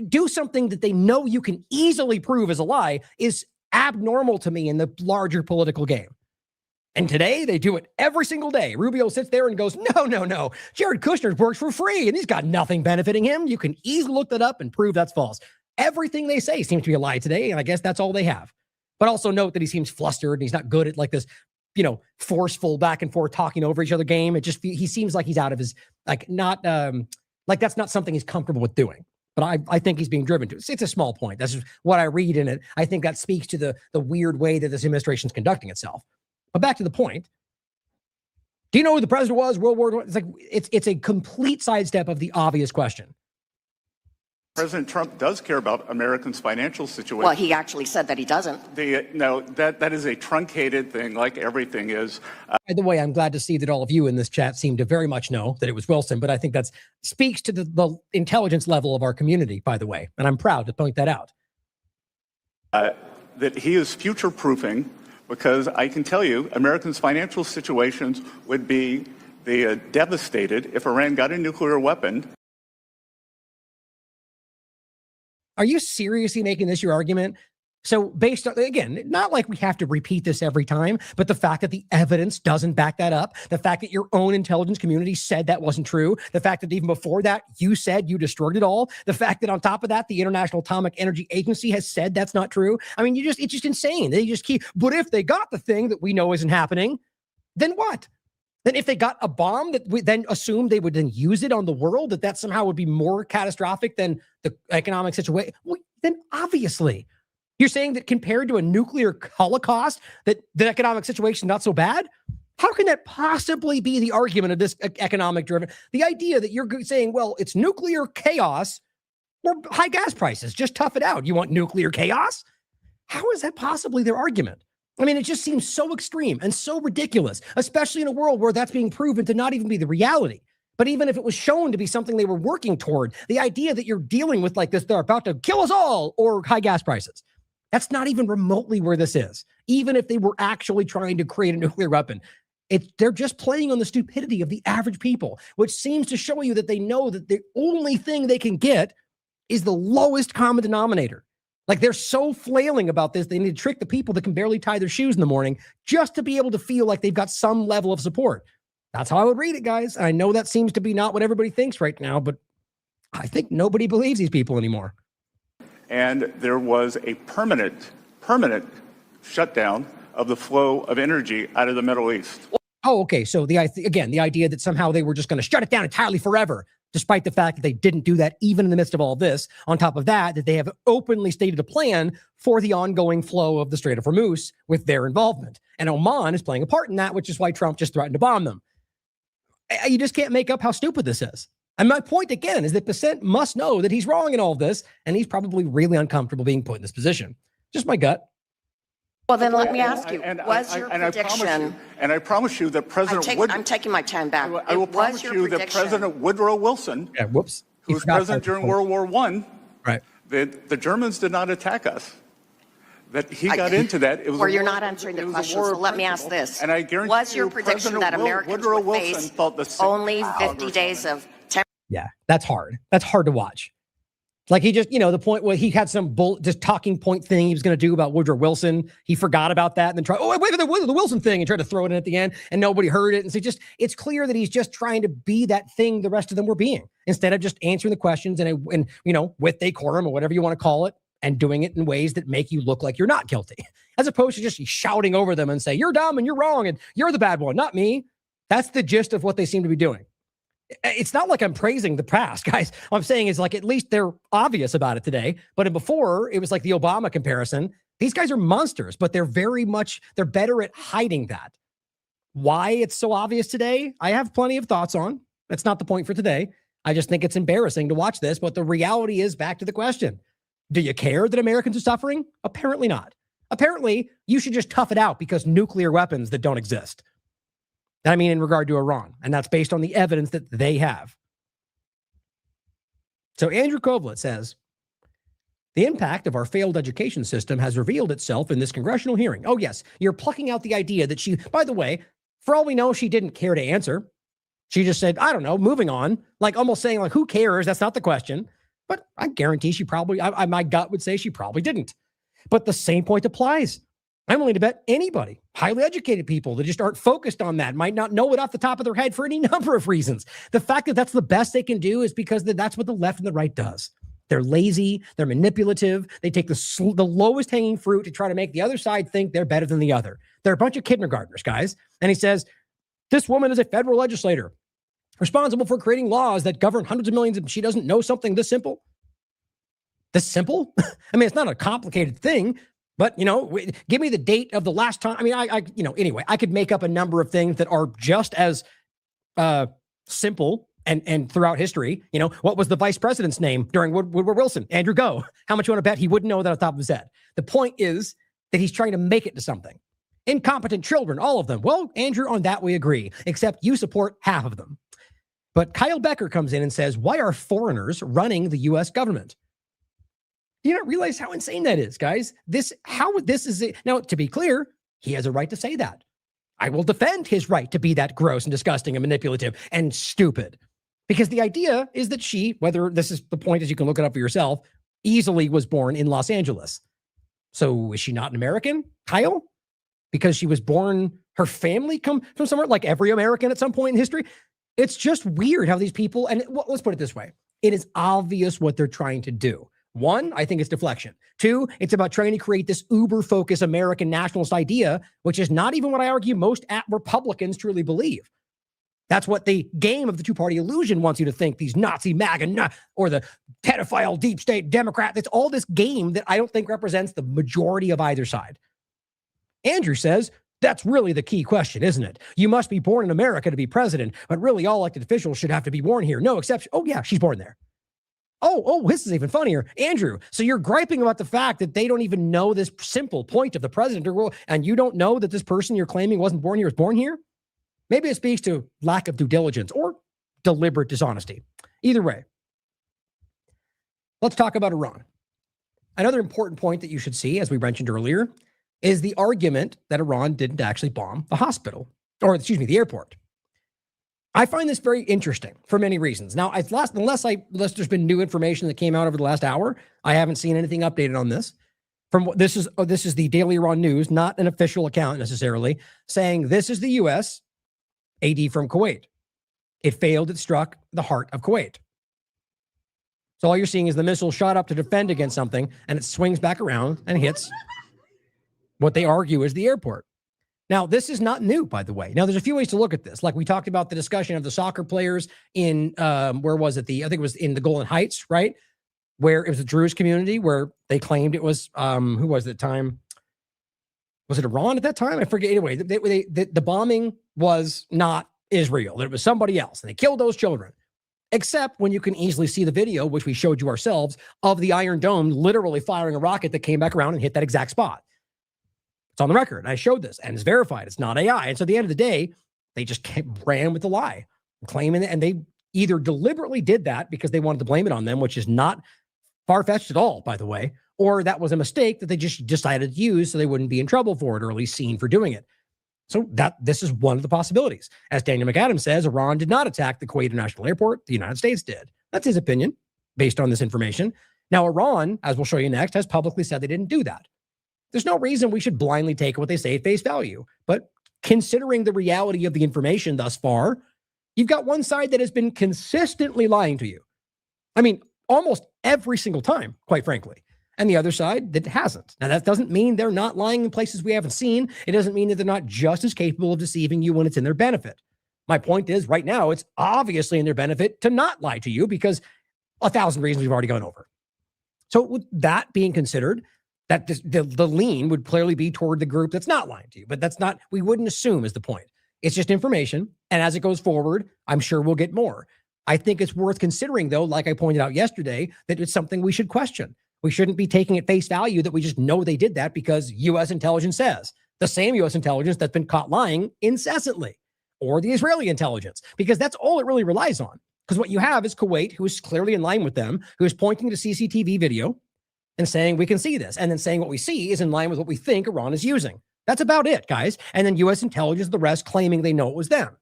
Speaker 5: do something that they know you can easily prove as a lie is abnormal to me in the larger political game. And today they do it every single day. Rubio sits there and goes, no. Jared Kushner works for free and he's got nothing benefiting him. You can easily look that up and prove that's false. Everything they say seems to be a lie today. And I guess that's all they have. But also note that he seems flustered and he's not good at like this, forceful back and forth talking over each other game. He seems like he's out of his, that's not something he's comfortable with doing. But I think he's being driven to it. It's a small point. That's just what I read in it. I think that speaks to the weird way that this administration is conducting itself. But back to the point. Do you know who the president was? World War I? It's a complete sidestep of the obvious question.
Speaker 14: President Trump does care about Americans' financial situation.
Speaker 13: Well, he actually said that he doesn't.
Speaker 14: That is a truncated thing like everything is.
Speaker 5: By the way, I'm glad to see that all of you in this chat seem to very much know that it was Wilson, but I think that speaks to the intelligence level of our community, by the way, and I'm proud to point that out.
Speaker 14: That he is future-proofing, because I can tell you Americans' financial situations would be devastated if Iran got a nuclear weapon.
Speaker 5: Are you seriously making this your argument? So based on, again, not like we have to repeat this every time, but the fact that the evidence doesn't back that up, the fact that your own intelligence community said that wasn't true, the fact that even before that, you said you destroyed it all, the fact that on top of that, the International Atomic Energy Agency has said that's not true. I mean, it's just insane. They just but if they got the thing that we know isn't happening, then what? Then if they got a bomb that we then assumed they would then use it on the world, that somehow would be more catastrophic than the economic situation, well, then obviously you're saying that compared to a nuclear holocaust, that the economic situation is not so bad? How can that possibly be the argument of this economic driven? The idea that you're saying, well, it's nuclear chaos or high gas prices. Just tough it out. You want nuclear chaos? How is that possibly their argument? I mean, it just seems so extreme and so ridiculous, especially in a world where that's being proven to not even be the reality. But even if it was shown to be something they were working toward, the idea that you're dealing with like this, they're about to kill us all, or high gas prices, that's not even remotely where this is. Even if they were actually trying to create a nuclear weapon, they're just playing on the stupidity of the average people, which seems to show you that they know that the only thing they can get is the lowest common denominator. Like, they're so flailing about this, they need to trick the people that can barely tie their shoes in the morning just to be able to feel like they've got some level of support. That's how I would read it, guys. I know that seems to be not what everybody thinks right now, but I think nobody believes these people anymore.
Speaker 14: And there was a permanent shutdown of the flow of energy out of the Middle East.
Speaker 5: Oh, okay. So the idea that somehow they were just going to shut it down entirely forever, despite the fact that they didn't do that even in the midst of all this. On top of that, that they have openly stated a plan for the ongoing flow of the Strait of Hormuz with their involvement. And Oman is playing a part in that, which is why Trump just threatened to bomb them. You just can't make up how stupid this is. And my point, again, is that Bissett must know that he's wrong in all of this, and he's probably really uncomfortable being put in this position. Just my gut.
Speaker 13: Well, then let me ask you, was your prediction...
Speaker 14: I promise you that President
Speaker 13: I'm taking my time back.
Speaker 14: I will promise you that President Woodrow Wilson, who was president during World War I,
Speaker 5: right?
Speaker 14: The Germans did not attack us. That he got into that. It was
Speaker 13: or you're not answering the question, so let me ask this.
Speaker 14: And I guarantee
Speaker 13: was your prediction that Americans would face only 50 days of...
Speaker 5: Yeah, that's hard. That's hard to watch. Like, he just, the point where he had some just talking point thing he was going to do about Woodrow Wilson. He forgot about that and then tried, the Wilson thing, and tried to throw it in at the end, and nobody heard it. And so it's clear that he's just trying to be that thing the rest of them were being, instead of just answering the questions and with decorum or whatever you want to call it, and doing it in ways that make you look like you're not guilty, as opposed to just shouting over them and say, you're dumb and you're wrong and you're the bad one, not me. That's the gist of what they seem to be doing. It's not like I'm praising the past, guys. What I'm saying is, like, at least they're obvious about it today. But before, it was like the Obama comparison. These guys are monsters, but they're better at hiding that. Why it's so obvious today, I have plenty of thoughts on. That's not the point for today. I just think it's embarrassing to watch this. But the reality is, back to the question, do you care that Americans are suffering? Apparently not. Apparently, you should just tough it out because nuclear weapons that don't exist. I mean, in regard to Iran, and that's based on the evidence that they have. So Andrew Kovlit says, the impact of our failed education system has revealed itself in this congressional hearing. Oh, yes, you're plucking out the idea that she, by the way, for all we know, she didn't care to answer. She just said, I don't know, moving on, like almost saying, like, who cares? That's not the question. But I guarantee she probably, my gut would say she probably didn't. But the same point applies. I'm willing to bet anybody, highly educated people that just aren't focused on that, might not know it off the top of their head for any number of reasons. The fact that that's the best they can do is because that's what the left and the right does. They're lazy. They're manipulative. They take the lowest hanging fruit to try to make the other side think they're better than the other. They're a bunch of kindergartners, guys. And he says, this woman is a federal legislator responsible for creating laws that govern hundreds of millions, and she doesn't know something this simple. This simple? I mean, it's not a complicated thing. But, give me the date of the last time. I mean, anyway, I could make up a number of things that are just as simple and throughout history. What was the vice president's name during Woodrow Wilson? Andrew Go. How much you want to bet he wouldn't know that off the top of his head? The point is that he's trying to make it to something. Incompetent children, all of them. Well, Andrew, on that we agree, except you support half of them. But Kyle Becker comes in and says, why are foreigners running the U.S. government? You don't realize how insane that is, guys. Now, to be clear, he has a right to say that. I will defend his right to be that gross and disgusting and manipulative and stupid. Because the idea is that she, whether this is the point, as you can look it up for yourself, easily was born in Los Angeles. So is she not an American, Kyle? Because she was born, her family come from somewhere, like every American at some point in history? It's just weird how these people, and let's put it this way. It is obvious what they're trying to do. One, I think it's deflection. Two, it's about trying to create this uber-focused American nationalist idea, which is not even what I argue most Republicans truly believe. That's what the game of the two-party illusion wants you to think, these Nazi MAGA or the pedophile deep state Democrat. It's all this game that I don't think represents the majority of either side. Andrew says, That's really the key question, isn't it? You must be born in America to be president, but really all elected officials should have to be born here. No exception. Oh, yeah, she's born there. Oh, this is even funnier. Andrew, so you're griping about the fact that they don't even know this simple point of the president, and you don't know that this person you're claiming wasn't born here was born here? Maybe it speaks to lack of due diligence or deliberate dishonesty. Either way, let's talk about Iran. Another important point that you should see, as we mentioned earlier, is the argument that Iran didn't actually bomb the hospital, or the airport. I find this very interesting for many reasons. Now, unless there's been new information that came out over the last hour, I haven't seen anything updated on this. This is the Daily Iran News, not an official account necessarily, saying this is the U.S. AD from Kuwait. It failed. It struck the heart of Kuwait. So all you're seeing is the missile shot up to defend against something, and it swings back around and hits what they argue is the airport. Now, this is not new, by the way. Now, there's a few ways to look at this. Like we talked about the discussion of the soccer players in, where was it? I think it was in the Golan Heights, right? Where it was a Druze community where they claimed it was, who was it at the time? Was it Iran at that time? I forget. Anyway, the bombing was not Israel. It was somebody else, and they killed those children. Except when you can easily see the video, which we showed you ourselves, of the Iron Dome literally firing a rocket that came back around and hit that exact spot. It's on the record. And I showed this, and it's verified. It's not AI. And so at the end of the day, they just ran with the lie, claiming it. And they either deliberately did that because they wanted to blame it on them, which is not far-fetched at all, by the way, or that was a mistake that they just decided to use so they wouldn't be in trouble for it, or at least seen for doing it. So this is one of the possibilities. As Daniel McAdams says, Iran did not attack the Kuwait International Airport. The United States did. That's his opinion based on this information. Now, Iran, as we'll show you next, has publicly said they didn't do that. There's no reason we should blindly take what they say at face value. But considering the reality of the information thus far, you've got one side that has been consistently lying to you. I mean, almost every single time, quite frankly. And the other side that hasn't. Now, that doesn't mean they're not lying in places we haven't seen. It doesn't mean that they're not just as capable of deceiving you when it's in their benefit. My point is, right now, it's obviously in their benefit to not lie to you because 1,000 reasons we've already gone over. So with that being considered, that the lean would clearly be toward the group that's not lying to you. But that's not, we wouldn't assume is the point. It's just information. And as it goes forward, I'm sure we'll get more. I think it's worth considering, though, like I pointed out yesterday, that it's something we should question. We shouldn't be taking at face value that we just know they did that because U.S. intelligence says. The same U.S. intelligence that's been caught lying incessantly. Or the Israeli intelligence, because that's all it really relies on. Because what you have is Kuwait, who is clearly in line with them, who is pointing to CCTV video and saying, we can see this. And then saying what we see is in line with what we think Iran is using. That's about it, guys. And then U.S. intelligence, the rest claiming they know it was them.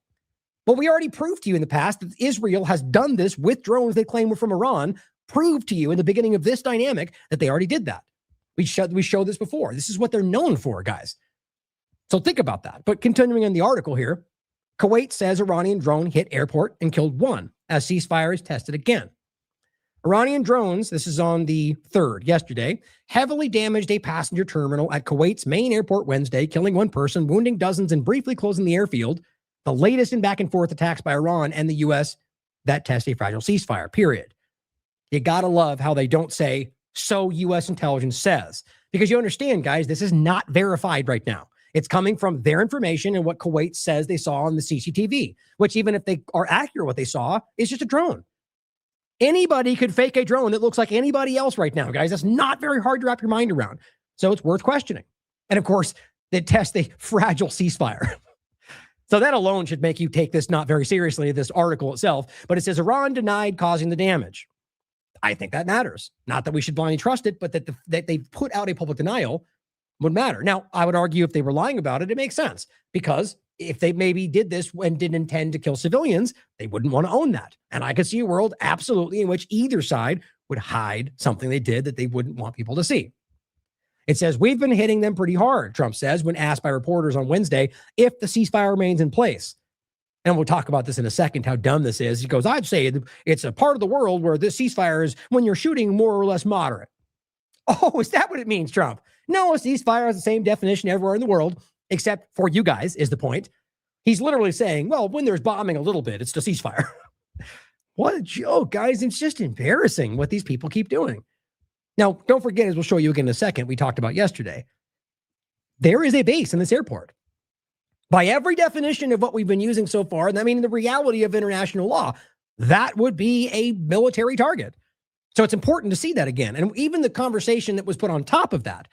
Speaker 5: But we already proved to you in the past that Israel has done this with drones they claim were from Iran, proved to you in the beginning of this dynamic that they already did that. We showed this before. This is what they're known for, guys. So think about that. But continuing in the article here, Kuwait says Iranian drone hit airport and killed one as ceasefire is tested again. Iranian drones, this is on the 3rd, yesterday, heavily damaged a passenger terminal at Kuwait's main airport Wednesday, killing one person, wounding dozens, and briefly closing the airfield. The latest in back and forth attacks by Iran and the U.S. that test a fragile ceasefire, period. You gotta love how they don't say, so U.S. intelligence says. Because you understand, guys, this is not verified right now. It's coming from their information and what Kuwait says they saw on the CCTV, which even if they are accurate what they saw, is just a drone. Anybody could fake a drone that looks like anybody else right now, guys. That's not very hard to wrap your mind around. So it's worth questioning. And of course, they test a fragile ceasefire. So that alone should make you take this not very seriously, this article itself. But it says Iran denied causing the damage. I think that matters. Not that we should blindly trust it, but that they put out a public denial would matter. Now, I would argue if they were lying about it, it makes sense. Because if they maybe did this and didn't intend to kill civilians, they wouldn't want to own that. And I could see a world absolutely in which either side would hide something they did that they wouldn't want people to see. It says, we've been hitting them pretty hard, Trump says, when asked by reporters on Wednesday if the ceasefire remains in place. And we'll talk about this in a second, how dumb this is. He goes, I'd say it's a part of the world where this ceasefire is when you're shooting more or less moderate. Oh, is that what it means, Trump? No, a ceasefire has the same definition everywhere in the world, except for you guys, is the point. He's literally saying, well, when there's bombing a little bit, it's the ceasefire. What a joke, guys. It's just embarrassing what these people keep doing. Now, don't forget, as we'll show you again in a second, we talked about yesterday, there is a base in this airport. By every definition of what we've been using so far, and I mean the reality of international law, that would be a military target. So it's important to see that again. And even the conversation that was put on top of that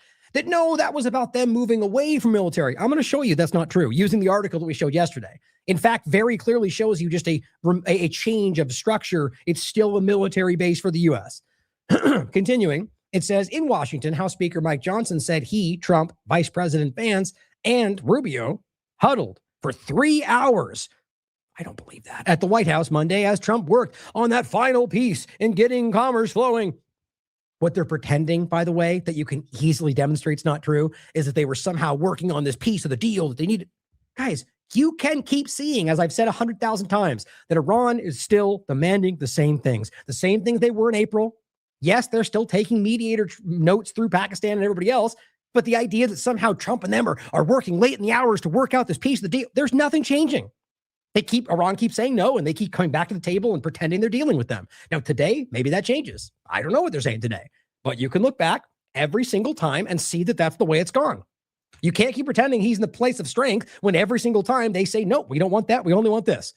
Speaker 5: no, that was about them moving away from military. I'm going to show you that's not true using the article that we showed yesterday. In fact, very clearly shows you just a change of structure. It's still a military base for the U.S. Continuing, it says, in Washington, House Speaker Mike Johnson said he, Trump, Vice President Vance, and Rubio huddled for 3 hours. I don't believe that. At the White House Monday, as Trump worked on that final piece in getting commerce flowing. What they're pretending, by the way, that you can easily demonstrate it's not true, is that they were somehow working on this piece of the deal that they needed. Guys, you can keep seeing, as I've said 100,000 times, that Iran is still demanding the same things they were in April. Yes, they're still taking mediator notes through Pakistan and everybody else, but the idea that somehow Trump and them are working late in the hours to work out this piece of the deal, there's nothing changing. Iran keeps saying no, and they keep coming back to the table and pretending they're dealing with them. Now, today, maybe that changes. I don't know what they're saying today, but you can look back every single time and see that that's the way it's gone. You can't keep pretending he's in the place of strength when every single time they say, no, we don't want that. We only want this.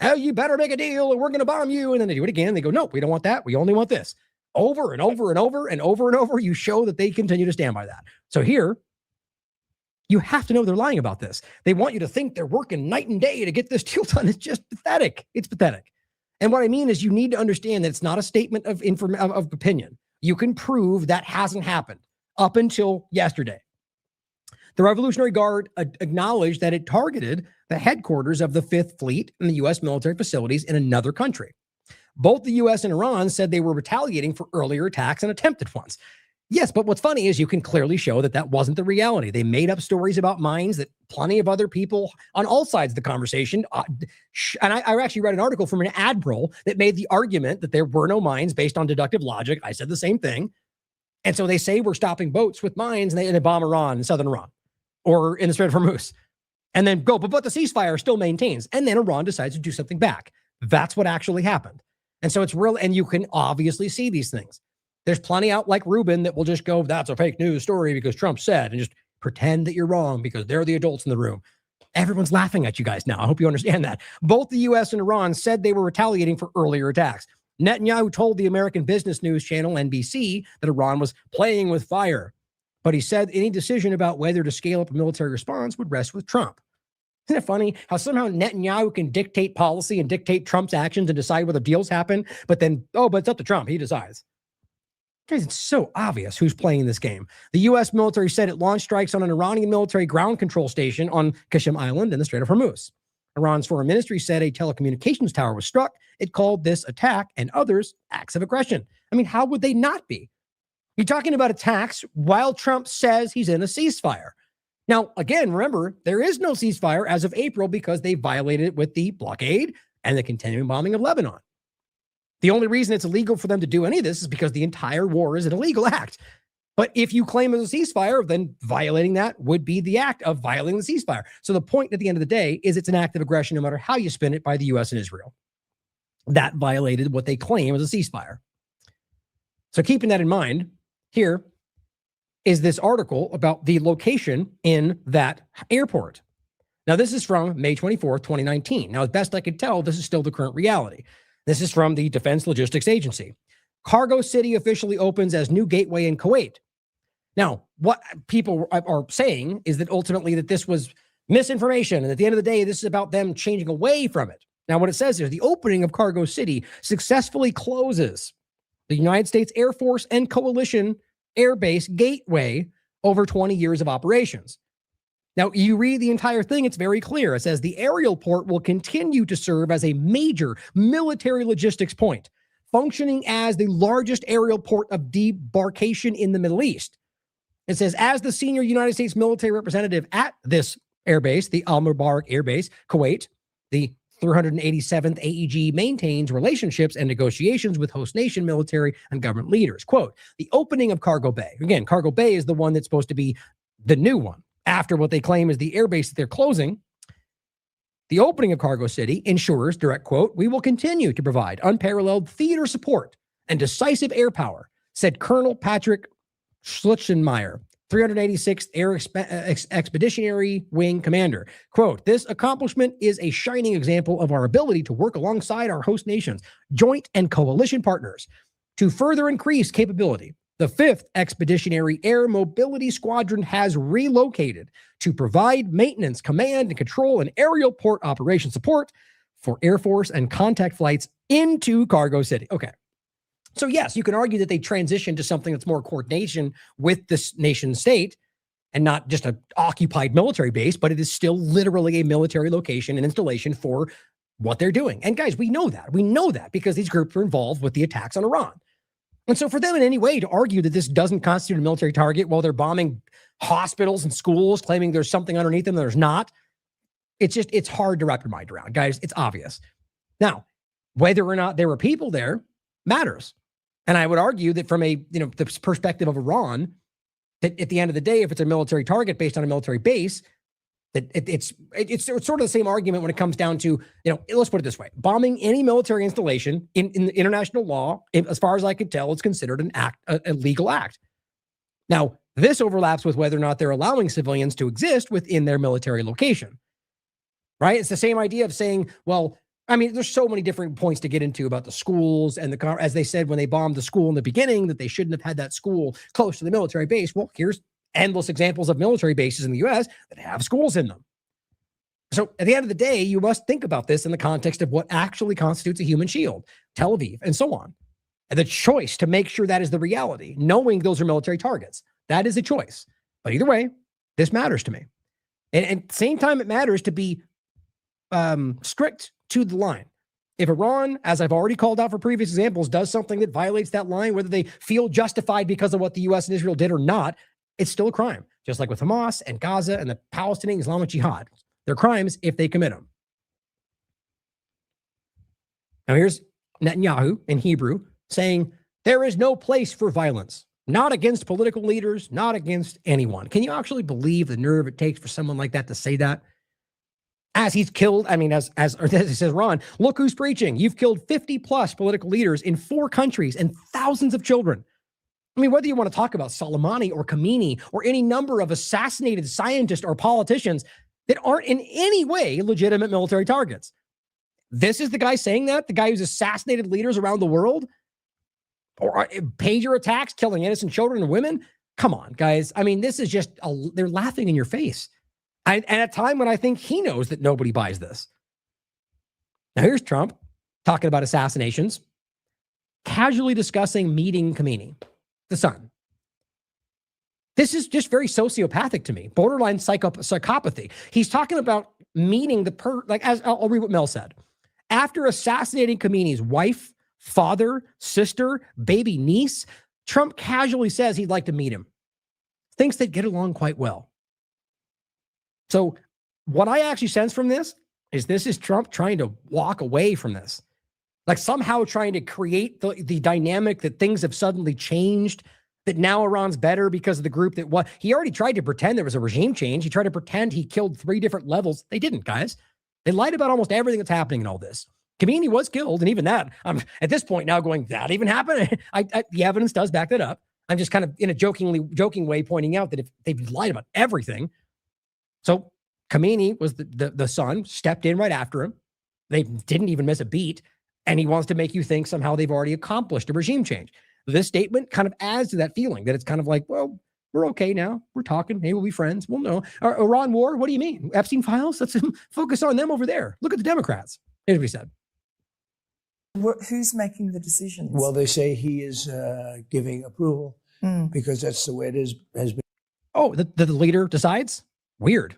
Speaker 5: Oh, you better make a deal or we're going to bomb you. And then they do it again. They go, no, we don't want that. We only want this. Over and over and over and over and over, you show that they continue to stand by that. So here, you have to know they're lying about this. They want you to think they're working night and day to get this deal done. It's just pathetic. It's pathetic. And what I mean is you need to understand that it's not a statement of opinion. You can prove that hasn't happened up until yesterday. The Revolutionary Guard acknowledged that it targeted the headquarters of the 5th Fleet and the U.S. military facilities in another country. Both the U.S. and Iran said they were retaliating for earlier attacks and attempted ones. Yes, but what's funny is you can clearly show that that wasn't the reality. They made up stories about mines that plenty of other people on all sides of the conversation. And I actually read an article from an admiral that made the argument that there were no mines based on deductive logic. I said the same thing. And so they say we're stopping boats with mines and they bomb Iran and southern Iran or in the Strait of Hormuz. And then go, but the ceasefire still maintains. And then Iran decides to do something back. That's what actually happened. And so it's real. And you can obviously see these things. There's plenty out like Rubin that will just go, that's a fake news story because Trump said, and just pretend that you're wrong because they're the adults in the room. Everyone's laughing at you guys now. I hope you understand that. Both the U.S. and Iran said they were retaliating for earlier attacks. Netanyahu told the American business news channel NBC that Iran was playing with fire. But he said any decision about whether to scale up a military response would rest with Trump. Isn't it funny how somehow Netanyahu can dictate policy and dictate Trump's actions and decide whether deals happen, but then, but it's up to Trump. He decides. Guys, it's so obvious who's playing this game. The U.S. military said it launched strikes on an Iranian military ground control station on Qasem Island in the Strait of Hormuz. Iran's foreign ministry said a telecommunications tower was struck. It called this attack and others acts of aggression. I mean, how would they not be? You're talking about attacks while Trump says he's in a ceasefire. Now, again, remember, there is no ceasefire as of April because they violated it with the blockade and the continuing bombing of Lebanon. The only reason it's illegal for them to do any of this is because the entire war is an illegal act. But if you claim it as a ceasefire, then violating that would be the act of violating the ceasefire. So the point at the end of the day is it's an act of aggression no matter how you spin it by the U.S. and Israel. That violated what they claim as a ceasefire. So keeping that in mind, here is this article about the location in that airport. Now, this is from May 24th, 2019. Now, as best I could tell, this is still the current reality. This is from the Defense Logistics Agency. Cargo City officially opens as new gateway in Kuwait. Now, what people are saying is that ultimately that this was misinformation. And at the end of the day, this is about them changing away from it. Now, what it says is the opening of Cargo City successfully closes the United States Air Force and Coalition Air Base gateway over 20 years of operations. Now, you read the entire thing, it's very clear. It says the aerial port will continue to serve as a major military logistics point, functioning as the largest aerial port of debarkation in the Middle East. It says, as the senior United States military representative at this airbase, the Al Mubarak Air Base, Kuwait, the 387th AEG maintains relationships and negotiations with host nation military and government leaders. Quote, the opening of Cargo Bay. Again, Cargo Bay is the one that's supposed to be the new one after what they claim is the airbase that they're closing. The opening of Cargo City ensures, direct quote, we will continue to provide unparalleled theater support and decisive air power, said Colonel Patrick Schluchtenmeyer, 386th Air Expeditionary Wing Commander. Quote, this accomplishment is a shining example of our ability to work alongside our host nations, joint and coalition partners to further increase capability. The 5th Expeditionary Air Mobility Squadron has relocated to provide maintenance, command, and control and aerial port operation support for Air Force and contact flights into Cargo City. Okay. So yes, you can argue that they transitioned to something that's more coordination with this nation state and not just an occupied military base, but it is still literally a military location and installation for what they're doing. And guys, we know that. We know that because these groups were involved with the attacks on Iran. And so for them in any way to argue that this doesn't constitute a military target while they're bombing hospitals and schools, claiming there's something underneath them that there's not, it's hard to wrap your mind around. Guys, it's obvious. Now, whether or not there were people there matters. And I would argue that from a, the perspective of Iran, that at the end of the day, if it's a military target based on a military base, that it's sort of the same argument when it comes down to, let's put it this way, bombing any military installation in international law, as far as I could tell, it's considered an act, a legal act. Now, this overlaps with whether or not they're allowing civilians to exist within their military location, right? It's the same idea of saying, well, I mean, there's so many different points to get into about the schools and as they said when they bombed the school in the beginning, that they shouldn't have had that school close to the military base. Well, here's endless examples of military bases in the U.S. that have schools in them. So at the end of the day, you must think about this in the context of what actually constitutes a human shield, Tel Aviv, and so on. And the choice to make sure that is the reality, knowing those are military targets, that is a choice. But either way, this matters to me. And at the same time, it matters to be strict to the line. If Iran, as I've already called out for previous examples, does something that violates that line, whether they feel justified because of what the U.S. and Israel did or not, it's still a crime. Just like with Hamas and Gaza and the Palestinian Islamic Jihad. They're crimes if they commit them. Now here's Netanyahu in Hebrew saying, there is no place for violence, not against political leaders, not against anyone. Can you actually believe the nerve it takes for someone like that to say that? As he's killed, as it says, Ron, look who's preaching. You've killed 50 plus political leaders in 4 countries and thousands of children. I mean, whether you want to talk about Soleimani or Khomeini or any number of assassinated scientists or politicians that aren't in any way legitimate military targets. This is the guy saying that? The guy who's assassinated leaders around the world? Or pager attacks, killing innocent children and women? Come on, guys. I mean, this is just, they're laughing in your face. And at a time when I think he knows that nobody buys this. Now here's Trump talking about assassinations, casually discussing meeting Khomeini, the son. This is just very sociopathic to me, borderline psychopathy. He's talking about meeting as I'll read what Mel said. After assassinating Khomeini's wife, father, sister, baby niece, Trump casually says he'd like to meet him. Thinks they'd get along quite well. So what I actually sense from this is Trump trying to walk away from this. Like somehow trying to create the dynamic that things have suddenly changed, that now Iran's better because of the group that what he already tried to pretend there was a regime change. He tried to pretend he killed 3 different levels. They didn't, guys. They lied about almost everything that's happening in all this. Khomeini was killed, and even that, I'm at this point now going, that even happened? The evidence does back that up. I'm just kind of in a joking way pointing out that if they've lied about everything. So Khomeini was the son, stepped in right after him. They didn't even miss a beat. And he wants to make you think somehow they've already accomplished a regime change. This statement kind of adds to that feeling that it's kind of like, well, we're okay now. We're talking. Hey, we'll be friends. We'll know. Iran war, what do you mean? Epstein files? Let's focus on them over there. Look at the Democrats. Here's what he said.
Speaker 15: Who's making the decisions?
Speaker 16: Well, they say he is giving approval because that's the way it has been.
Speaker 5: Oh, the leader decides? Weird.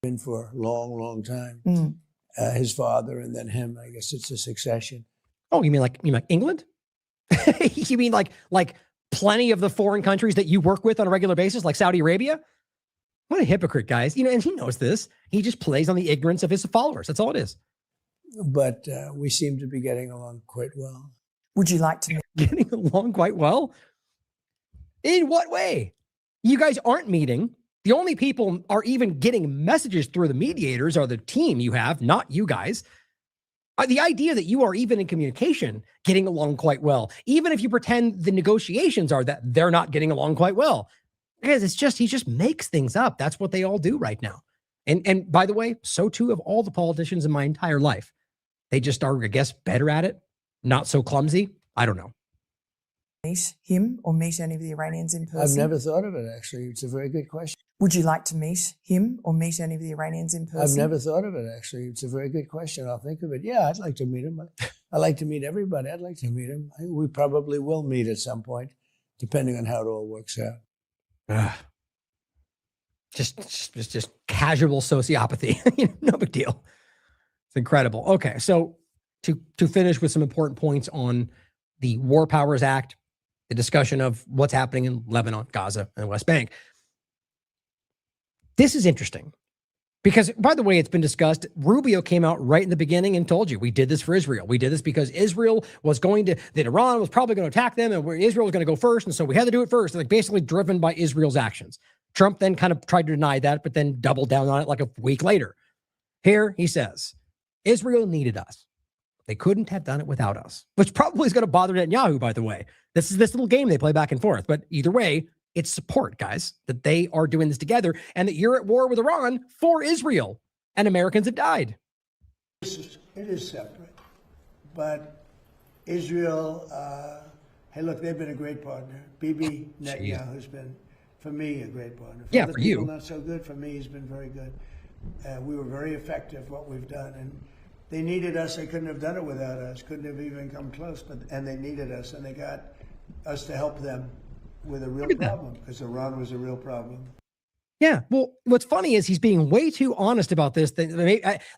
Speaker 16: Been for a long, long time. His father and then him. I guess it's a succession.
Speaker 5: Oh, you mean like England? You mean like plenty of the foreign countries that you work with on a regular basis, like Saudi Arabia? What a hypocrite, guys. And he knows this. He just plays on the ignorance of his followers. That's all it is.
Speaker 16: But we seem to be getting along quite well.
Speaker 15: Would you like to
Speaker 5: getting along quite well? In what way? You guys aren't meeting. The only people are even getting messages through the mediators are the team you have, not you guys. The idea that you are even in communication, getting along quite well, even if you pretend the negotiations are that they're not getting along quite well. Guys, he just makes things up. That's what they all do right now. And by the way, so too have all the politicians in my entire life. They just are, I guess, better at it. Not so clumsy. I don't know.
Speaker 15: Meet him or meet any of the Iranians in person?
Speaker 16: I've never thought of it, actually. It's a very good question.
Speaker 15: Would you like to meet him or meet any of the Iranians in person?
Speaker 16: I've never thought of it, actually. It's a very good question. I'll think of it. Yeah, I'd like to meet him. I like to meet everybody. I'd like to meet him. We probably will meet at some point, depending on how it all works out.
Speaker 5: Just casual sociopathy. No big deal. It's incredible. Okay, so to finish with some important points on the War Powers Act, the discussion of what's happening in Lebanon, Gaza, and the West Bank. This is interesting because, by the way, it's been discussed. Rubio came out right in the beginning and told you, we did this for Israel. We did this because Israel was that Iran was probably going to attack them and Israel was going to go first. And so we had to do it first. Like basically driven by Israel's actions. Trump then kind of tried to deny that, but then doubled down on it like a week later. Here he says, Israel needed us. They couldn't have done it without us, which probably is going to bother Netanyahu, by the way. This is this little game they play back and forth. But either way, it's support, guys, that they are doing this together and that you're at war with Iran for Israel and Americans have died.
Speaker 16: It is separate. But Israel, hey, look, they've been a great partner. Bibi Netanyahu has been, for me, a great partner.
Speaker 5: For
Speaker 16: other
Speaker 5: you.
Speaker 16: People, not so good. For me, he's been very good. We were very effective, what we've done. And they needed us. They couldn't have done it without us. Couldn't have even come close. And they needed us. And they got us to help them with a real problem because Iran was a real problem.
Speaker 5: Yeah. Well, what's funny is he's being way too honest about this,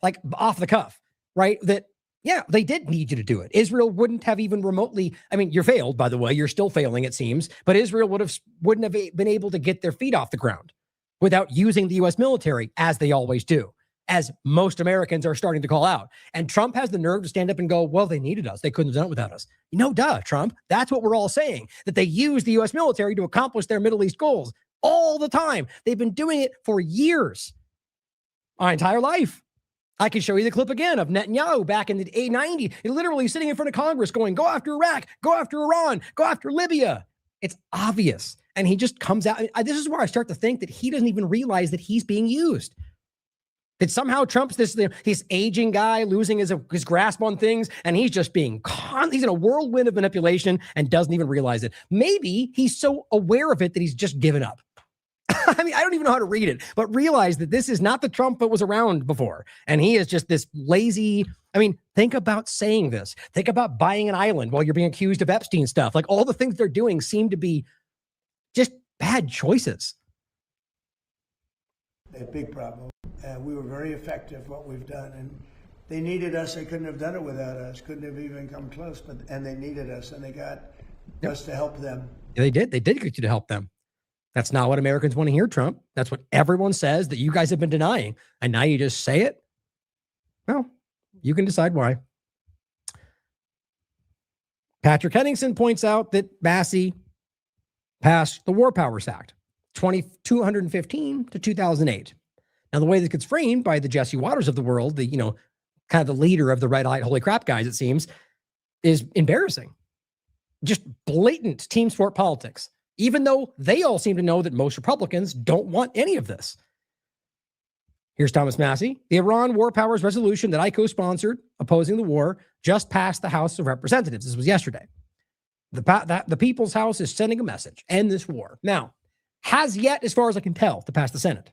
Speaker 5: like off the cuff, right? That, yeah, they did need you to do it. Israel wouldn't have even remotely. I mean, you're failed, by the way. You're still failing, it seems. But Israel wouldn't have been able to get their feet off the ground without using the U.S. military, as they always do, as most Americans are starting to call out. And Trump has the nerve to stand up and go, well, they needed us. They couldn't have done it without us. No, duh, Trump. That's what we're all saying, that they use the U.S. military to accomplish their Middle East goals all the time. They've been doing it for years, our entire life. I can show you the clip again of Netanyahu back in the 90s, literally sitting in front of Congress going, go after Iraq, go after Iran, go after Libya. It's obvious. And he just comes out. This is where I start to think that he doesn't even realize that he's being used. That somehow Trump's this aging guy losing his grasp on things, and he's just being he's in a whirlwind of manipulation and doesn't even realize it. Maybe he's so aware of it that he's just given up. I mean, I don't even know how to read it, but realize that this is not the Trump that was around before. And he is just this lazy. I mean, think about saying this. Think about buying an island while you're being accused of Epstein stuff. Like all the things they're doing seem to be just bad choices.
Speaker 16: A big problem. We were very effective, what we've done. And they needed us. They couldn't have done it without us. Couldn't have even come close. And they needed us. And they got us to help them.
Speaker 5: Yeah, they did. They did get you to help them. That's not what Americans want to hear, Trump. That's what everyone says that you guys have been denying. And now you just say it? Well, you can decide why. Patrick Henningsen points out that Massey passed the War Powers Act, 215 to 2008. Now, the way that gets framed by the Jesse Waters of the world, the, kind of the leader of the red light, holy crap guys, it seems, is embarrassing. Just blatant team sport politics, even though they all seem to know that most Republicans don't want any of this. Here's Thomas Massey. The Iran War Powers Resolution that I co-sponsored opposing the war just passed the House of Representatives. This was yesterday. The People's House is sending a message. End this war. Now, has yet, as far as I can tell, to pass the Senate.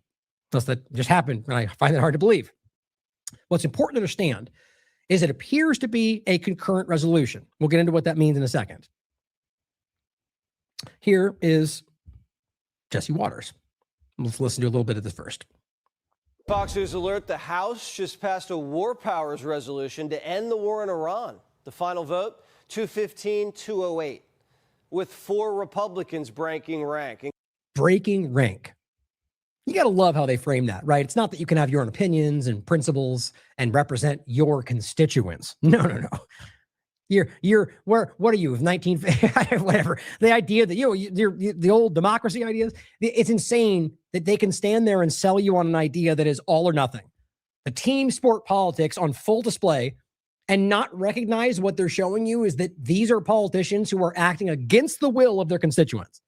Speaker 5: Unless that just happened, and I find that hard to believe. What's important to understand is it appears to be a concurrent resolution. We'll get into what that means in a second. Here is Jesse Waters. Let's listen to a little bit of this first.
Speaker 17: Fox News alert, the House just passed a War Powers resolution to end the war in Iran. The final vote, 215-208, with 4 Republicans breaking rank.
Speaker 5: Breaking rank. You got to love how they frame that, right? It's not that you can have your own opinions and principles and represent your constituents. No. What are you, 19, whatever. The idea that, you're the old democracy ideas, it's insane that they can stand there and sell you on an idea that is all or nothing. The team sport politics on full display and not recognize what they're showing you is that these are politicians who are acting against the will of their constituents.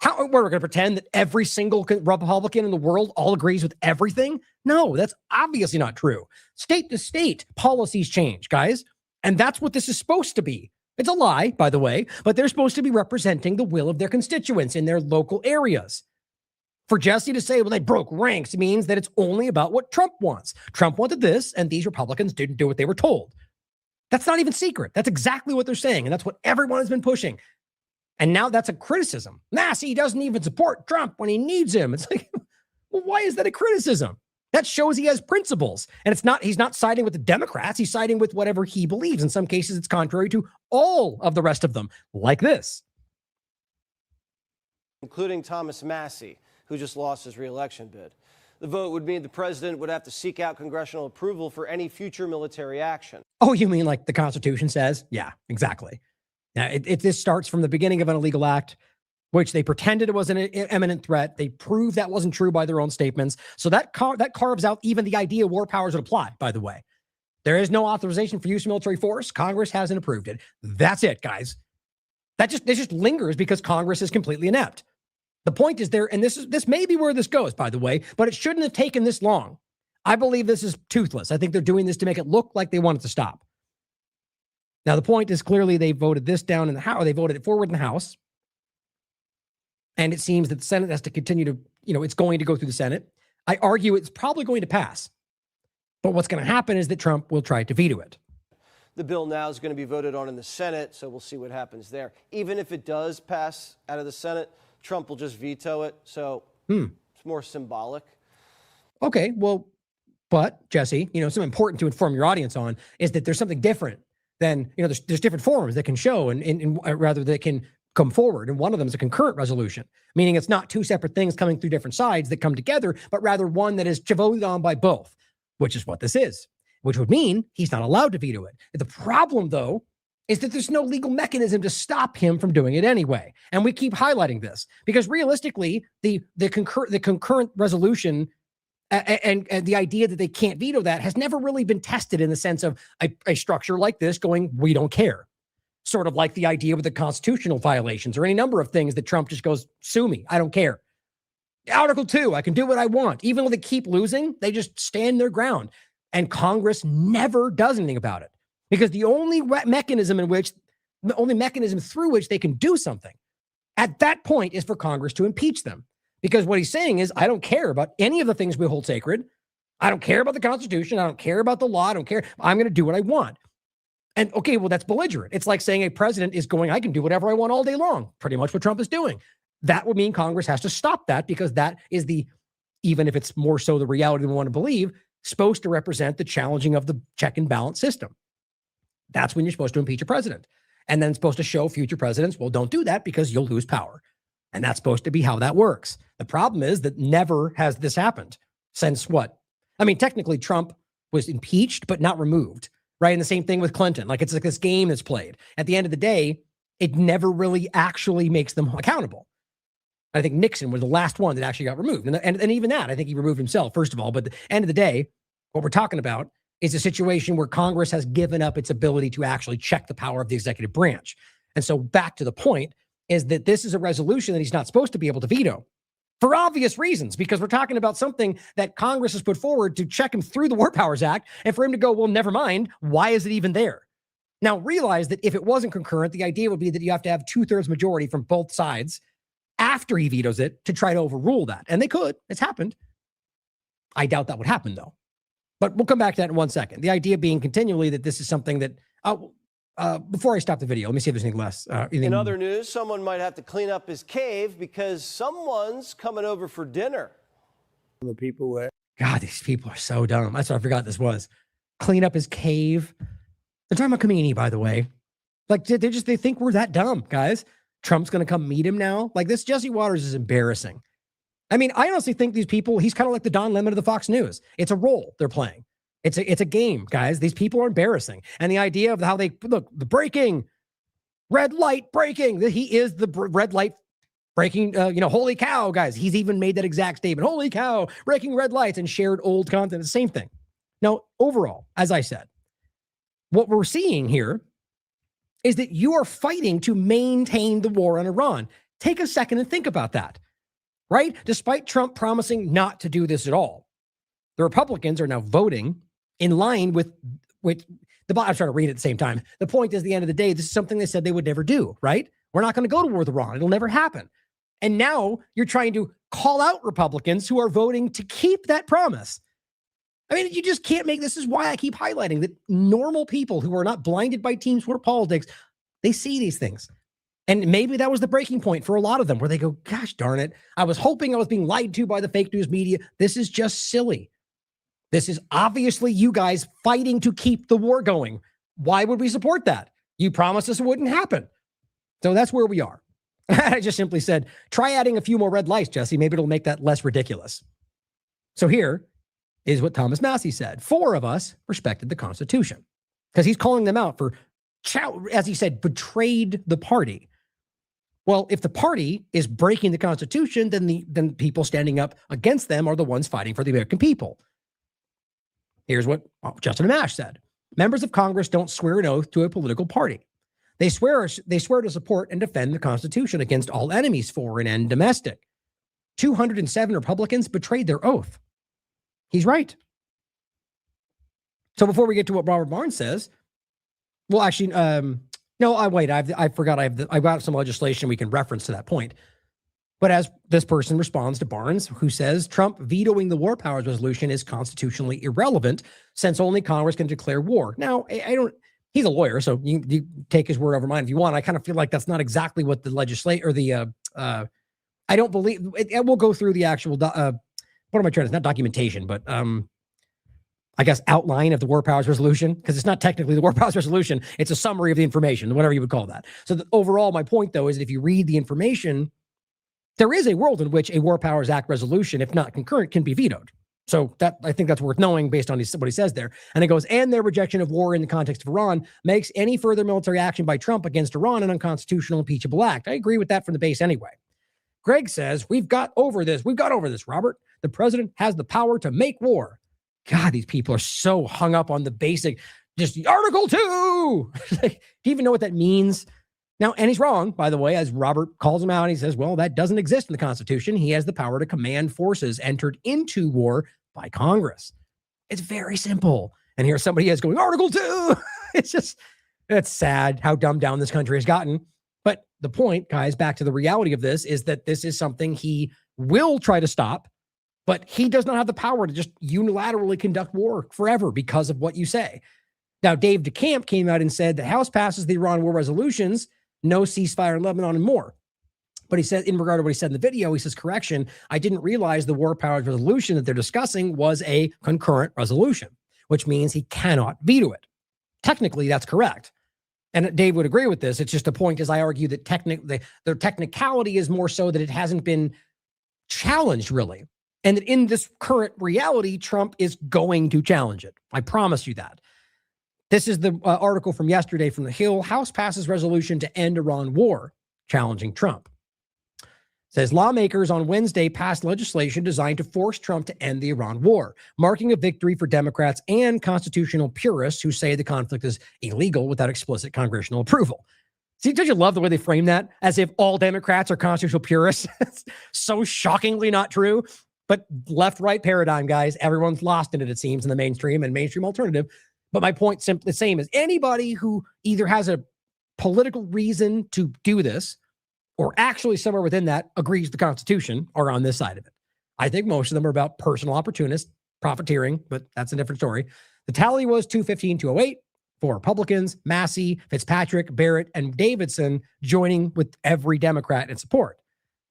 Speaker 5: We're going to pretend that every single Republican in the world all agrees with everything? No, that's obviously not true. State to state, policies change, guys. And that's what this is supposed to be. It's a lie, by the way, but they're supposed to be representing the will of their constituents in their local areas. For Jesse to say, well, they broke ranks means that it's only about what Trump wants. Trump wanted this, and these Republicans didn't do what they were told. That's not even secret. That's exactly what they're saying, and that's what everyone has been pushing. And now that's a criticism. See, he doesn't even support Trump when he needs him. It's like, well, why is that a criticism? That shows he has principles. And he's not siding with the Democrats. He's siding with whatever he believes. In some cases, it's contrary to all of the rest of them, like this.
Speaker 17: Including Thomas Massie, who just lost his re-election bid. The vote would mean the president would have to seek out congressional approval for any future military action.
Speaker 5: Oh, you mean like the Constitution says? Yeah, exactly. Now, this starts from the beginning of an illegal act, which they pretended it was an imminent threat. They proved that wasn't true by their own statements. So that carves out even the idea war powers would apply, by the way. There is no authorization for use of military force. Congress hasn't approved it. That's it, guys. This just lingers because Congress is completely inept. The point is there, and this may be where this goes, by the way, but it shouldn't have taken this long. I believe this is toothless. I think they're doing this to make it look like they want it to stop. Now, the point is clearly they voted this down in the House. They voted it forward in the House. And it seems that the Senate has to continue to, it's going to go through the Senate. I argue it's probably going to pass. But what's going to happen is that Trump will try to veto it.
Speaker 17: The bill now is going to be voted on in the Senate, so we'll see what happens there. Even if it does pass out of the Senate, Trump will just veto it. So it's more symbolic.
Speaker 5: Okay, well, but Jesse, something important to inform your audience on is that there's something different than, there's different forms that can show and rather that can come forward. And one of them is a concurrent resolution, meaning it's not two separate things coming through different sides that come together, but rather one that is voted on by both, which is what this is, which would mean he's not allowed to veto it. The problem, though, is that there's no legal mechanism to stop him from doing it anyway. And we keep highlighting this because realistically, the concurrent resolution and the idea that they can't veto that has never really been tested in the sense of a structure like this going, we don't care. Sort of like the idea with the constitutional violations or any number of things that Trump just goes, sue me, I don't care. Article 2, I can do what I want. Even though they keep losing, they just stand their ground. And Congress never does anything about it. Because the only mechanism through which they can do something at that point is for Congress to impeach them. Because what he's saying is, I don't care about any of the things we hold sacred. I don't care about the Constitution. I don't care about the law. I don't care. I'm going to do what I want. And okay, well, that's belligerent. It's like saying a president is going, I can do whatever I want all day long. Pretty much what Trump is doing. That would mean Congress has to stop that because that is even if it's more so the reality than we want to believe, supposed to represent the challenging of the check and balance system. That's when you're supposed to impeach a president. And then it's supposed to show future presidents, well, don't do that because you'll lose power. And that's supposed to be how that works. The problem is that never has this happened since what? I mean, technically Trump was impeached, but not removed, right? And the same thing with Clinton. Like it's like this game that's played. At the end of the day, it never really actually makes them accountable. I think Nixon was the last one that actually got removed. And even that, I think he removed himself, first of all. But at the end of the day, what we're talking about is a situation where Congress has given up its ability to actually check the power of the executive branch. And so back to the point is that this is a resolution that he's not supposed to be able to veto for obvious reasons, because we're talking about something that Congress has put forward to check him through the War Powers Act. And for him to go, well, never mind. Why is it even there? Now, realize that if it wasn't concurrent, the idea would be that you have to have 2/3 majority from both sides after he vetoes it to try to overrule that. And they could. It's happened. I doubt that would happen, though. But we'll come back to that in 1 second. The idea being continually that this is something that, before I stop the video, let me see if there's anything less.
Speaker 17: In other news, someone might have to clean up his cave because someone's coming over for dinner.
Speaker 16: The people were.
Speaker 5: God, these people are so dumb. That's what I forgot this was. Clean up his cave. They're talking about Kamini, by the way. Like, they think we're that dumb, guys. Trump's going to come meet him now. Like, this Jesse Waters is embarrassing. I mean, I honestly think these people, he's kind of like the Don Lemon of the Fox News. It's a role they're playing. It's a game, guys. These people are embarrassing. And the idea of how they, look, the breaking, red light breaking, he is the red light breaking, holy cow, guys. He's even made that exact statement. Holy cow, breaking red lights and shared old content. The same thing. Now, overall, as I said, what we're seeing here is that you are fighting to maintain the war on Iran. Take a second and think about that, right? Despite Trump promising not to do this at all, the Republicans are now voting in line with the, I'm trying to read it at the same time. The point is, at the end of the day, this is something they said they would never do, right? We're not going to go to war with Iran. It'll never happen. And now you're trying to call out Republicans who are voting to keep that promise. I mean, you just can't make, this is why I keep highlighting that normal people who are not blinded by team sport politics, they see these things. And maybe that was the breaking point for a lot of them where they go, gosh darn it, I was hoping I was being lied to by the fake news media. This is just silly. This is obviously you guys fighting to keep the war going. Why would we support that? You promised us it wouldn't happen. So that's where we are. I just simply said, try adding a few more red lights, Jesse. Maybe it'll make that less ridiculous. So here is what Thomas Massie said. 4 of us respected the Constitution because he's calling them out for, as he said, betrayed the party. Well, if the party is breaking the Constitution, then people standing up against them are the ones fighting for the American people. Here's what Justin Amash said. Members of Congress don't swear an oath to a political party. They swear to support and defend the Constitution against all enemies, foreign and domestic. 207 Republicans betrayed their oath. He's right. So before we get to what Robert Barnes says, well, actually, I forgot. I've got some legislation we can reference to that point. But as this person responds to Barnes, who says Trump vetoing the war powers resolution is constitutionally irrelevant since only Congress can declare war. Now, he's a lawyer, so you take his word over mine if you want. I kind of feel like that's not exactly what the legislature or the, I don't believe, it will go through the actual, what am I trying to, it's not documentation, but I guess outline of the war powers resolution, because it's not technically the war powers resolution. It's a summary of the information, whatever you would call that. So overall, my point though, is that if you read the information, there is a world in which a War Powers Act resolution, if not concurrent, can be vetoed. So that, I think that's worth knowing based on what he says there. And it goes, and their rejection of war in the context of Iran makes any further military action by Trump against Iran an unconstitutional, impeachable act. I agree with that from the base anyway. Greg says, we've got over this, Robert. The president has the power to make war. God, these people are so hung up on the basic, just Article 2. Do you even know what that means? Now, and he's wrong, by the way, as Robert calls him out. And he says, well, that doesn't exist in the Constitution. He has the power to command forces entered into war by Congress. It's very simple. And here somebody is going, Article 2. It's sad how dumbed down this country has gotten. But the point, guys, back to the reality of this, is that this is something he will try to stop, but he does not have the power to just unilaterally conduct war forever because of what you say. Now, Dave DeCamp came out and said the House passes the Iran war resolutions, no ceasefire in Lebanon, and more. But he said, in regard to what he said in the video, he says, correction, I didn't realize the war powers resolution that they're discussing was a concurrent resolution, which means he cannot veto it. Technically, that's correct. And Dave would agree with this. It's just the point is I argue that their technicality is more so that it hasn't been challenged, really. And that in this current reality, Trump is going to challenge it. I promise you that. This is the article from yesterday from The Hill. House passes resolution to end Iran war, challenging Trump. It says lawmakers on Wednesday passed legislation designed to force Trump to end the Iran war, marking a victory for Democrats and constitutional purists who say the conflict is illegal without explicit congressional approval. See, don't you love the way they frame that? As if all Democrats are constitutional purists. It's so shockingly not true. But left-right paradigm, guys, everyone's lost in it, it seems, in the mainstream and mainstream alternative. But my point simply the same as anybody who either has a political reason to do this or actually somewhere within that agrees with the Constitution are on this side of it. I think most of them are about personal opportunists, profiteering, but that's a different story. The tally was 215-208 for Republicans, Massey, Fitzpatrick, Barrett, and Davidson joining with every Democrat in support.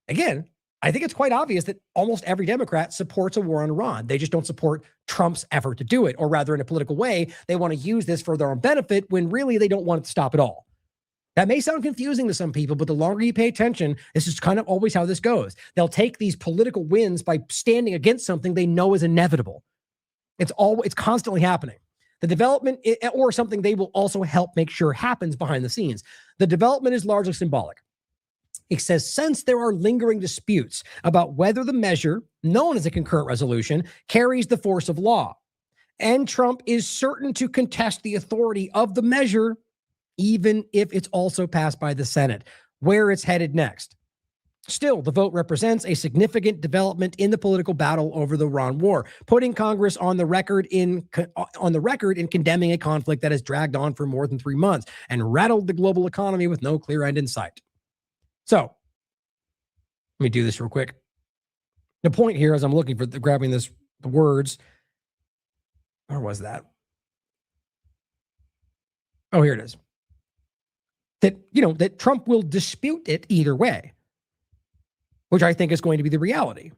Speaker 5: Again, I think it's quite obvious that almost every Democrat supports a war on Iran. They just don't support Trump's effort to do it, or rather in a political way, they want to use this for their own benefit when really they don't want it to stop at all. That may sound confusing to some people, but the longer you pay attention, this is kind of always how this goes. They'll take these political wins by standing against something they know is inevitable. It's constantly happening. The development or something they will also help make sure happens behind the scenes. The development is largely symbolic. It says, since there are lingering disputes about whether the measure, known as a concurrent resolution, carries the force of law, and Trump is certain to contest the authority of the measure, even if it's also passed by the Senate, where it's headed next. Still, the vote represents a significant development in the political battle over the Iran war, putting Congress on the record in condemning a conflict that has dragged on for more than 3 months and rattled the global economy with no clear end in sight. So, let me do this real quick. The point here, as I'm looking for grabbing the words, where was that? Oh, here it is. That Trump will dispute it either way, which I think is going to be the reality.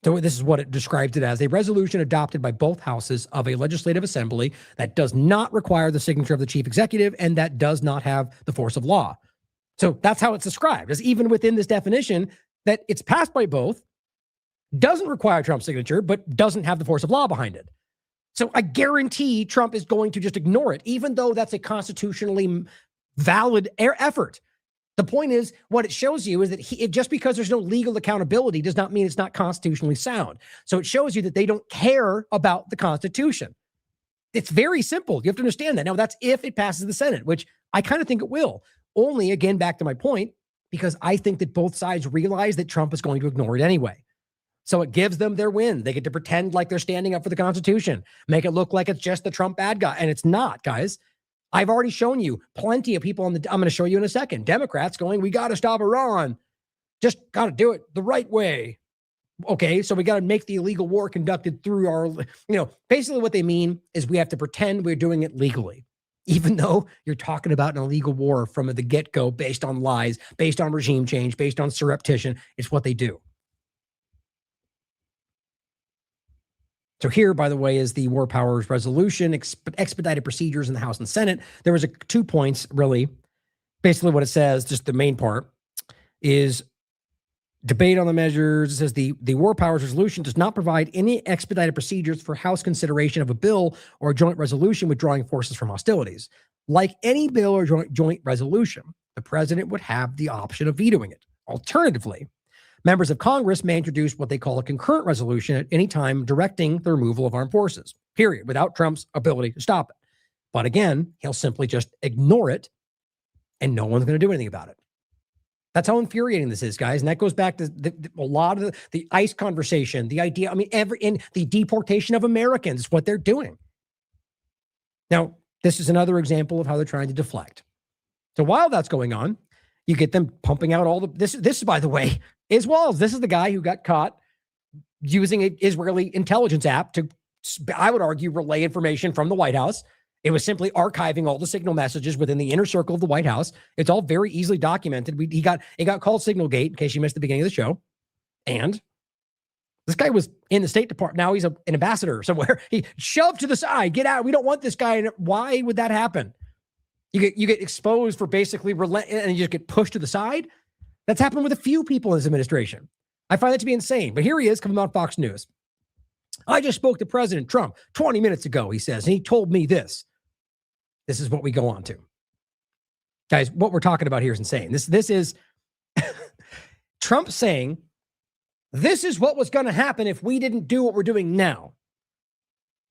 Speaker 5: So this is what it describes it as: a resolution adopted by both houses of a legislative assembly that does not require the signature of the chief executive and that does not have the force of law. So that's how it's described, as even within this definition, that it's passed by both, doesn't require Trump's signature, but doesn't have the force of law behind it. So I guarantee Trump is going to just ignore it, even though that's a constitutionally valid effort. The point is, what it shows you is that just because there's no legal accountability does not mean it's not constitutionally sound. So it shows you that they don't care about the Constitution. It's very simple. You have to understand that. Now, that's if it passes the Senate, which I kind of think it will. Only, again, back to my point, because I think that both sides realize that Trump is going to ignore it anyway. So it gives them their win. They get to pretend like they're standing up for the Constitution, make it look like it's just the Trump bad guy. And it's not, guys. I've already shown you plenty of people I'm going to show you in a second. Democrats going, we got to stop Iran. Just got to do it the right way. Okay, so we got to make the illegal war conducted through our, basically what they mean is we have to pretend we're doing it legally, even though you're talking about an illegal war from the get-go based on lies, based on regime change, based on surreptition. It's what they do. So here, by the way, is the War Powers Resolution, expedited procedures in the House and Senate. There was 2 points, really. Basically what it says, just the main part, is debate on the measures. It says the War Powers Resolution does not provide any expedited procedures for House consideration of a bill or a joint resolution withdrawing forces from hostilities. Like any bill or joint resolution, the president would have the option of vetoing it. Alternatively, members of Congress may introduce what they call a concurrent resolution at any time directing the removal of armed forces, period, without Trump's ability to stop it. But again, he'll simply just ignore it and no one's going to do anything about it. That's how infuriating this is, guys. And that goes back to a lot of the ICE conversation, the idea, in the deportation of Americans, what they're doing. Now, this is another example of how they're trying to deflect. So while that's going on, you get them pumping out all this is, by the way, is Walls. This is the guy who got caught using an Israeli intelligence app to, I would argue, relay information from the White House. It was simply archiving all the signal messages within the inner circle of the White House. It's all very easily documented. It got called Signalgate, in case you missed the beginning of the show. And this guy was in the State Department. Now he's an ambassador somewhere. He shoved to the side. Get out. We don't want this guy. Why would that happen? You get exposed for basically and you just get pushed to the side. That's happened with a few people in this administration. I find that to be insane. But here he is coming on Fox News. I just spoke to President Trump 20 minutes ago, he says, and he told me this. This is what we go on to. Guys, what we're talking about here is insane. This is Trump saying, this is what was going to happen if we didn't do what we're doing now.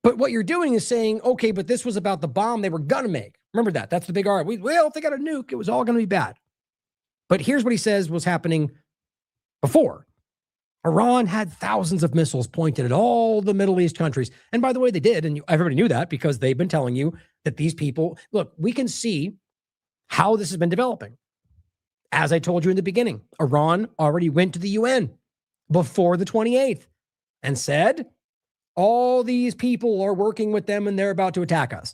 Speaker 5: But what you're doing is saying, okay, but this was about the bomb they were going to make. Remember that. That's the big argument. Well, if they got a nuke, it was all going to be bad. But here's what he says was happening before. Iran had thousands of missiles pointed at all the Middle East countries. And by the way, they did. And everybody knew that because they've been telling you that these people, look, we can see how this has been developing. As I told you in the beginning, Iran already went to the UN before the 28th and said, all these people are working with them and they're about to attack us.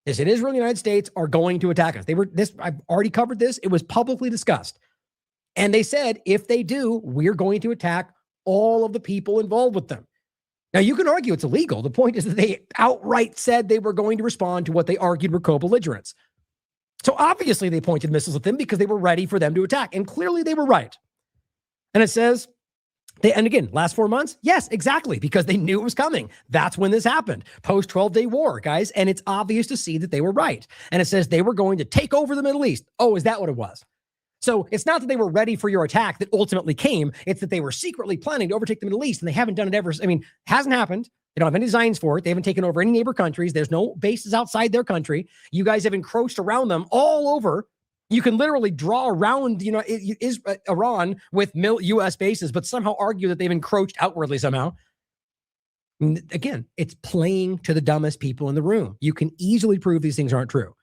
Speaker 5: They said Israel and the United States are going to attack us. I've already covered this. It was publicly discussed. And they said, if they do, we're going to attack all of the people involved with them. Now, you can argue it's illegal. The point is that they outright said they were going to respond to what they argued were co-belligerents. So obviously they pointed missiles at them because they were ready for them to attack. And clearly they were right. And it says, and again, last 4 months? Yes, exactly, because they knew it was coming. That's when this happened. Post 12-day war, guys. And it's obvious to see that they were right. And it says they were going to take over the Middle East. Oh, is that what it was? So it's not that they were ready for your attack that ultimately came. It's that they were secretly planning to overtake the Middle East, and they haven't done it ever. Hasn't happened. They don't have any designs for it. They haven't taken over any neighbor countries. There's no bases outside their country. You guys have encroached around them all over You can literally draw around, Iran with U.S. bases, but somehow argue that they've encroached outwardly somehow. Again, it's playing to the dumbest people in the room. You can easily prove these things aren't true.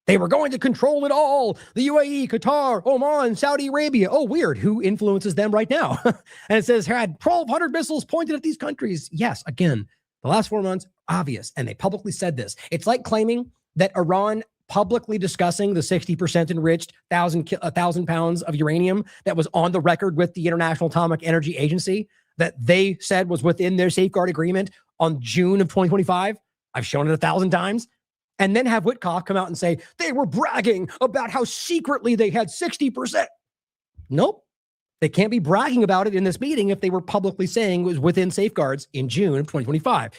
Speaker 5: They were going to control it all. The UAE, Qatar, Oman, Saudi Arabia. Oh, weird. Who influences them right now? And it says had 1,200 missiles pointed at these countries. Yes, again, the last 4 months, obvious. And they publicly said this. It's like claiming that Iran publicly discussing the 60% enriched 1,000 pounds of uranium that was on the record with the International Atomic Energy Agency that they said was within their safeguard agreement on June of 2025. I've shown it 1,000 times. And then have Witkoff come out and say they were bragging about how secretly they had 60%. Nope. They can't be bragging about it in this meeting if they were publicly saying it was within safeguards in June of 2025.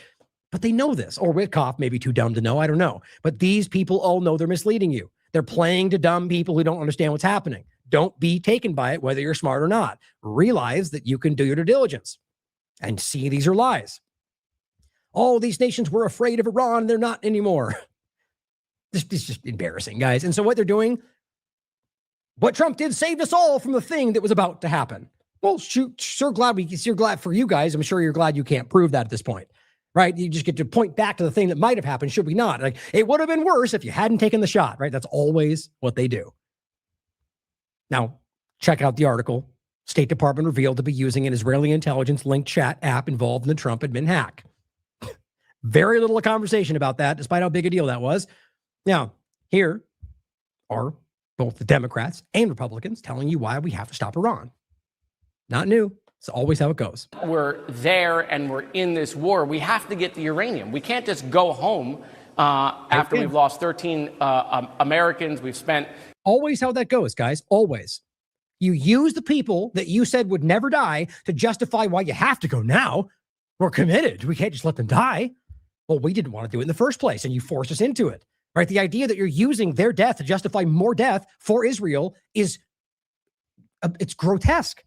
Speaker 5: But they know this, or Witkoff may be too dumb to know. I don't know. But these people all know they're misleading you. They're playing to dumb people who don't understand what's happening. Don't be taken by it, whether you're smart or not. Realize that you can do your due diligence and see these are lies. All these nations were afraid of Iran. They're not anymore. This is just embarrassing, guys. And so what they're doing, what Trump did saved us all from the thing that was about to happen. Well, shoot, you're glad for you guys. I'm sure you're glad you can't prove that at this point. Right? You just get to point back to the thing that might have happened, should we not? Like, it would have been worse if you hadn't taken the shot, right? That's always what they do. Now, check out the article. State Department revealed to be using an Israeli intelligence linked chat app involved in the Trump admin hack. Very little conversation about that, despite how big a deal that was. Now, here are both the Democrats and Republicans telling you why we have to stop Iran. Not new. It's always how it goes.
Speaker 18: We're there and we're in this war. We have to get the uranium. We can't just go home after we've lost 13 Americans. We've spent.
Speaker 5: Always how that goes, guys. Always. You use the people that you said would never die to justify why you have to go now. We're committed. We can't just let them die. Well, we didn't want to do it in the first place, and you forced us into it. Right? The idea that you're using their death to justify more death for Israel is it's grotesque.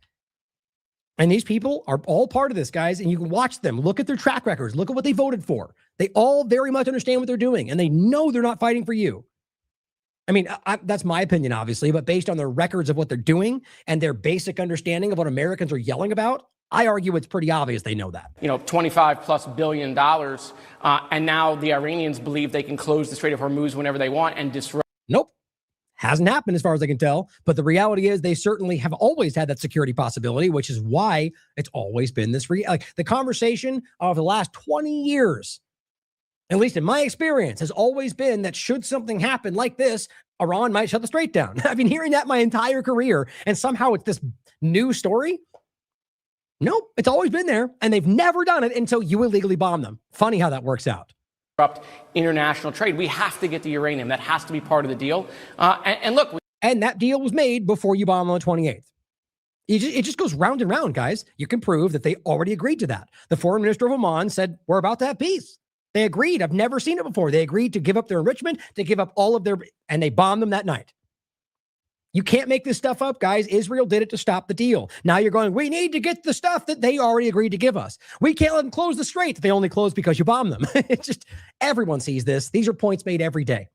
Speaker 5: And these people are all part of this, guys, and you can watch them. Look at their track records. Look at what they voted for. They all very much understand what they're doing, and they know they're not fighting for you. I mean, that's my opinion, obviously, but based on their records of what they're doing and their basic understanding of what Americans are yelling about, I argue it's pretty obvious they know that.
Speaker 18: $25+ billion, and now the Iranians believe they can close the Strait of Hormuz whenever they want and disrupt.
Speaker 5: Nope. Hasn't happened as far as I can tell. But the reality is they certainly have always had that security possibility, which is why it's always been this. The conversation of the last 20 years, at least in my experience, has always been that should something happen like this, Iran might shut the strait down. I've been hearing that my entire career, and somehow it's this new story. Nope, it's always been there, and they've never done it until you illegally bomb them. Funny how that works out.
Speaker 18: International trade. We have to get the uranium. That has to be part of the deal. And look.
Speaker 5: And that deal was made before you bomb on the 28th. It just goes round and round, guys. You can prove that they already agreed to that. The foreign minister of Oman said, we're about to have peace. They agreed. I've never seen it before. They agreed to give up their enrichment, to give up all of their, and they bombed them that night. You can't make this stuff up, guys. Israel did it to stop the deal. Now you're going, we need to get the stuff that they already agreed to give us. We can't let them close the strait. They only closed because you bombed them. It's just, everyone sees this. These are points made every day.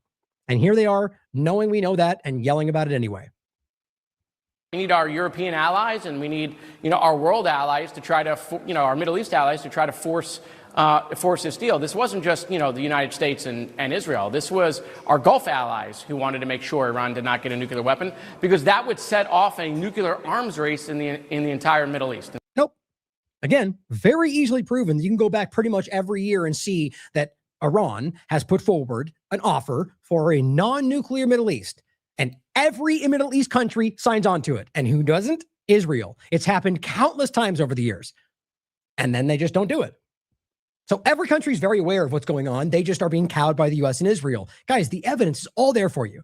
Speaker 5: And here they are, knowing we know that and yelling about it anyway.
Speaker 18: We need our European allies, and we need, our world allies to try to, our Middle East allies to try to force this deal. This wasn't just, the United States and Israel. This was our Gulf allies who wanted to make sure Iran did not get a nuclear weapon, because that would set off a nuclear arms race in the entire Middle East.
Speaker 5: Nope. Again, very easily proven. You can go back pretty much every year and see that Iran has put forward an offer for a non-nuclear Middle East, and every Middle East country signs on to it. And who doesn't? Israel. It's happened countless times over the years. And then they just don't do it. So every country is very aware of what's going on. They just are being cowed by the U.S. and Israel. Guys, the evidence is all there for you.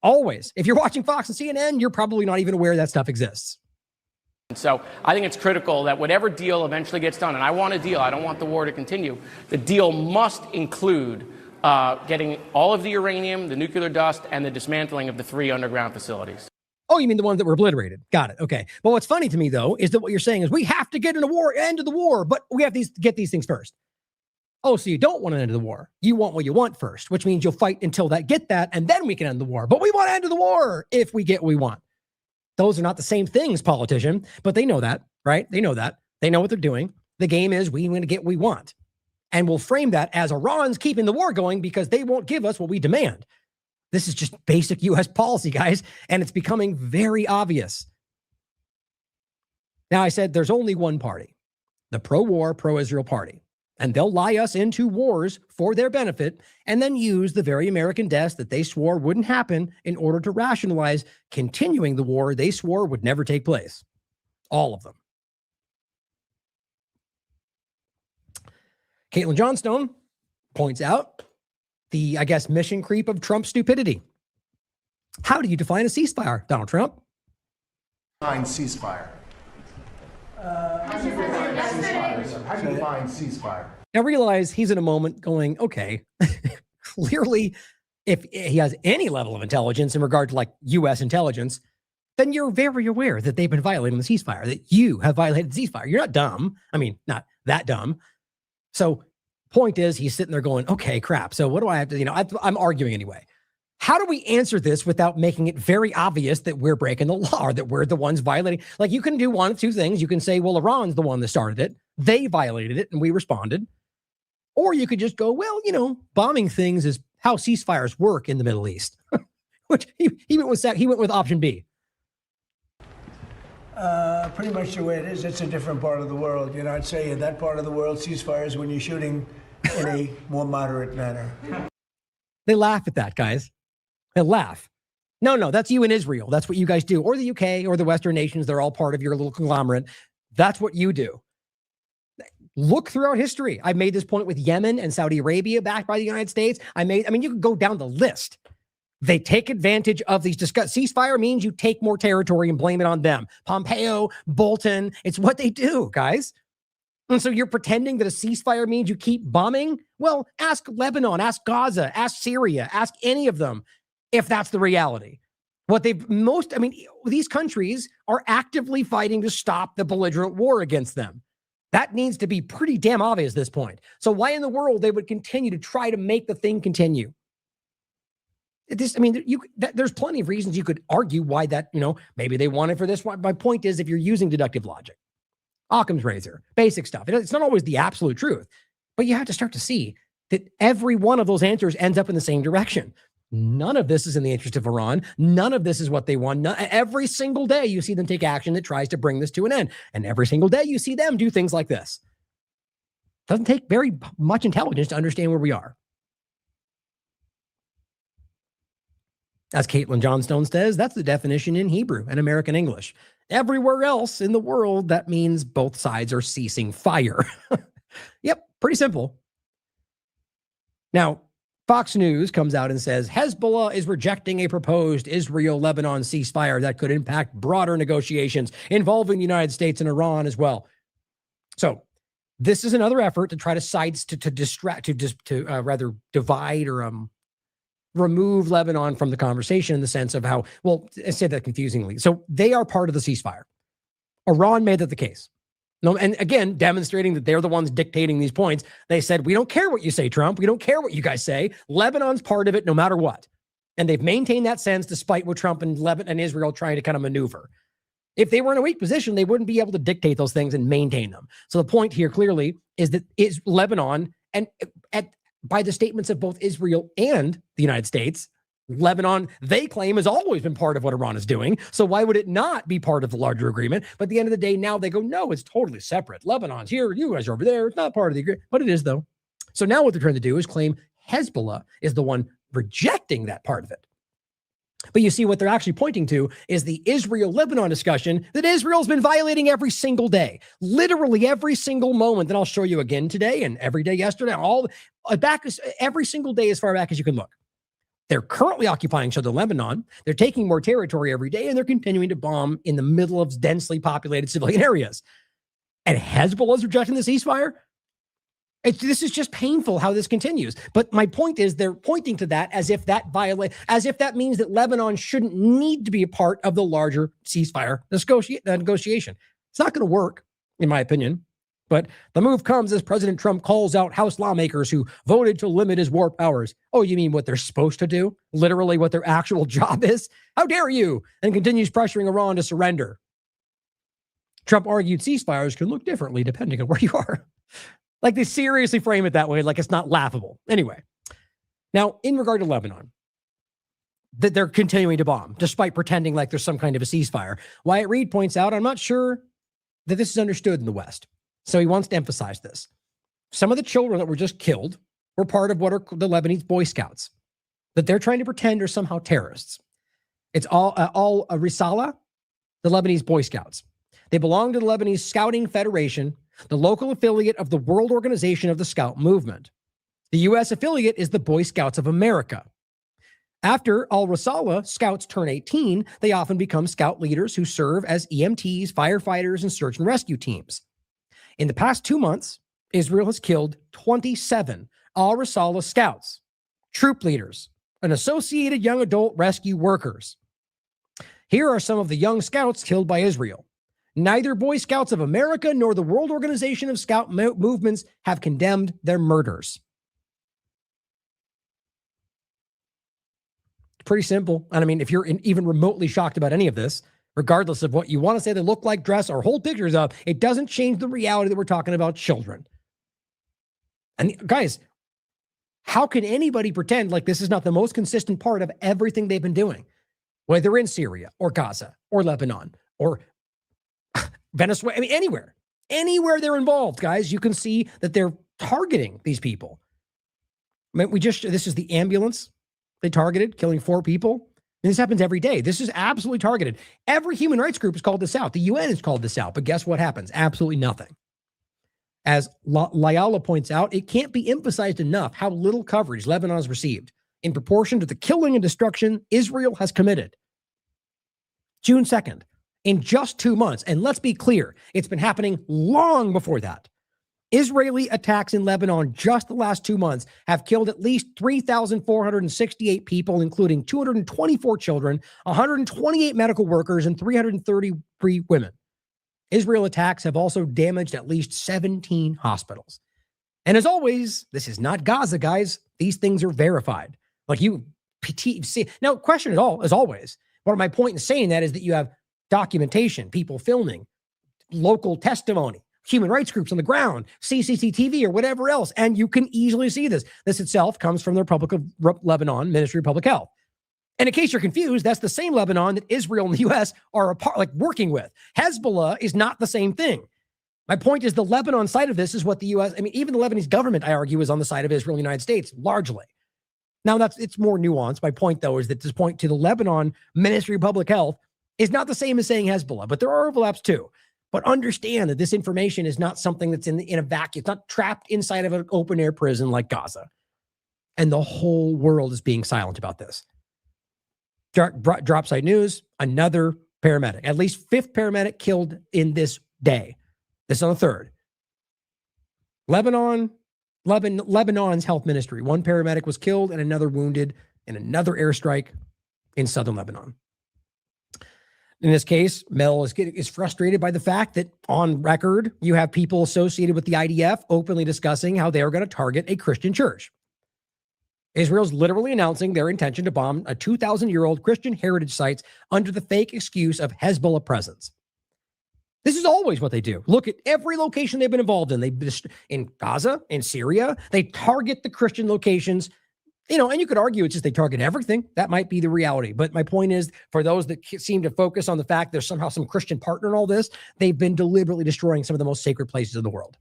Speaker 5: Always. If you're watching Fox and CNN, you're probably not even aware that stuff exists.
Speaker 18: So I think it's critical that whatever deal eventually gets done, and I want a deal, I don't want the war to continue, the deal must include getting all of the uranium, the nuclear dust, and the dismantling of the 3 underground facilities.
Speaker 5: Oh, you mean the ones that were obliterated? Got it. Okay. Well, what's funny to me, though, is that what you're saying is we have to get in a war, end of the war, but we have to get these things first. Oh, so you don't want an end to the war. You want what you want first, which means you'll fight until get that, and then we can end the war. But we want to end the war if we get what we want. Those are not the same things, politician, but they know that, right? They know that. They know what they're doing. The game is we want to get what we want. And we'll frame that as Iran's keeping the war going because they won't give us what we demand. This is just basic U.S. policy, guys, and it's becoming very obvious. Now, I said there's only one party, the pro-war, pro-Israel party. And they'll lie us into wars for their benefit and then use the very American deaths that they swore wouldn't happen in order to rationalize continuing the war they swore would never take place. All of them. Caitlin Johnstone points out the, I guess, mission creep of Trump's stupidity. How do you define a ceasefire, Donald Trump?
Speaker 19: Define ceasefire. How do you define ceasefire?
Speaker 5: Now realize he's in a moment going, okay, clearly, if he has any level of intelligence in regard to like U.S. intelligence, then you're very aware that they've been violating the ceasefire, that you have violated the ceasefire. You're not dumb. I mean, not that dumb. So point is, he's sitting there going, okay, crap. So what do I have to, I'm arguing anyway. How do we answer this without making it very obvious that we're breaking the law or that we're the ones violating? Like you can do one of two things. You can say, well, Iran's the one that started it. They violated it and we responded. Or you could just go, well, bombing things is how ceasefires work in the Middle East, which he went with option B.
Speaker 16: Pretty much the way it is. It's a different part of the world. I'd say in that part of the world, ceasefires when you're shooting in a more moderate manner.
Speaker 5: They laugh at that, guys. They laugh. No, that's you in Israel. That's what you guys do. Or the UK or the Western nations. They're all part of your little conglomerate. That's what you do. Look throughout history. I made this point with Yemen and Saudi Arabia backed by the United States. You could go down the list. They take advantage of these ceasefire means you take more territory and blame it on them. Pompeo, Bolton, it's what they do, guys. And so you're pretending that a ceasefire means you keep bombing? Well, ask Lebanon, ask Gaza, ask Syria, ask any of them if that's the reality. These countries are actively fighting to stop the belligerent war against them. That needs to be pretty damn obvious at this point. So why in the world they would continue to try to make the thing continue? There's plenty of reasons you could argue why that, maybe they want it for this one. My point is, if you're using deductive logic, Occam's razor, basic stuff, it's not always the absolute truth, but you have to start to see that every one of those answers ends up in the same direction. None of this is in the interest of Iran. None of this is what they want. Every single day you see them take action that tries to bring this to an end. And every single day you see them do things like this. Doesn't take very much intelligence to understand where we are. As Caitlin Johnstone says, that's the definition in Hebrew and American English. Everywhere else in the world, that means both sides are ceasing fire. Yep, pretty simple. Now, Fox News comes out and says, Hezbollah is rejecting a proposed Israel-Lebanon ceasefire that could impact broader negotiations involving the United States and Iran as well. So this is another effort to try to rather divide or remove Lebanon from the conversation in the sense of how, well, I say that confusingly. So they are part of the ceasefire. Iran made that the case. No, and again, demonstrating that they're the ones dictating these points. They said, we don't care what you say, Trump. We don't care what you guys say. Lebanon's part of it no matter what. And they've maintained that sense despite what Trump and Lebanon and Israel trying to kind of maneuver. If they were in a weak position, they wouldn't be able to dictate those things and maintain them. So the point here clearly is that is Lebanon, and by the statements of both Israel and the United States, Lebanon, they claim, has always been part of what Iran is doing. So why would it not be part of the larger agreement? But at the end of the day, now they go, no, it's totally separate. Lebanon's here, you guys are over there. It's not part of the agreement, but it is though. So now what they're trying to do is claim Hezbollah is the one rejecting that part of it. But you see what they're actually pointing to is the Israel-Lebanon discussion that Israel's been violating every single day, literally every single moment that I'll show you again today and every day yesterday, every single day as far back as you can look. They're currently occupying southern Lebanon. They're taking more territory every day, and they're continuing to bomb in the middle of densely populated civilian areas. And Hezbollah is rejecting the ceasefire? This is just painful how this continues. But my point is they're pointing to that as if that means that Lebanon shouldn't need to be a part of the larger ceasefire negotiation. It's not going to work, in my opinion. But the move comes as President Trump calls out House lawmakers who voted to limit his war powers. Oh, you mean what they're supposed to do? Literally what their actual job is? How dare you? And continues pressuring Iran to surrender. Trump argued ceasefires can look differently depending on where you are. Like they seriously frame it that way, like it's not laughable. Anyway, now in regard to Lebanon, that they're continuing to bomb despite pretending like there's some kind of a ceasefire. Wyatt Reed points out, I'm not sure that this is understood in the West. So he wants to emphasize this. Some of the children that were just killed were part of what are the Lebanese Boy Scouts, that they're trying to pretend are somehow terrorists. It's all Risala, the Lebanese Boy Scouts. They belong to the Lebanese Scouting Federation, the local affiliate of the World Organization of the Scout Movement. The U.S. affiliate is the Boy Scouts of America. After al-Risala scouts turn 18, they often become scout leaders who serve as EMTs, firefighters, and search and rescue teams. In the past 2 months, Israel has killed 27 al-Risala scouts, troop leaders, and associated young adult rescue workers. Here are some of the young scouts killed by Israel. Neither Boy Scouts of America nor the World Organization of Scout Movements have condemned their murders. Pretty simple. And I mean, if you're even remotely shocked about any of this, regardless of what you want to say they look like, dress, or hold pictures of, it doesn't change the reality that we're talking about children. And guys, how can anybody pretend like this is not the most consistent part of everything they've been doing? Whether in Syria or Gaza or Lebanon or Venezuela, I mean, anywhere they're involved, guys, you can see that they're targeting these people. I mean, this is the ambulance they targeted, killing 4 people. And this happens every day. This is absolutely targeted. Every human rights group has called this out. The UN has called this out. But guess what happens? Absolutely nothing. As Layala points out, it can't be emphasized enough how little coverage Lebanon has received in proportion to the killing and destruction Israel has committed. June 2nd, in just 2 months, and let's be clear, it's been happening long before that. Israeli attacks in Lebanon just the last 2 months have killed at least 3,468 people, including 224 children, 128 medical workers, and 333 women. Israel attacks have also damaged at least 17 hospitals. And as always, this is not Gaza, guys. These things are verified. Like you see. Now, question at all, as always. But my point in saying that is that you have documentation, people filming, local testimony, human rights groups on the ground, CCTV or whatever else, and you can easily see this. This itself comes from the Republic of Lebanon Ministry of Public Health. And in case you're confused, that's the same Lebanon that Israel and the U.S. are working with. Hezbollah is not the same thing. My point is the Lebanon side of this is what the U.S., I mean, even the Lebanese government, I argue, is on the side of Israel and the United States, largely. Now, it's more nuanced. My point, though, is that this point to the Lebanon Ministry of Public Health is not the same as saying Hezbollah, but there are overlaps too. But understand that this information is not something that's in a vacuum. It's not trapped inside of an open-air prison like Gaza. And the whole world is being silent about this. Drop site news, another paramedic, at least 5th paramedic killed in this day. This is on the 3rd. Lebanon's health ministry. 1 paramedic was killed and another wounded in another airstrike in southern Lebanon. In this case, Mel is frustrated by the fact that on record, you have people associated with the IDF openly discussing how they are going to target a Christian church. Israel's literally announcing their intention to bomb a 2,000-year-old Christian heritage sites under the fake excuse of Hezbollah presence. This is always what they do. Look at every location they've been involved in. In Gaza, in Syria, they target the Christian locations. And you could argue it's just they target everything. That might be the reality. But my point is, for those that seem to focus on the fact there's somehow some Christian partner in all this, they've been deliberately destroying some of the most sacred places in the world.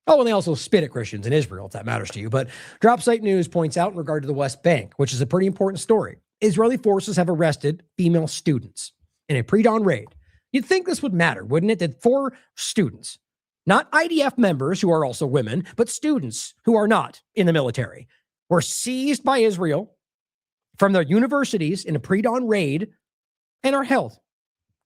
Speaker 5: Oh, and they also spit at Christians in Israel, if that matters to you. But Drop Site News points out in regard to the West Bank, which is a pretty important story. Israeli forces have arrested female students in a pre-dawn raid. You'd think this would matter, wouldn't it? That 4 students, not IDF members who are also women, but students who are not in the military, were seized by Israel from their universities in a pre-dawn raid and are held.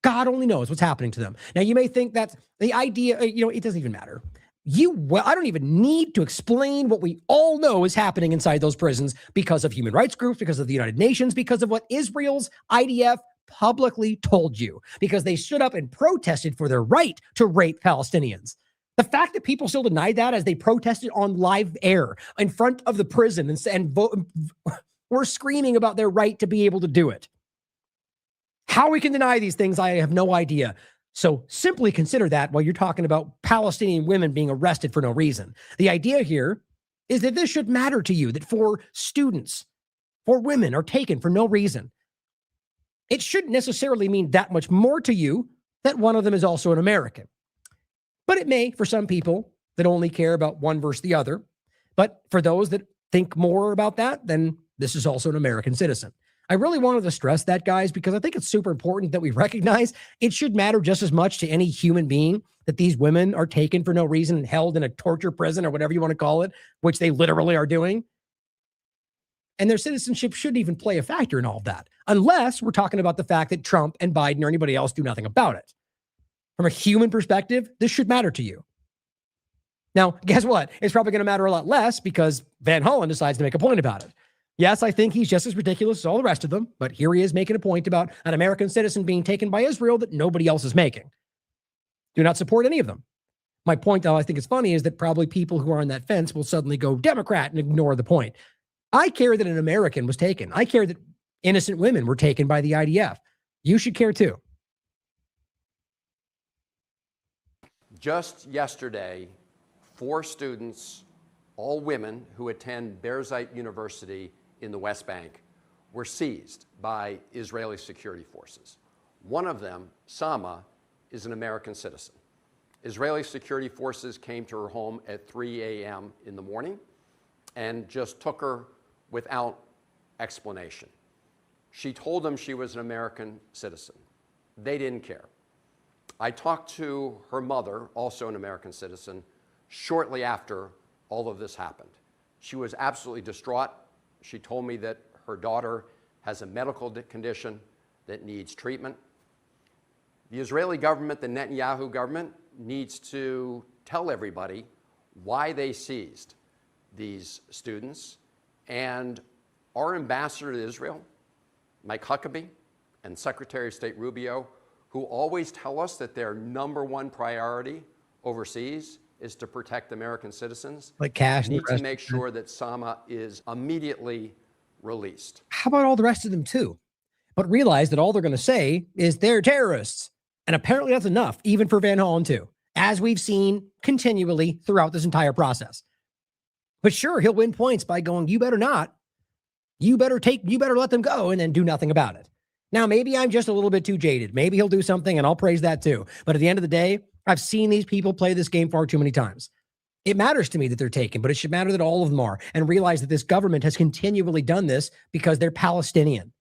Speaker 5: God only knows what's happening to them. Now, you may think that the idea, it doesn't even matter. I don't even need to explain what we all know is happening inside those prisons because of human rights groups, because of the United Nations, because of what Israel's IDF publicly told you because they stood up and protested for their right to rape Palestinians. The fact that people still denied that as they protested on live air in front of the prison and were screaming about their right to be able to do it. How we can deny these things, I have no idea. So simply consider that while you're talking about Palestinian women being arrested for no reason. The idea here is that this should matter to you, that 4 students, 4 women are taken for no reason. It shouldn't necessarily mean that much more to you that one of them is also an American. But it may for some people that only care about one versus the other. But for those that think more about that, then this is also an American citizen. I really wanted to stress that, guys, because I think it's super important that we recognize it should matter just as much to any human being that these women are taken for no reason and held in a torture prison or whatever you want to call it, which they literally are doing. And their citizenship shouldn't even play a factor in all of that, unless we're talking about the fact that Trump and Biden or anybody else do nothing about it. From a human perspective, this should matter to you. Now, guess what? It's probably going to matter a lot less because Van Hollen decides to make a point about it. Yes, I think he's just as ridiculous as all the rest of them, but here he is making a point about an American citizen being taken by Israel that nobody else is making. Do not support any of them. My point, though, I think is funny, is that probably people who are on that fence will suddenly go Democrat and ignore the point. I care that an American was taken. I care that innocent women were taken by the IDF. You should care too.
Speaker 20: Just yesterday, 4 students, all women who attend Birzeit University in the West Bank, were seized by Israeli security forces. One of them, Sama, is an American citizen. Israeli security forces came to her home at 3 a.m. in the morning and just took her without explanation. She told them she was an American citizen. They didn't care. I talked to her mother, also an American citizen, shortly after all of this happened. She was absolutely distraught. She told me that her daughter has a medical condition that needs treatment. The Israeli government, the Netanyahu government, needs to tell everybody why they seized these students. And our ambassador to Israel, Mike Huckabee, and Secretary of State Rubio, who always tell us that their #1 priority overseas is to protect American citizens,
Speaker 5: like cash,
Speaker 20: need to make sure that Sama is immediately released.
Speaker 5: How about all the rest of them too? But realize that all they're going to say is they're terrorists. And apparently that's enough, even for Van Hollen too, as we've seen continually throughout this entire process. But sure, he'll win points by going, you better not. You better let them go and then do nothing about it. Now, maybe I'm just a little bit too jaded. Maybe he'll do something and I'll praise that too. But at the end of the day, I've seen these people play this game far too many times. It matters to me that they're taken, but it should matter that all of them are, and realize that this government has continually done this because they're Palestinian.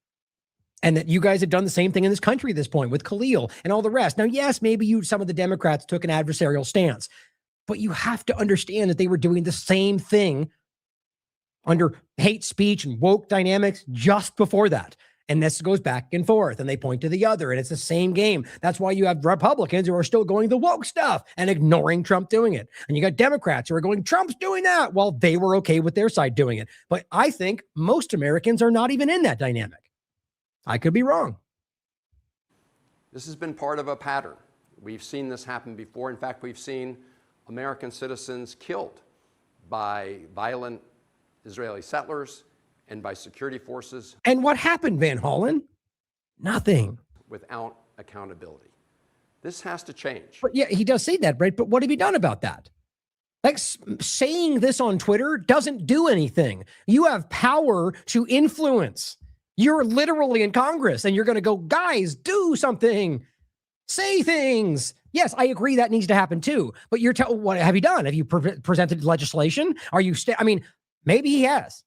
Speaker 5: And that you guys have done the same thing in this country at this point with Khalil and all the rest. Now, yes, maybe some of the Democrats took an adversarial stance, but you have to understand that they were doing the same thing under hate speech and woke dynamics just before that. And this goes back and forth, and they point to the other, and it's the same game. That's why you have Republicans who are still going the woke stuff and ignoring Trump doing it. And you got Democrats who are going, Trump's doing that, while they were okay with their side doing it. But I think most Americans are not even in that dynamic. I could be wrong.
Speaker 20: This has been part of a pattern. We've seen this happen before. In fact, we've seen American citizens killed by violent Israeli settlers and by security forces.
Speaker 5: And what happened, Van Hollen? Nothing.
Speaker 20: Without accountability. This has to change.
Speaker 5: But yeah, he does say that, right? But what have you done about that? Like saying this on Twitter doesn't do anything. You have power to influence. You're literally in Congress and you're going to go, guys, do something, say things. Yes, I agree that needs to happen too. But what have you done? Have you presented legislation? Are you, maybe he has.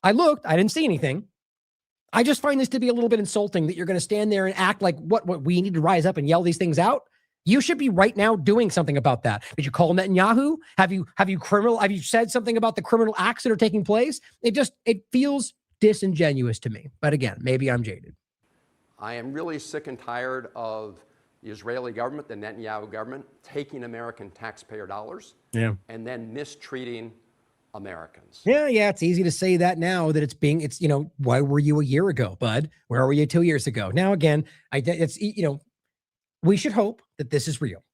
Speaker 5: I looked, I didn't see anything. I just find this to be a little bit insulting that you're going to stand there and act like what we need to rise up and yell these things out. You should be right now doing something about that. Did you call Netanyahu? Have you said something about the criminal acts that are taking place? It feels disingenuous to me. But again, maybe I'm jaded.
Speaker 20: I am really sick and tired of the Israeli government, the Netanyahu government, taking American taxpayer dollars and then mistreating Americans.
Speaker 5: Yeah, it's easy to say that now that it's why were you a year ago, bud? Where were you 2 years ago? Now, again, we should hope that this is real.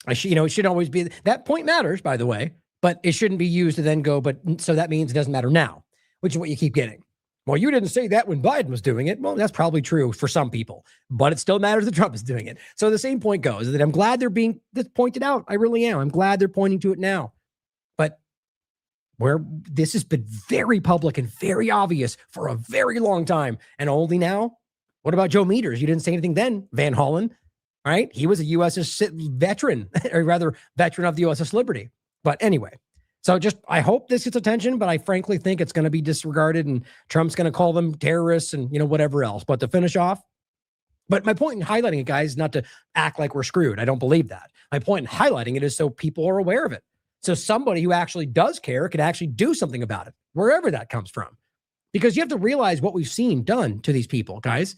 Speaker 5: It should always be, that point matters, by the way, but it shouldn't be used to then go, so that means it doesn't matter now, which is what you keep getting. Well, you didn't say that when Biden was doing it. Well, that's probably true for some people, but it still matters that Trump is doing it. So the same point goes that I'm glad they're being pointed out. I really am. I'm glad they're pointing to it now. But where this has been very public and very obvious for a very long time, and only now. What about Joe Meters? You didn't say anything then, Van Hollen, right? He was a USS veteran, or rather veteran of the USS Liberty. But anyway, so I hope this gets attention, but I frankly think it's going to be disregarded and Trump's going to call them terrorists and, whatever else. But to finish off, but my point in highlighting it, guys, is not to act like we're screwed. I don't believe that. My point in highlighting it is so people are aware of it. So somebody who actually does care can actually do something about it, wherever that comes from. Because you have to realize what we've seen done to these people, guys.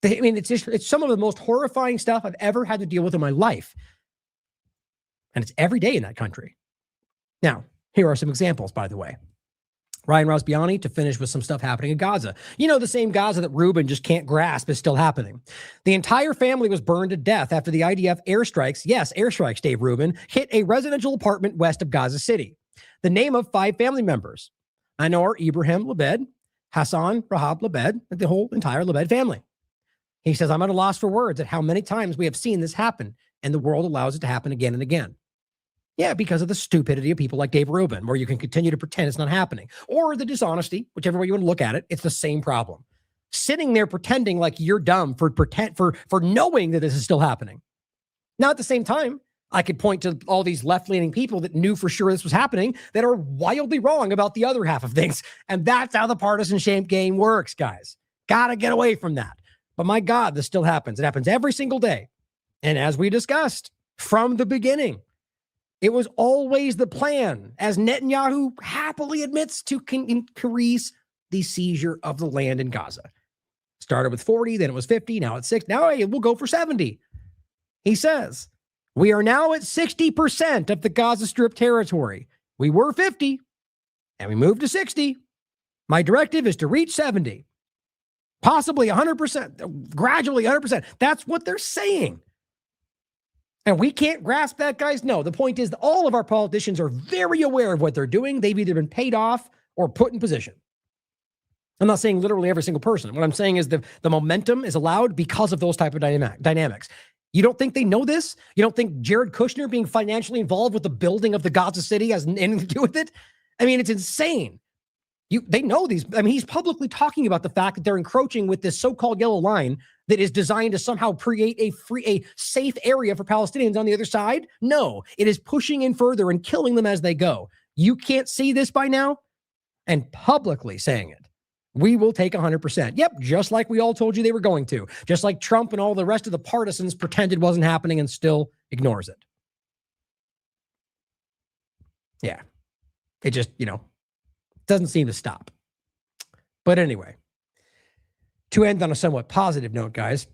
Speaker 5: It's some of the most horrifying stuff I've ever had to deal with in my life. And it's every day in that country. Now, here are some examples, by the way. Ryan Rosbiani, to finish with some stuff happening in Gaza. The same Gaza that Rubin just can't grasp is still happening. The entire family was burned to death after the IDF airstrikes, Dave Rubin, hit a residential apartment west of Gaza City. The name of 5 family members: Anor Ibrahim Labed, Hassan Rahab Labed, and the whole entire Labed family. He says, I'm at a loss for words at how many times we have seen this happen, and the world allows it to happen again and again. Yeah, because of the stupidity of people like Dave Rubin, where you can continue to pretend it's not happening. Or the dishonesty, whichever way you want to look at it, it's the same problem. Sitting there pretending like you're dumb for knowing that this is still happening. Now, at the same time, I could point to all these left-leaning people that knew for sure this was happening that are wildly wrong about the other half of things. And that's how the partisan shame game works, guys. Got to get away from that. But my God, this still happens. It happens every single day. And as we discussed from the beginning, it was always the plan, as Netanyahu happily admits, to increase the seizure of the land in Gaza. Started with 40, then it was 50, now it's 60. Now we'll go for 70. He says, we are now at 60% of the Gaza Strip territory. We were 50, and we moved to 60. My directive is to reach 70, possibly 100%, gradually 100%. That's what they're saying. And we can't grasp that, guys? No, the point is that all of our politicians are very aware of what they're doing. They've either been paid off or put in position. I'm not saying literally every single person. What I'm saying is the momentum is allowed because of those type of dynamics. You don't think they know this? You don't think Jared Kushner being financially involved with the building of the Gaza City has anything to do with it? It's insane. They know these. He's publicly talking about the fact that they're encroaching with this so-called yellow line that is designed to somehow create a safe area for Palestinians on the other side. No, it is pushing in further and killing them as they go. You can't see this by now? And publicly saying it. We will take 100%. Yep, just like we all told you they were going to. Just like Trump and all the rest of the partisans pretended wasn't happening and still ignores it. Yeah. It just, doesn't seem to stop. But anyway, to end on a somewhat positive note, guys,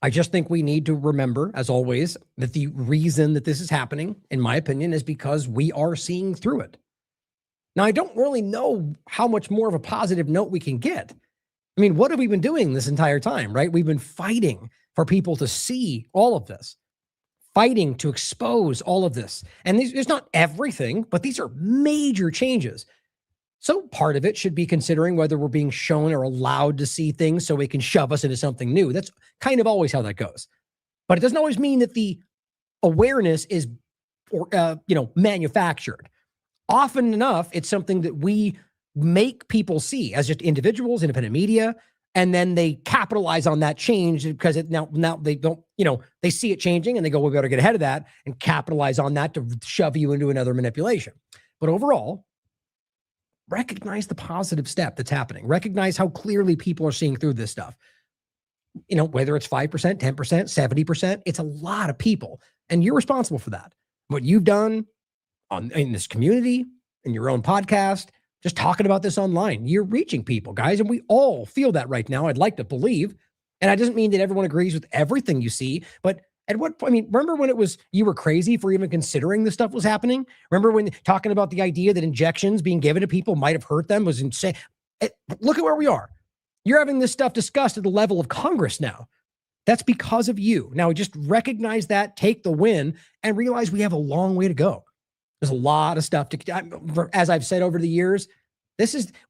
Speaker 5: I just think we need to remember, as always, that the reason that this is happening, in my opinion, is because we are seeing through it. Now, I don't really know how much more of a positive note we can get. What have we been doing this entire time, right? We've been fighting for people to see all of this, fighting to expose all of this. And it's not everything, but these are major changes. So part of it should be considering whether we're being shown or allowed to see things so it can shove us into something new. That's kind of always how that goes. But it doesn't always mean that the awareness is, manufactured. Often enough, it's something that we make people see as just individuals, independent media, and then they capitalize on that change because now they don't, they see it changing and they go, we better get ahead of that and capitalize on that to shove you into another manipulation. But overall, recognize the positive step that's happening. Recognize how clearly people are seeing through this stuff. Whether it's 5%, 10%, 70%, it's a lot of people. And you're responsible for that. What you've done in this community, in your own podcast, just talking about this online, you're reaching people, guys. And we all feel that right now. I'd like to believe. And that doesn't mean that everyone agrees with everything you see, but At what point? I mean, remember when it was, you were crazy for even considering this stuff was happening? Remember when talking about the idea that injections being given to people might have hurt them was insane? Look at where we are. You're having this stuff discussed at the level of Congress now. That's because of you. Now, just recognize that, take the win, and realize we have a long way to go. There's a lot of stuff to, as I've said over the years,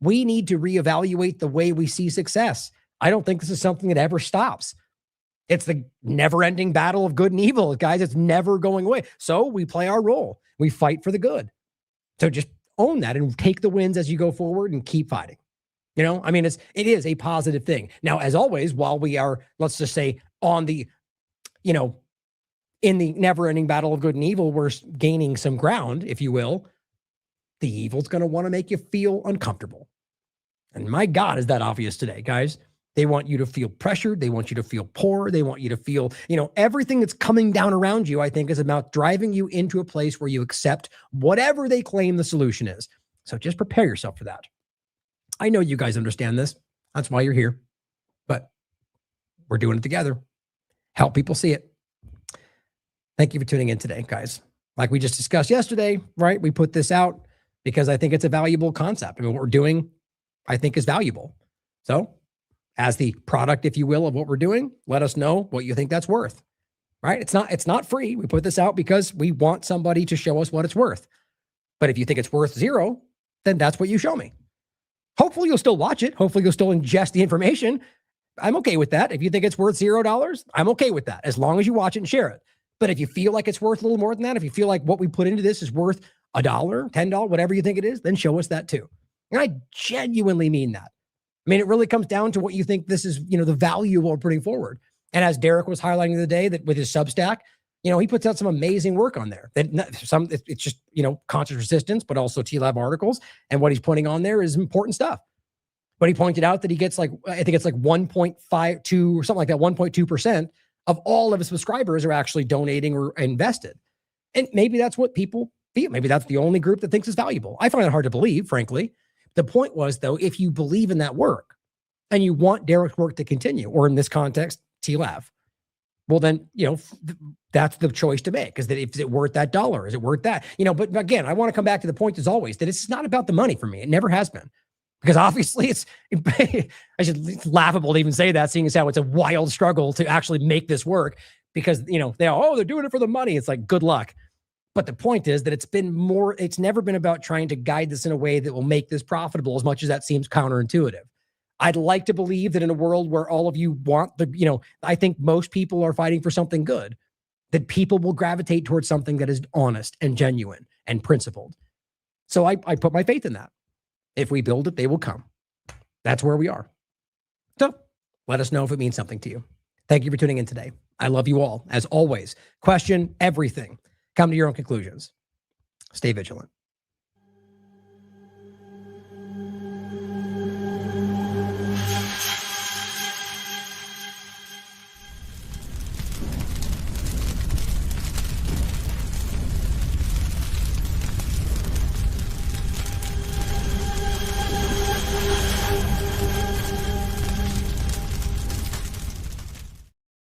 Speaker 5: we need to reevaluate the way we see success. I don't think this is something that ever stops. It's the never-ending battle of good and evil, guys. It's never going away. So we play our role. We fight for the good. So just own that and take the wins as you go forward and keep fighting. You know, I mean, it is a positive thing. Now, as always, while we are, let's just say, on the, you know, in the never-ending battle of good and evil, we're gaining some ground, if you will. The evil's going to want to make you feel uncomfortable. And my God, is that obvious today, guys? They want you to feel pressured. They want you to feel poor. They want you to feel, you know, everything that's coming down around you, I think, is about driving you into a place where you accept whatever they claim the solution is. So just prepare yourself for that. I know you guys understand this. That's why you're here. But we're doing it together. Help people see it. Thank you for tuning in today, guys. Like we just discussed yesterday, right? We put this out because I think it's a valuable concept. I mean, what we're doing, I think, is valuable. So as the product, if you will, of what we're doing, let us know what you think that's worth, right? It's not free. We put this out because we want somebody to show us what it's worth. But if you think it's worth zero, then that's what you show me. Hopefully you'll still watch it. Hopefully you'll still ingest the information. I'm okay with that. If you think it's worth $0, I'm okay with that, as long as you watch it and share it. But if you feel like it's worth a little more than that, if you feel like what we put into this is worth $1, $10, whatever you think it is, then show us that too. And I genuinely mean that. I mean, it really comes down to what you think this is, you know, the value of what we're putting forward. And as Derek was highlighting the day, that with his Substack, you know, he puts out some amazing work on there. It's just, you know, conscious resistance, but also TLAV articles. And what he's putting on there is important stuff. But he pointed out that he gets like, I think it's like 1.52 or something like that, 1.2% of all of his subscribers are actually donating or invested. And maybe that's what people feel. Maybe that's the only group that thinks it's valuable. I find it hard to believe, frankly. The point was, though, if you believe in that work and you want Derek's work to continue, or in this context, TLAV, well, then, you know, that's the choice to make. Is it worth that $1? Is it worth that? You know, but again, I want to come back to the point, as always, that it's not about the money for me. It never has been. Because obviously it's laughable to even say that, seeing as how it's a wild struggle to actually make this work, because, you know, they're doing it for the money. It's like, good luck. But the point is that it's never been about trying to guide this in a way that will make this profitable, as much as that seems counterintuitive. I'd like to believe that in a world where all of you want I think most people are fighting for something good, that people will gravitate towards something that is honest and genuine and principled. So I put my faith in that. If we build it, they will come. That's where we are. So let us know if it means something to you. Thank you for tuning in today. I love you all. As always, question everything. Come to your own conclusions. Stay vigilant.